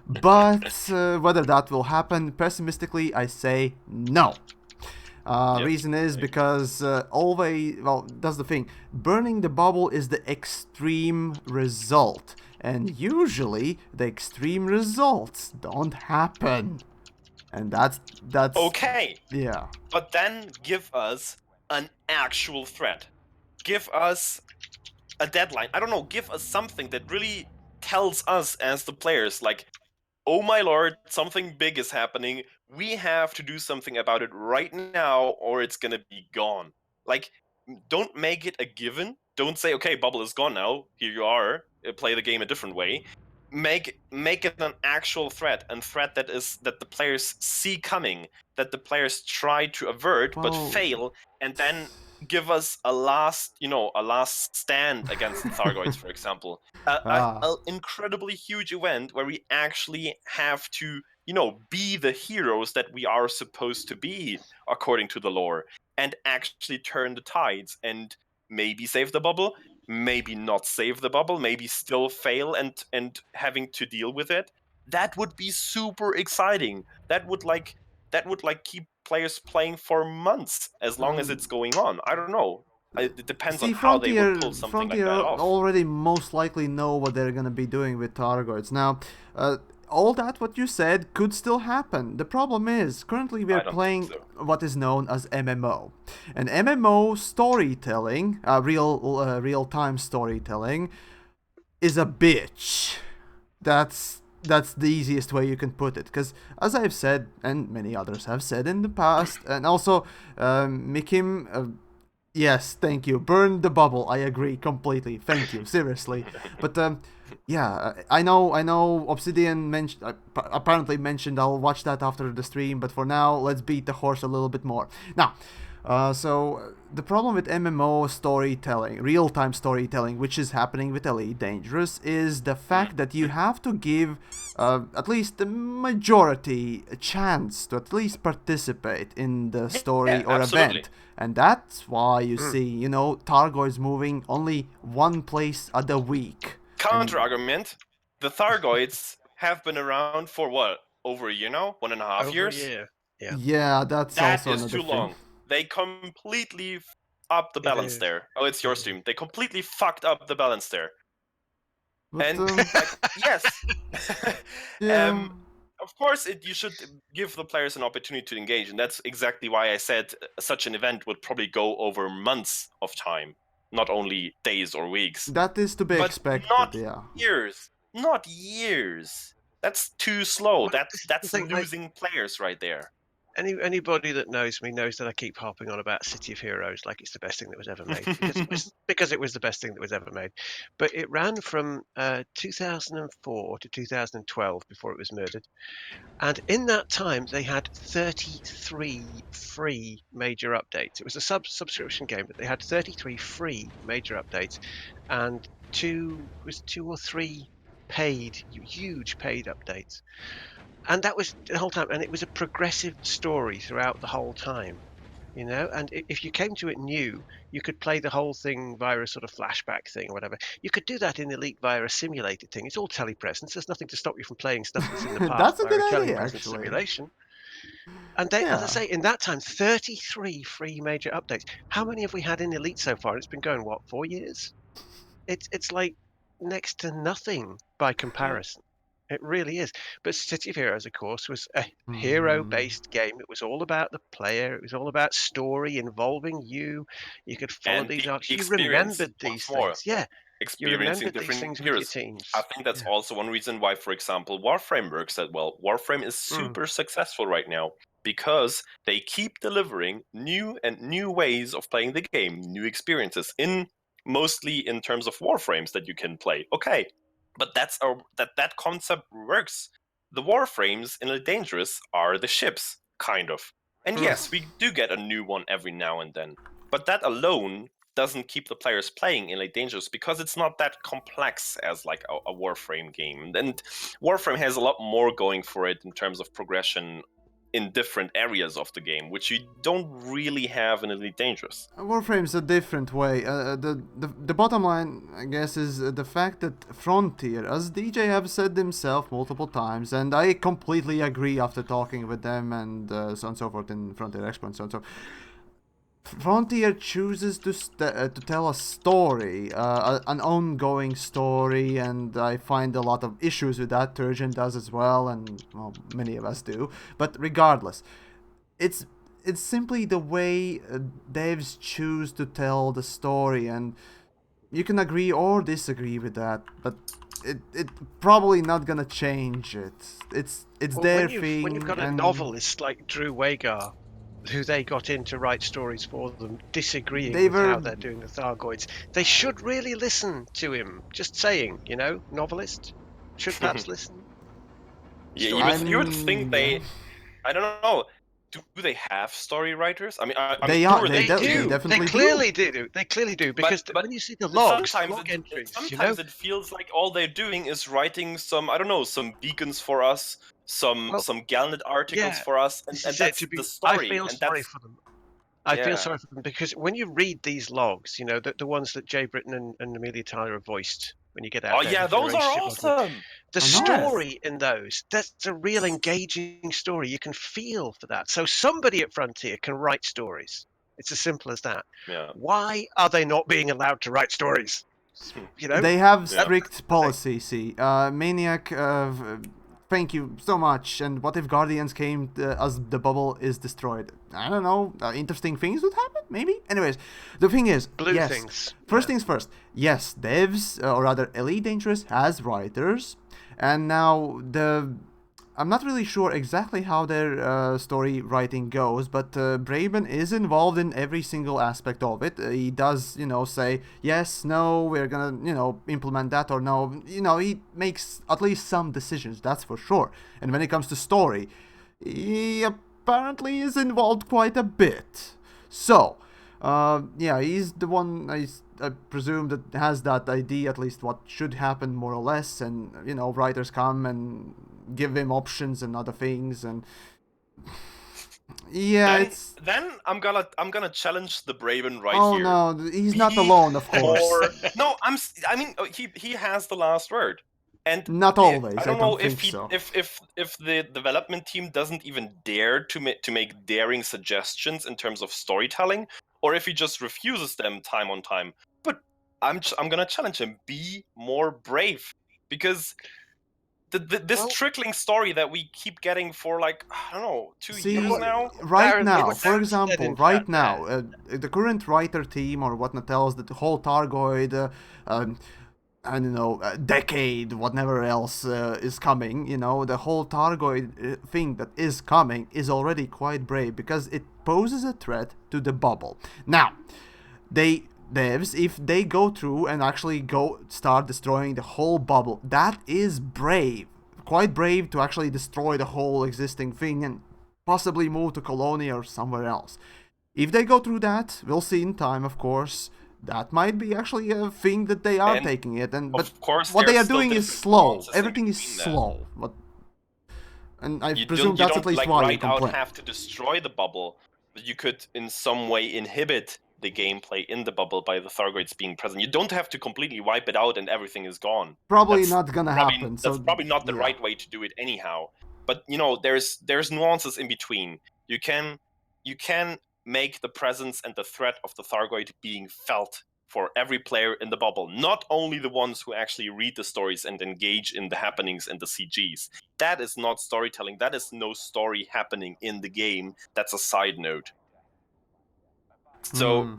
But whether that will happen, pessimistically, I say no. Yep. Reason is because that's the thing. Burning the bubble is the extreme result. And usually, the extreme results don't happen. And that's Okay, yeah. but then give us an actual threat. Give us a deadline. I don't know. Give us something that really tells us as the players, like, oh my lord, something big is happening. We have to do something about it right now, or it's gonna be gone. Like, don't make it a given. Don't say, okay, bubble is gone now. Here you are. Play the game a different way. Make it an actual threat, and threat that the players see coming, that the players try to avert but Well, fail, and then give us a last stand against the Thargoids, for example. A incredibly huge event where we actually have to, be the heroes that we are supposed to be according to the lore, and actually turn the tides and maybe save the bubble, maybe not save the bubble, maybe still fail and having to deal with it. That would be super exciting. That would keep players playing for months as long as it's going on. I don't know. It depends on See, how they would pull something like that off. already most likely know what they're gonna be doing with Targoids. Now, all that what you said could still happen. The problem is, currently we I are don't playing think so. what is known as MMO. And MMO storytelling, real-time storytelling, is a bitch. That's the easiest way you can put it. Because as I've said, and many others have said in the past, and also Mikim. Yes, thank you. Burn the bubble. I agree completely. Thank you. Seriously. But yeah, I know. Obsidian apparently mentioned I'll watch that after the stream. But for now, let's beat the horse a little bit more. Now, so the problem with MMO storytelling, real-time storytelling, which is happening with Elite Dangerous, is the fact that you have to give at least the majority a chance to at least participate in the story or absolutely. event. And that's why you see, Targoids moving only one place a week. Counter argument: the Thargoids have been around for what, over a year now? 1.5 Over a years? year. Yeah. Yeah, that's That also is another too thing. long. They completely up the It balance is. there. Oh, it's your It is. stream. They completely fucked up the balance there. But And like, yes, yeah. of course, you should give the players an opportunity to engage, and that's exactly why I said such an event would probably go over months of time, not only days or weeks. That is to be But expected, not yeah. years. Not years. That's too slow. Well, this is the That's thing, losing players right there. anybody that knows me knows that I keep harping on about City of Heroes like it's the best thing that was ever made because it was the best thing that was ever made. But it ran from 2004 to 2012 before it was murdered, and in that time they had 33 free major updates. It was a subscription game, but they had 33 free major updates, and two or three huge paid updates. And that was the whole time, and it was a progressive story throughout the whole time. you know. And if you came to it new, you could play the whole thing via a sort of flashback thing or whatever. You could do that in Elite via a simulated thing. It's all telepresence. There's nothing to stop you from playing stuff that's in the past That's a via a good idea, telepresence actually. simulation. And they, as I Yeah. say, in that time, 33 free major updates. How many have we had in Elite so far? It's been going, what, 4 years? It's like next to nothing by comparison. It really is. But City of Heroes, of course, was a hero-based game. It was all about the player. It was all about story involving you. You could follow And these the arcs. You experience, remembered once these more, things. Yeah, you experiencing remembered these different things with your heroes. I teams. think that's Yeah. also one reason why, for example, Warframe works that well. Warframe is super successful right now because they keep delivering new ways of playing the game, new experiences mostly in terms of Warframes that you can play. Okay, but that concept works. The Warframes in Elite Dangerous are the ships, kind of. And yes, we do get a new one every now and then. But that alone doesn't keep the players playing in Elite Dangerous because it's not that complex as like a Warframe game. And Warframe has a lot more going for it in terms of progression in different areas of the game, which you don't really have in Elite Dangerous. Warframe's a different way. The bottom line, I guess, is the fact that Frontier, as DJ have said himself multiple times, and I completely agree after talking with them and so on and so forth in Frontier Expo and so on and so forth. Frontier chooses to tell a story, an ongoing story, and I find a lot of issues with that. Turgeon does as well, and well, many of us do. But regardless, it's it's simply the way devs choose to tell the story, and you can agree or disagree with that, but it probably not gonna change it. It's Well, their when you've thing, got a and novelist like Drew Wagar, who they got in to write stories for them, disagreeing they with were how they're doing the Thargoids, they should really listen to him. Just saying, you know, novelist should perhaps listen. Yeah, Storyteller. you would think yeah. I don't know. Do they have story writers? I mean, I'm They are. sure they They do. They definitely do. clearly do. They clearly do because But when you see the logs, sometimes log entries, you know, sometimes it feels like all they're doing is writing some, I don't know, some beacons for us, well, some Galnet articles yeah, for us, this and is it. that's the I story, feel and sorry that's for them. I feel yeah. sorry for them because when you read these logs, you know, the ones that Jay Britton and Amelia Tyler have voiced when you get out Oh there, the yeah, those are relationship logs, awesome. the Oh no. story in those, that's a real engaging story. You can feel for that. So somebody at Frontier can write stories. It's as simple as that. Yeah. Why are they not being allowed to write stories? You know, They have Yeah. strict the thing. policy. See, Maniac. Thank you so much. And what if Guardians came as the bubble is destroyed? I don't know. Interesting things would happen, maybe. Anyways, the thing is, Blue yes. things. First Yeah. things first. Yes, devs, or rather, Elite Dangerous has writers, and now I'm not really sure exactly how their story writing goes, but Braben is involved in every single aspect of it. He does, say yes, no, we're gonna, implement that or no. He makes at least some decisions, that's for sure. And when it comes to story, he apparently is involved quite a bit. So, yeah, he's the one I presume that has that idea, at least what should happen more or less, and writers come and give him options and other things, and yeah, it's then I'm gonna challenge the Braven right oh here. no, he's not Be alone, of course. more no, I mean he has the last word. And Not always, I I don't know don't if think so. if the development team doesn't even dare to make daring suggestions in terms of storytelling, or if he just refuses them time on time. But I'm gonna challenge him: be more brave, because this Well, trickling story that we keep getting for like I don't know 2 years See, now. right Darren, now, what for Darren said example, in chat right there. now, the current writer team or whatnot tells that the whole Targoid, I don't know, decade, whatever else is coming, the whole Targoid thing that is coming is already quite brave because it poses a threat to the bubble. Now, devs, if they go through and actually go start destroying the whole bubble, that is brave. Quite brave to actually destroy the whole existing thing and possibly move to Colonia or somewhere else. If they go through that, we'll see in time, of course. That might be actually a thing that they are And taking it, but of course, what they there's are still doing is different slow. nuances in Everything is between that. slow. And I presume You that's at don't least like why you right out complain. have to destroy the bubble. you could in some way inhibit the gameplay in the bubble by the Thargoids being present. You don't have to completely wipe it out and everything is gone. Probably That's not gonna happen. That's So probably not the yeah. right way to do it anyhow. But there's nuances in between. You can make the presence and the threat of the Thargoid being felt for every player in the bubble, not only the ones who actually read the stories and engage in the happenings and the CGs. That is not storytelling. That is no story happening in the game. That's a side note. So,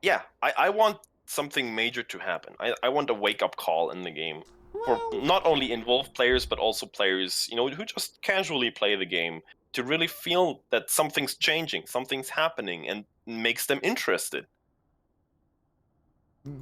yeah, I want something major to happen. I want a wake-up call in the game for not only involved players, but also players, who just casually play the game to really feel that something's changing, something's happening, and makes them interested.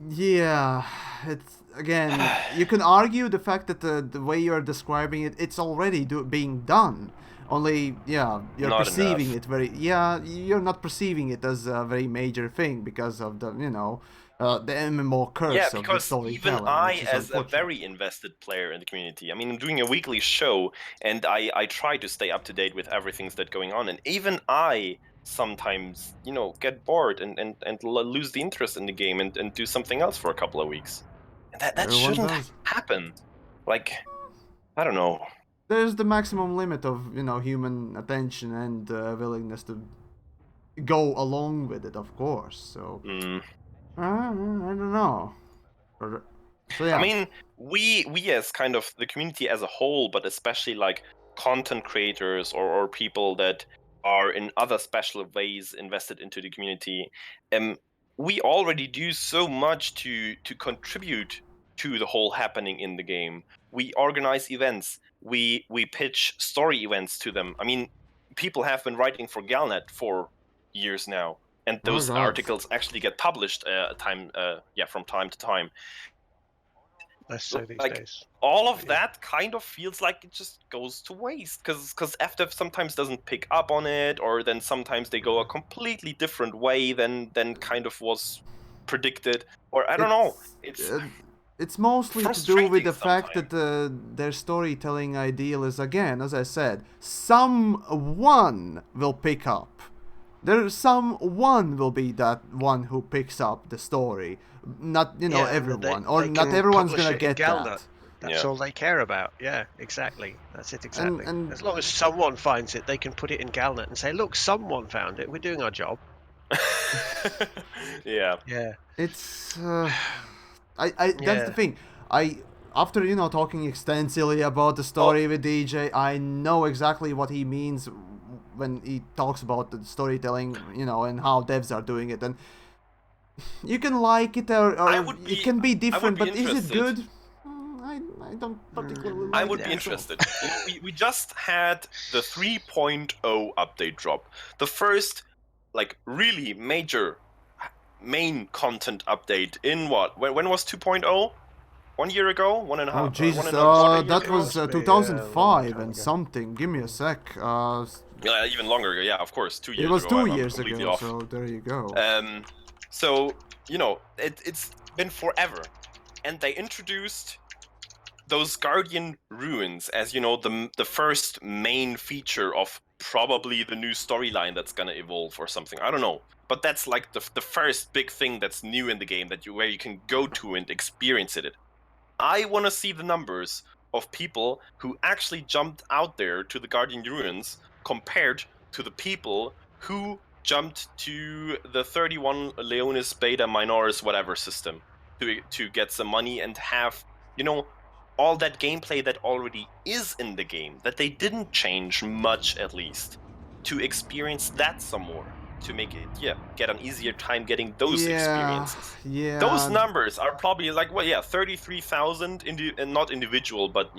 Yeah, it's again. You can argue the fact that the way you're describing it, it's already being done. Only, yeah, you're Not perceiving enough. it very. Yeah, you're not perceiving it as a very major thing because of the the MMO curse Yeah, of the because even storytelling, I, which is as a unfortunate. very invested player in the community, I mean, I'm doing a weekly show, and I try to stay up to date with everything that's going on, and even I sometimes, get bored and lose the interest in the game and do something else for a couple of weeks. And that Everyone shouldn't does. happen. Like, I don't know. There's the maximum limit of human attention and willingness to go along with it, of course. So I don't know. So yeah. I mean, we as kind of the community as a whole, but especially like content creators or people that are in other special ways invested into the community, we already do so much to contribute to the whole happening in the game. We organize events, we pitch story events to them. I mean, people have been writing for Galnet for years now, and Oh those god. articles actually get published from time to time. Less so these Like, days. all of Yeah. that kind of feels like it just goes to waste because FDev sometimes doesn't pick up on it, or then sometimes they go a completely different way than kind of was predicted, or I don't know. It's mostly to do with Frustrating the fact sometimes. that their storytelling ideal is, again, as I said, someone will pick up. Someone will be that one who picks up the story, not Yeah, and everyone, or they not can everyone's publish gonna it in get Galnet. that. That's Yeah. all they care about. Yeah, exactly. That's it exactly. And As long as someone finds it, they can put it in Galnet and say, "Look, someone found it. We're doing our job." Yeah. Yeah. it's that's the Yeah. thing. After talking extensively about the Oh, story with DJ, I know exactly what he means when he talks about the storytelling, and how devs are doing it. And you can like it, or it can be I would different, be but is it interested. good? I don't particularly I like would it be myself. interested. We just had the 3.0 update drop. The first, like, really major main content update in what? When was 2.0? 1 year ago? One and a Oh half, Jesus, one and a quarter years that It ago? was must be a long 2005 time and ago. something. Give me a sec. Yeah, even longer ago. Yeah, of course, 2 It years was ago. 2 I'm years completely ago, off. so there you go. So it's been forever, and they introduced those Guardian ruins as the first main feature of probably the new storyline that's gonna evolve or something. I don't know, but that's like the first big thing that's new in the game where you can go to and experience it. I want to see the numbers of people who actually jumped out there to the Guardian ruins compared to the people who jumped to the 31 Leonis Beta Minoris whatever system to get some money and have all that gameplay that already is in the game, that they didn't change much at least, to experience that some more, to make it get an easier time getting those Yeah, experiences. Those yeah. numbers are probably like 33,000 and not individual, but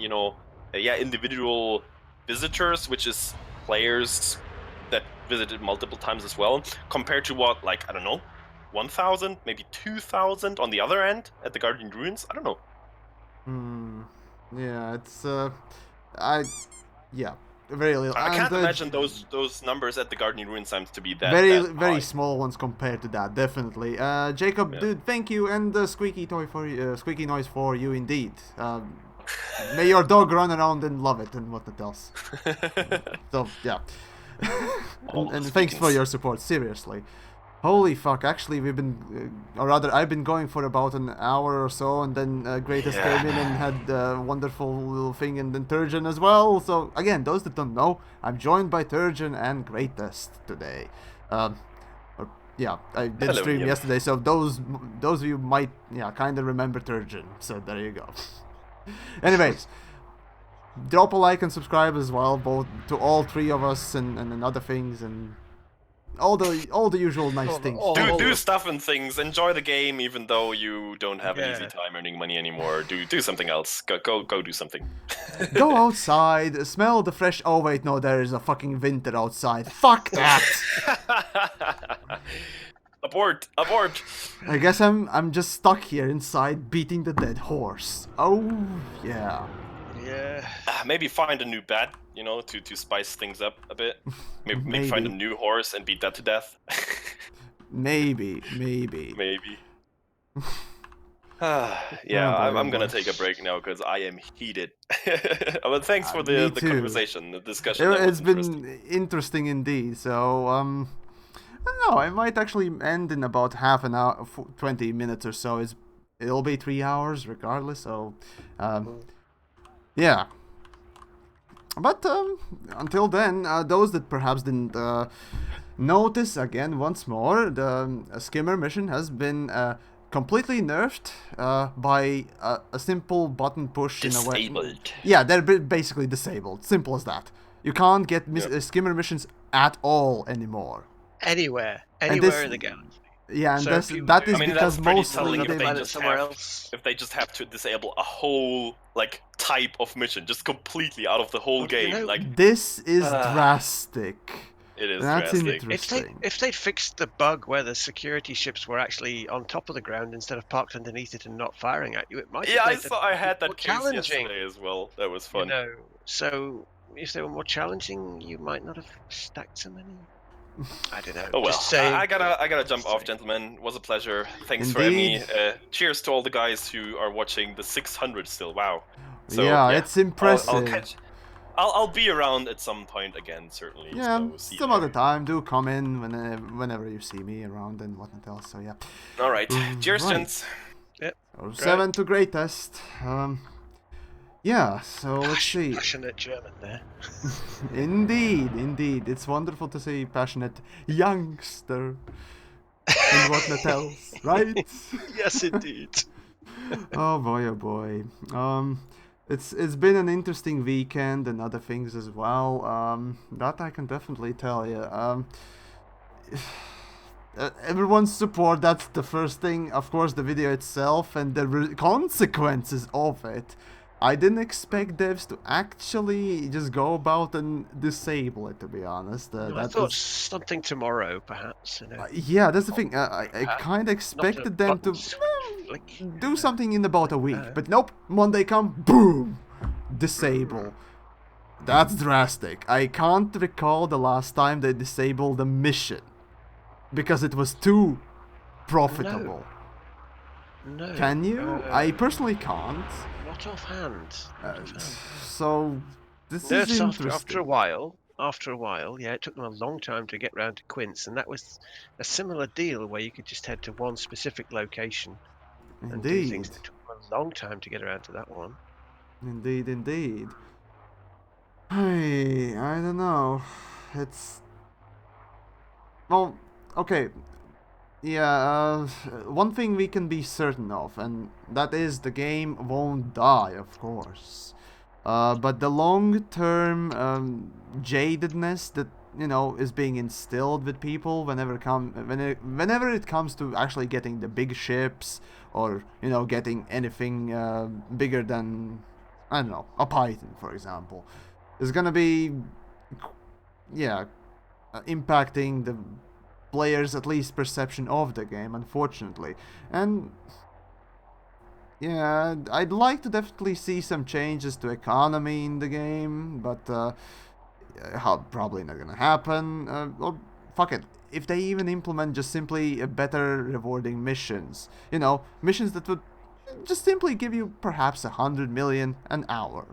individual visitors, which is players that visited multiple times as well, compared to what, like, I don't know, 1,000, maybe 2,000 on the other end at the Guardian Ruins. I don't know. Yeah, it's I yeah, very little, I and can't imagine those numbers at the Guardian Ruins times to be very high. small ones compared to that, definitely. Jacob, Yeah. dude, thank you, and squeaky noise for you indeed. May your dog run around and love it and whatnot else. So yeah. And thanks for your support, seriously. Holy fuck, actually we've been, or rather I've been going for about an hour or so, and then Greatest came in and had a wonderful little thing, and then Turgeon as well. So again, those that don't know, I'm joined by Turgeon and Greatest today. Yeah, I did Hello, stream Ian. yesterday, so those of you might, kind of remember Turgeon. So there you go. Anyways, drop a like and subscribe as well, both to all three of us, and other things, and all the usual nice things. Do stuff and things. Enjoy the game, even though you don't have an easy time earning money anymore. Do something else. Go do something. Go outside, smell the fresh. Oh wait, no, there is a fucking winter outside. Fuck that. Abort! I guess I'm just stuck here inside beating the dead horse. Oh yeah. Yeah. Maybe find a new bat, to spice things up a bit. Maybe find a new horse and beat that to death. Maybe. Yeah, I'm gonna take a break now because I am heated. But thanks for the conversation, the discussion. It's been interesting indeed. So I don't know. I might actually end in about half an hour, 20 minutes or so. It'll be 3 hours regardless. So yeah. But until then, those that perhaps didn't notice, again, once more, the skimmer mission has been completely nerfed by a simple button push. Disabled. Yeah, they're basically disabled. Simple as that. You can't get skimmer missions at all anymore. Anywhere in the galaxy. Yeah, and that is because mostly if they just have to disable a whole type of mission, just completely out of the whole game. This is drastic. It is That's drastic. interesting. If they'd fixed the bug where the security ships were actually on top of the ground instead of parked underneath it and not firing at you, it might. Yeah, I had that case yesterday as well. That was fun. So if they were more challenging, you might not have stacked so many. I don't know. Oh well, just saying. I gotta jump off, gentlemen. It was a pleasure. Thanks for having me. Cheers to all the guys who are watching the 600 still. Wow. So, yeah, it's impressive. I'll be around at some point again, certainly. Yeah, so some other time. Do come in whenever you see me around and whatnot else. So yeah. All right. Cheers, gents. Yep. 7 to Greatest. Yeah, so let's see. Passionate German there. Indeed. It's wonderful to see passionate youngster and whatnot else, right? Yes, indeed. Oh boy. It's been an interesting weekend and other things as well. That I can definitely tell you. Everyone's support, that's the first thing. Of course, the video itself and the consequences of it. I didn't expect devs to actually just go about and disable it, to be honest. I thought something tomorrow, perhaps. Yeah, that's the thing. I kind of expected them to do something in about a week. But nope, Monday come, boom, disable. That's drastic. I can't recall the last time they disabled a mission. Because it was too profitable. No. Can you? I personally can't. Not offhand. So this NERFS is interesting. After a while, yeah, it took them a long time to get round to Quince, and that was a similar deal where you could just head to one specific location and do things. It took them a long time to get around to that one. Indeed. Hey, I don't know. It's well, okay. Yeah, one thing we can be certain of, and that is the game won't die, of course. But the long-term jadedness that is being instilled with people whenever it comes to actually getting the big ships or getting anything bigger than, I don't know, a Python, for example, is gonna be impacting the players' at least perception of the game, unfortunately. And yeah, I'd like to definitely see some changes to economy in the game, but probably not gonna happen. Or fuck it, if they even implement just simply a better rewarding missions, missions that would just simply give you perhaps 100 million an hour.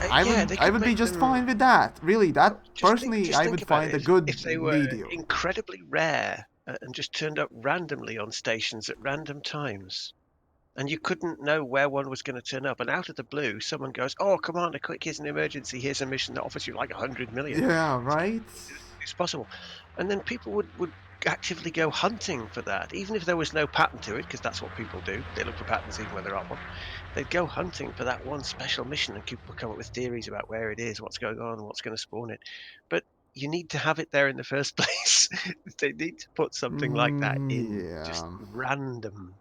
Yeah, they I could would be make just them. fine with that. Really, that personally, Just I think would about it. find a good If they were medium. incredibly rare and just turned up randomly on stations at random times, and you couldn't know where one was going to turn up, and out of the blue, someone goes, "Oh, Commander, quick! Here's an emergency. Here's a mission that offers you like 100 million." Yeah, right. It's possible, and then people would actively go hunting for that, even if there was no pattern to it, because that's what people do. They look for patterns even when there aren't one. They'd go hunting for that one special mission, and people come up with theories about where it is, what's going on, what's going to spawn it. But you need to have it there in the first place. They need to put something like that in, just Yeah, random,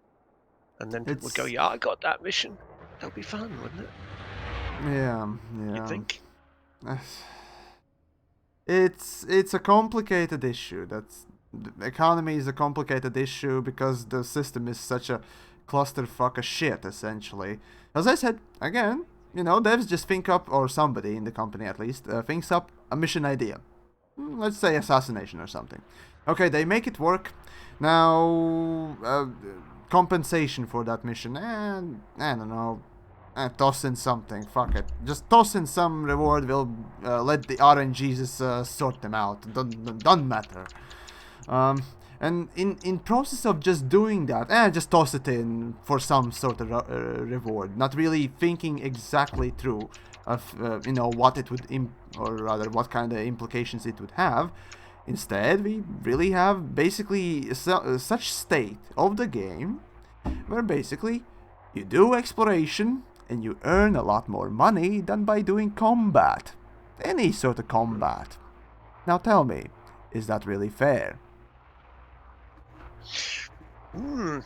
and then people would go, it's "Yeah, I got that mission." That would be fun, wouldn't it? yeah, You'd yeah. think. It's a complicated issue. That's the economy is a complicated issue because the system is such a clusterfuck of shit, essentially. As I said again, devs just think up, or somebody in the company at least, thinks up a mission idea. Let's say assassination or something. Okay, they make it work. Now, compensation for that mission, and I don't know. Toss in something. Fuck it. Just toss in some reward. We'll let the RNGs sort them out. Don't matter. And in process of just doing that, just toss it in for some sort of reward. Not really thinking exactly through of what it would or rather what kind of implications it would have. Instead, we really have basically such state of the game where basically you do exploration and you earn a lot more money than by doing combat. Any sort of combat. Now tell me, is that really fair?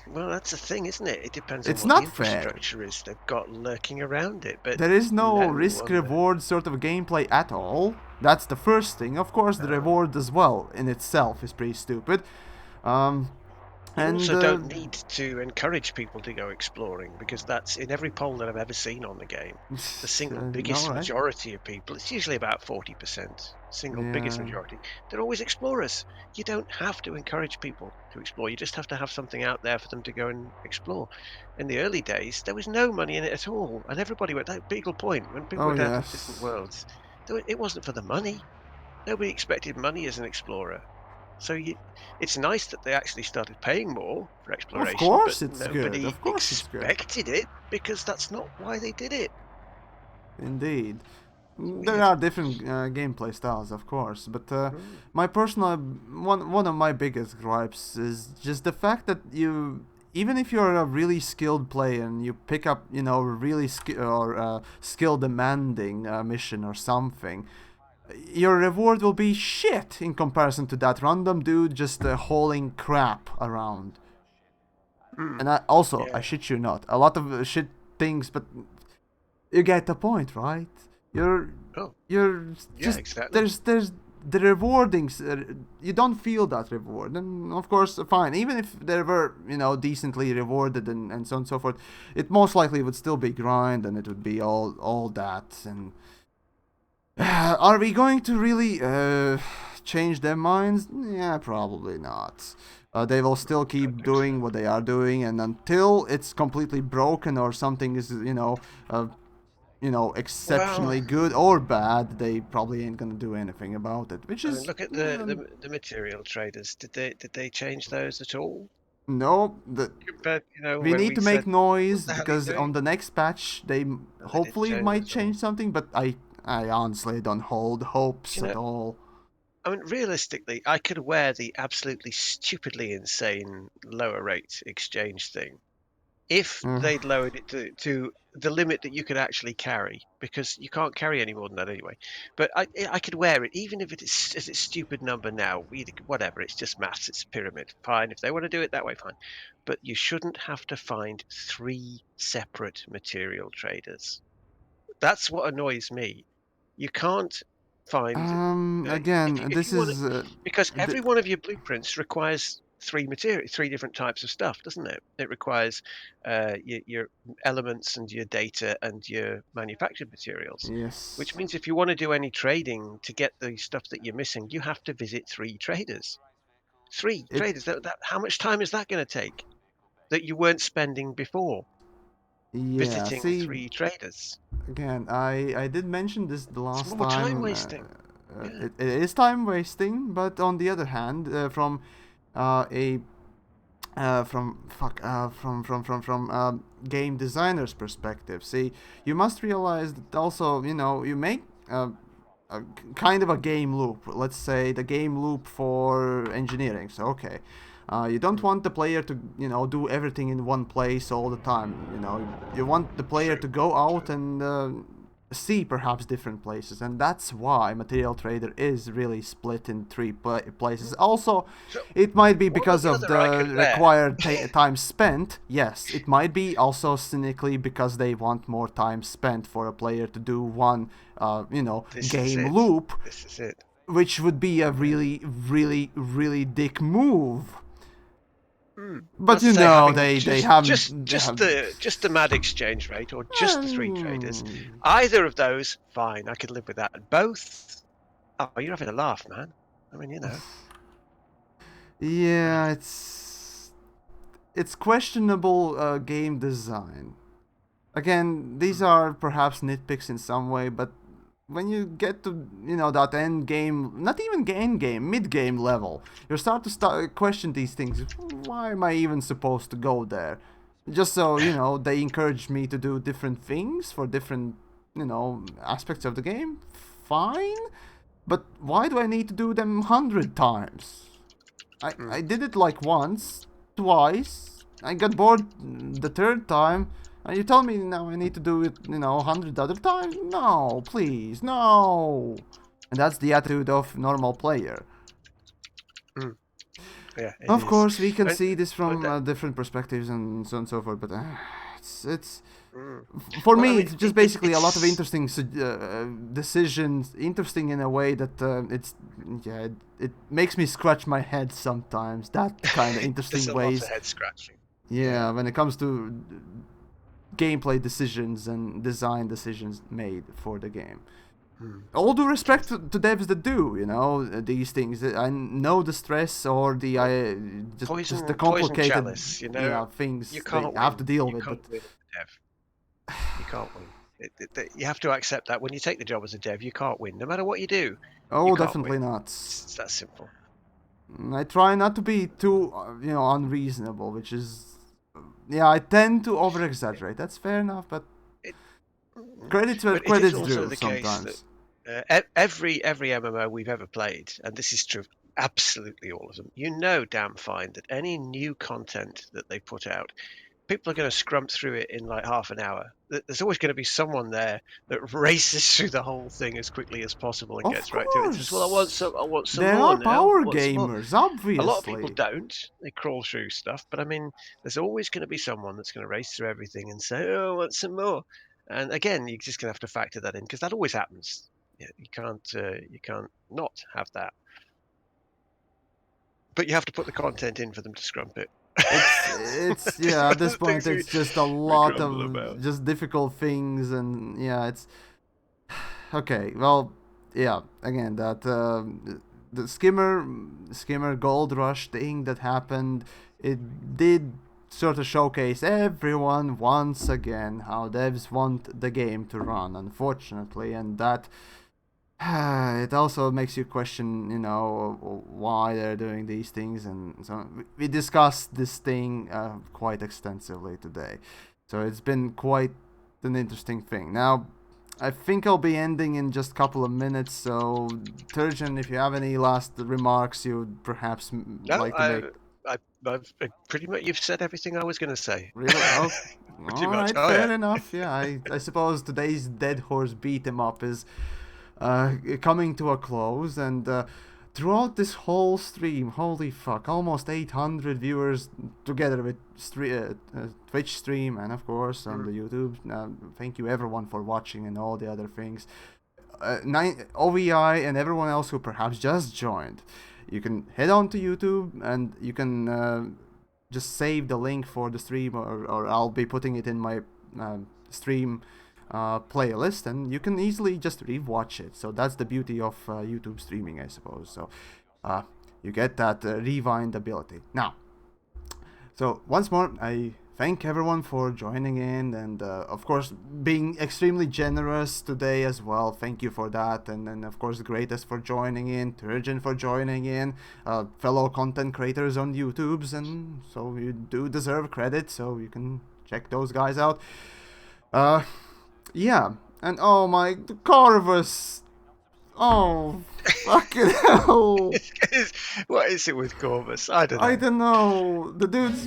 Well, that's the thing, isn't it? It depends on It's what the not fair. infrastructure is they've got lurking around it. But There is no no, risk reward sort of gameplay at all. That's the first thing. Of course, the no. reward as well in itself is pretty stupid. Um, You and also don't need to encourage people to go exploring, because that's in every poll that I've ever seen on the game. The single biggest alright. majority of people, it's usually about 40%, single biggest Yeah. majority, they're always explorers. You don't have to encourage people to explore. You just have to have something out there for them to go and explore. In the early days, there was no money in it at all. And everybody went, that Beagle Point, when people Oh went out to distant yes. worlds, it wasn't for the money. Nobody expected money as an explorer. So it's nice that they actually started paying more for Of exploration, but course it's good. nobody Of course it's good. expected it, because that's not why they did it. Indeed. It's There weird. are different gameplay styles, of course, but Mm. my personal one of my biggest gripes is just the fact that even if you're a really skilled player and you pick up really skill demanding mission or something, your reward will be shit in comparison to that random dude just hauling crap around. Mm. And I Yeah. shit you not, a lot of shit things, but you get the point, right? You're Oh, you're yeah, just exactly. there's the rewarding. You don't feel that reward, and of course, fine. Even if they were decently rewarded and so on and so forth, it most likely would still be grind, and it would be all that. And are we going to really change their minds? Yeah, probably not. They will still I don't keep think so. doing what they are doing, and until it's completely broken or something is Well, exceptionally good or bad, they probably ain't gonna do anything about it. Which I mean, is, look at the material traders. Did they change those at all? no, Compared, we when need we to said, make noise "What the hell are you because on doing?" the next patch they No, they didn't hopefully change might at all. change something, but I honestly don't hold hopes You at know, all. I mean, realistically, I could wear the absolutely stupidly insane lower rate exchange thing if Uh, they'd lowered it to the limit that you could actually carry, because you can't carry any more than that anyway. But I could wear it, even if it's as its stupid number now. Whatever, it's just maths, it's a pyramid. Fine, if they want to do it that way, fine. But you shouldn't have to find three separate material traders. That's what annoys me. You can't find again, if this you want is because th- every one of your blueprints requires three different types of stuff, doesn't it? It requires your elements and your data and your manufactured materials, which yes, means if you want to do any trading to get the stuff that you're missing, you have to visit three traders. Three it traders. How much time is that going to take that you weren't spending before yeah. visiting See, three traders? again, I did mention this the last It's more time. time wasting. It is time wasting, but on the other hand, from a game designer's perspective, see, you must realize that also, you make a kind of a game loop. Let's say the game loop for engineering. So okay, you don't want the player to do everything in one place all the time. You want the player to go out and see perhaps different places, and that's why Material Trader is really split in three places. Also, So, it might be what because about of the other I the could bear? required time spent. Yes, it might be also cynically because they want more time spent for a player to do one, This is game it. loop, This is it. which would be a really, really, really dick move. But Let's say having they just the mad exchange rate or just the three traders. um, Either of those, fine, I could live with that. Both, oh, you're having a laugh, man. I mean, yeah, it's questionable game design. Again, these are perhaps nitpicks in some way, but when you get to that end game, not even end game, mid game level, you start to question these things. Why am I even supposed to go there? Just so they encourage me to do different things for different aspects of the game. Fine, but why do I need to do them 100 times? I did it like once, twice. I got bored the third time. And you tell me now I need to do it, 100 other times? No, please, no. And that's the attitude of normal player. yeah, it Of is. course, we can And, see this but from different perspectives and so on and so forth, but it's mm. for Well, I me, mean, it's just basically a lot of it's interesting decisions. Interesting in a way that it makes me scratch my head sometimes. That kind of there's interesting a lot of ways. head scratching. Yeah, when it comes to gameplay decisions and design decisions made for the game. All due respect to devs that do, these things. I know the stress or the just the Poison complicated, chalice. things You they can't have win. to deal You with. But can't win as a dev. You can't win. You have to accept that when you take the job as a dev, you can't win. No matter what you do, you oh, can't definitely win. not. It's that simple. I try not to be too, unreasonable, which is, yeah, I tend to over exaggerate. That's fair enough, but It, credits where but it is credits also due the case that sometimes. every MMO we've ever played, and this is true of absolutely all of them, damn fine that any new content that they put out, people are going to scrump through it in like half an hour. There's always going to be someone there that races through the whole thing as quickly as possible and Of gets right to it and says, "Well, course, I want some there more are now. power I want some more." gamers, A lot of people obviously. don't. They crawl through stuff, but I mean, there's always going to be someone that's going to race through everything and say, "Oh, I want some more." And again, you're just going to have to factor that in because that always happens. Yeah, you can't not have that. But you have to put the content in for them to scrump it. It's These yeah. are At this the point, things it's just a we lot grumble of about. just difficult things, and yeah, it's okay. Well, yeah. Again, that the skimmer gold rush thing that happened, it did sort of showcase everyone once again how devs want the game to run, unfortunately, and that it also makes you question, why they're doing these things, and so we discussed this thing quite extensively today. So it's been quite an interesting thing. Now, I think I'll be ending in just a couple of minutes. So, Turgeon, if you have any last remarks you'd perhaps No, like to make. I've pretty much you've said everything I was going to say. Really? Oh, Pretty all much. right, Oh fair yeah. enough. Yeah, I suppose today's Dead Horse beat 'em up is coming to a close, and throughout this whole stream, holy fuck, almost 800 viewers together with Twitch stream and of course on the YouTube. Thank you everyone for watching and all the other things. OVI and everyone else who perhaps just joined. You can head on to YouTube and you can just save the link for the stream, or I'll be putting it in my stream playlist, and you can easily just rewatch it. So that's the beauty of YouTube streaming, I suppose. So you get that rewind ability. Now, So once more, I thank everyone for joining in, and of course being extremely generous today as well. Thank you for that. And then of course Greatest for joining in, Turgeon for joining in, fellow content creators on YouTube's, and so you do deserve credit, so you can check those guys out. Yeah, and oh my, the Corvus. Oh, fucking hell. What is it with Corvus? I don't know. I don't know. The dude's.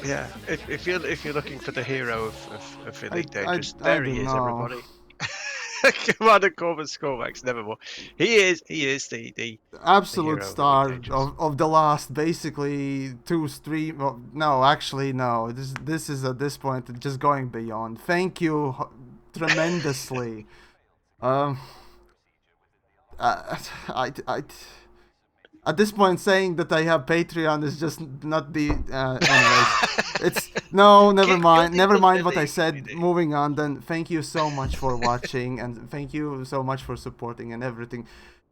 Yeah, if you're looking for the hero of Elite Dangerous, I there he don't is, know. everybody. Commander Corvus Corvax, nevermore. He is the Absolute hero of star Elite Dangerous. of the last basically two stream. Well, no, actually, no. This is at this point just going beyond. Thank you tremendously. Um, I at this point saying that I have Patreon is just not the. Anyways, it's no. Never mind. Never mind what I said. Moving on. Then thank you so much for watching, and thank you so much for supporting and everything.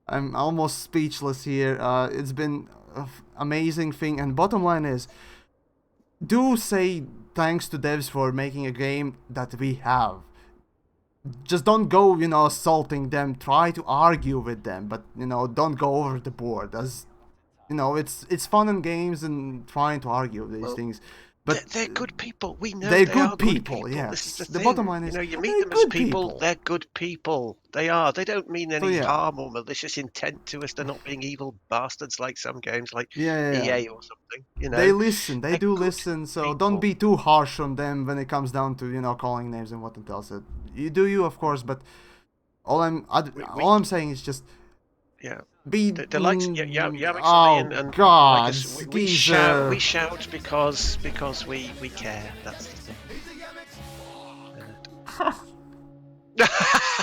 I'm almost speechless here. It's been an amazing thing. And bottom line is, do say thanks to devs for making a game that we have. Just don't go, assaulting them. Try to argue with them, but don't go over the board. As it's fun in games and trying to argue these things. But they're good people. We know they're they good are people. good people. Yes. This is the The thing. bottom line is, You meet they're them as good people. They're good people. They are. They don't mean any harm or malicious intent to us. They're not being evil bastards like some games, like EA or something. They listen. They They're do good listen. So people. don't be too harsh on them when it comes down to calling names and what else. You do you, of course, but all I'm saying is just be the likes Yamiks oh and me and God, like us, we shout because we care. That's the thing.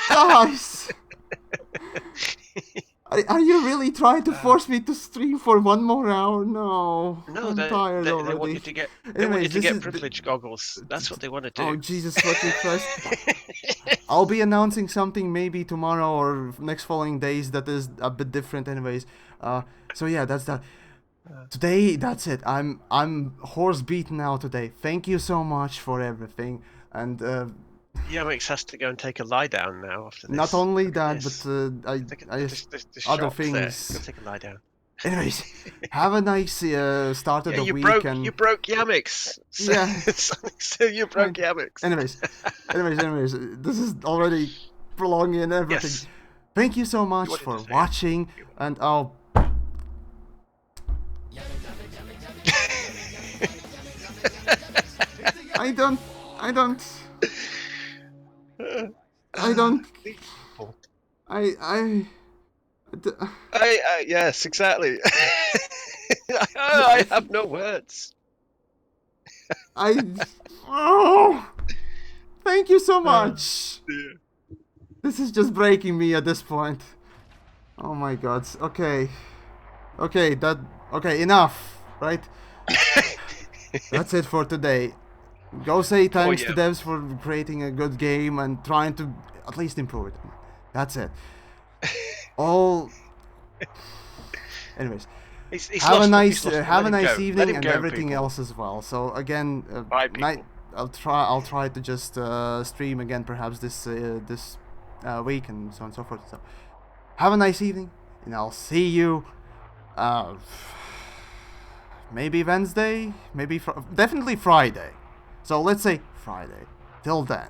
Guys, are you really trying to force me to stream for one more hour? No, I'm tired already. They want you to get. They want you to get privilege goggles. That's what they want to do. Oh Jesus fucking Christ! I'll be announcing something maybe tomorrow or next following days that is a bit different, anyways. So yeah, that's that. Today, that's it. I'm horse beaten now today. Thank you so much for everything, and Yamiks has to go and take a lie down now after this. not only that, but other things. Go take a lie down. Anyways, have a nice start of the week. You broke Yamiks. So, yeah. So you broke Yamiks. Anyways, this is already prolonging and everything. Yes. Thank you so much for watching, and I'll. I don't. Yes, exactly. I have no words. Thank you so much. This is just breaking me at this point. Oh my God. Okay, enough, right? That's it for today. Go say thanks to devs for creating a good game and trying to at least improve it. That's it. Anyways, have a nice evening and everything else as well. So again, I'll try to just stream again perhaps this week and so on and so forth. So have a nice evening, and I'll see you. Maybe Wednesday, maybe definitely Friday. So let's say Friday. Till then.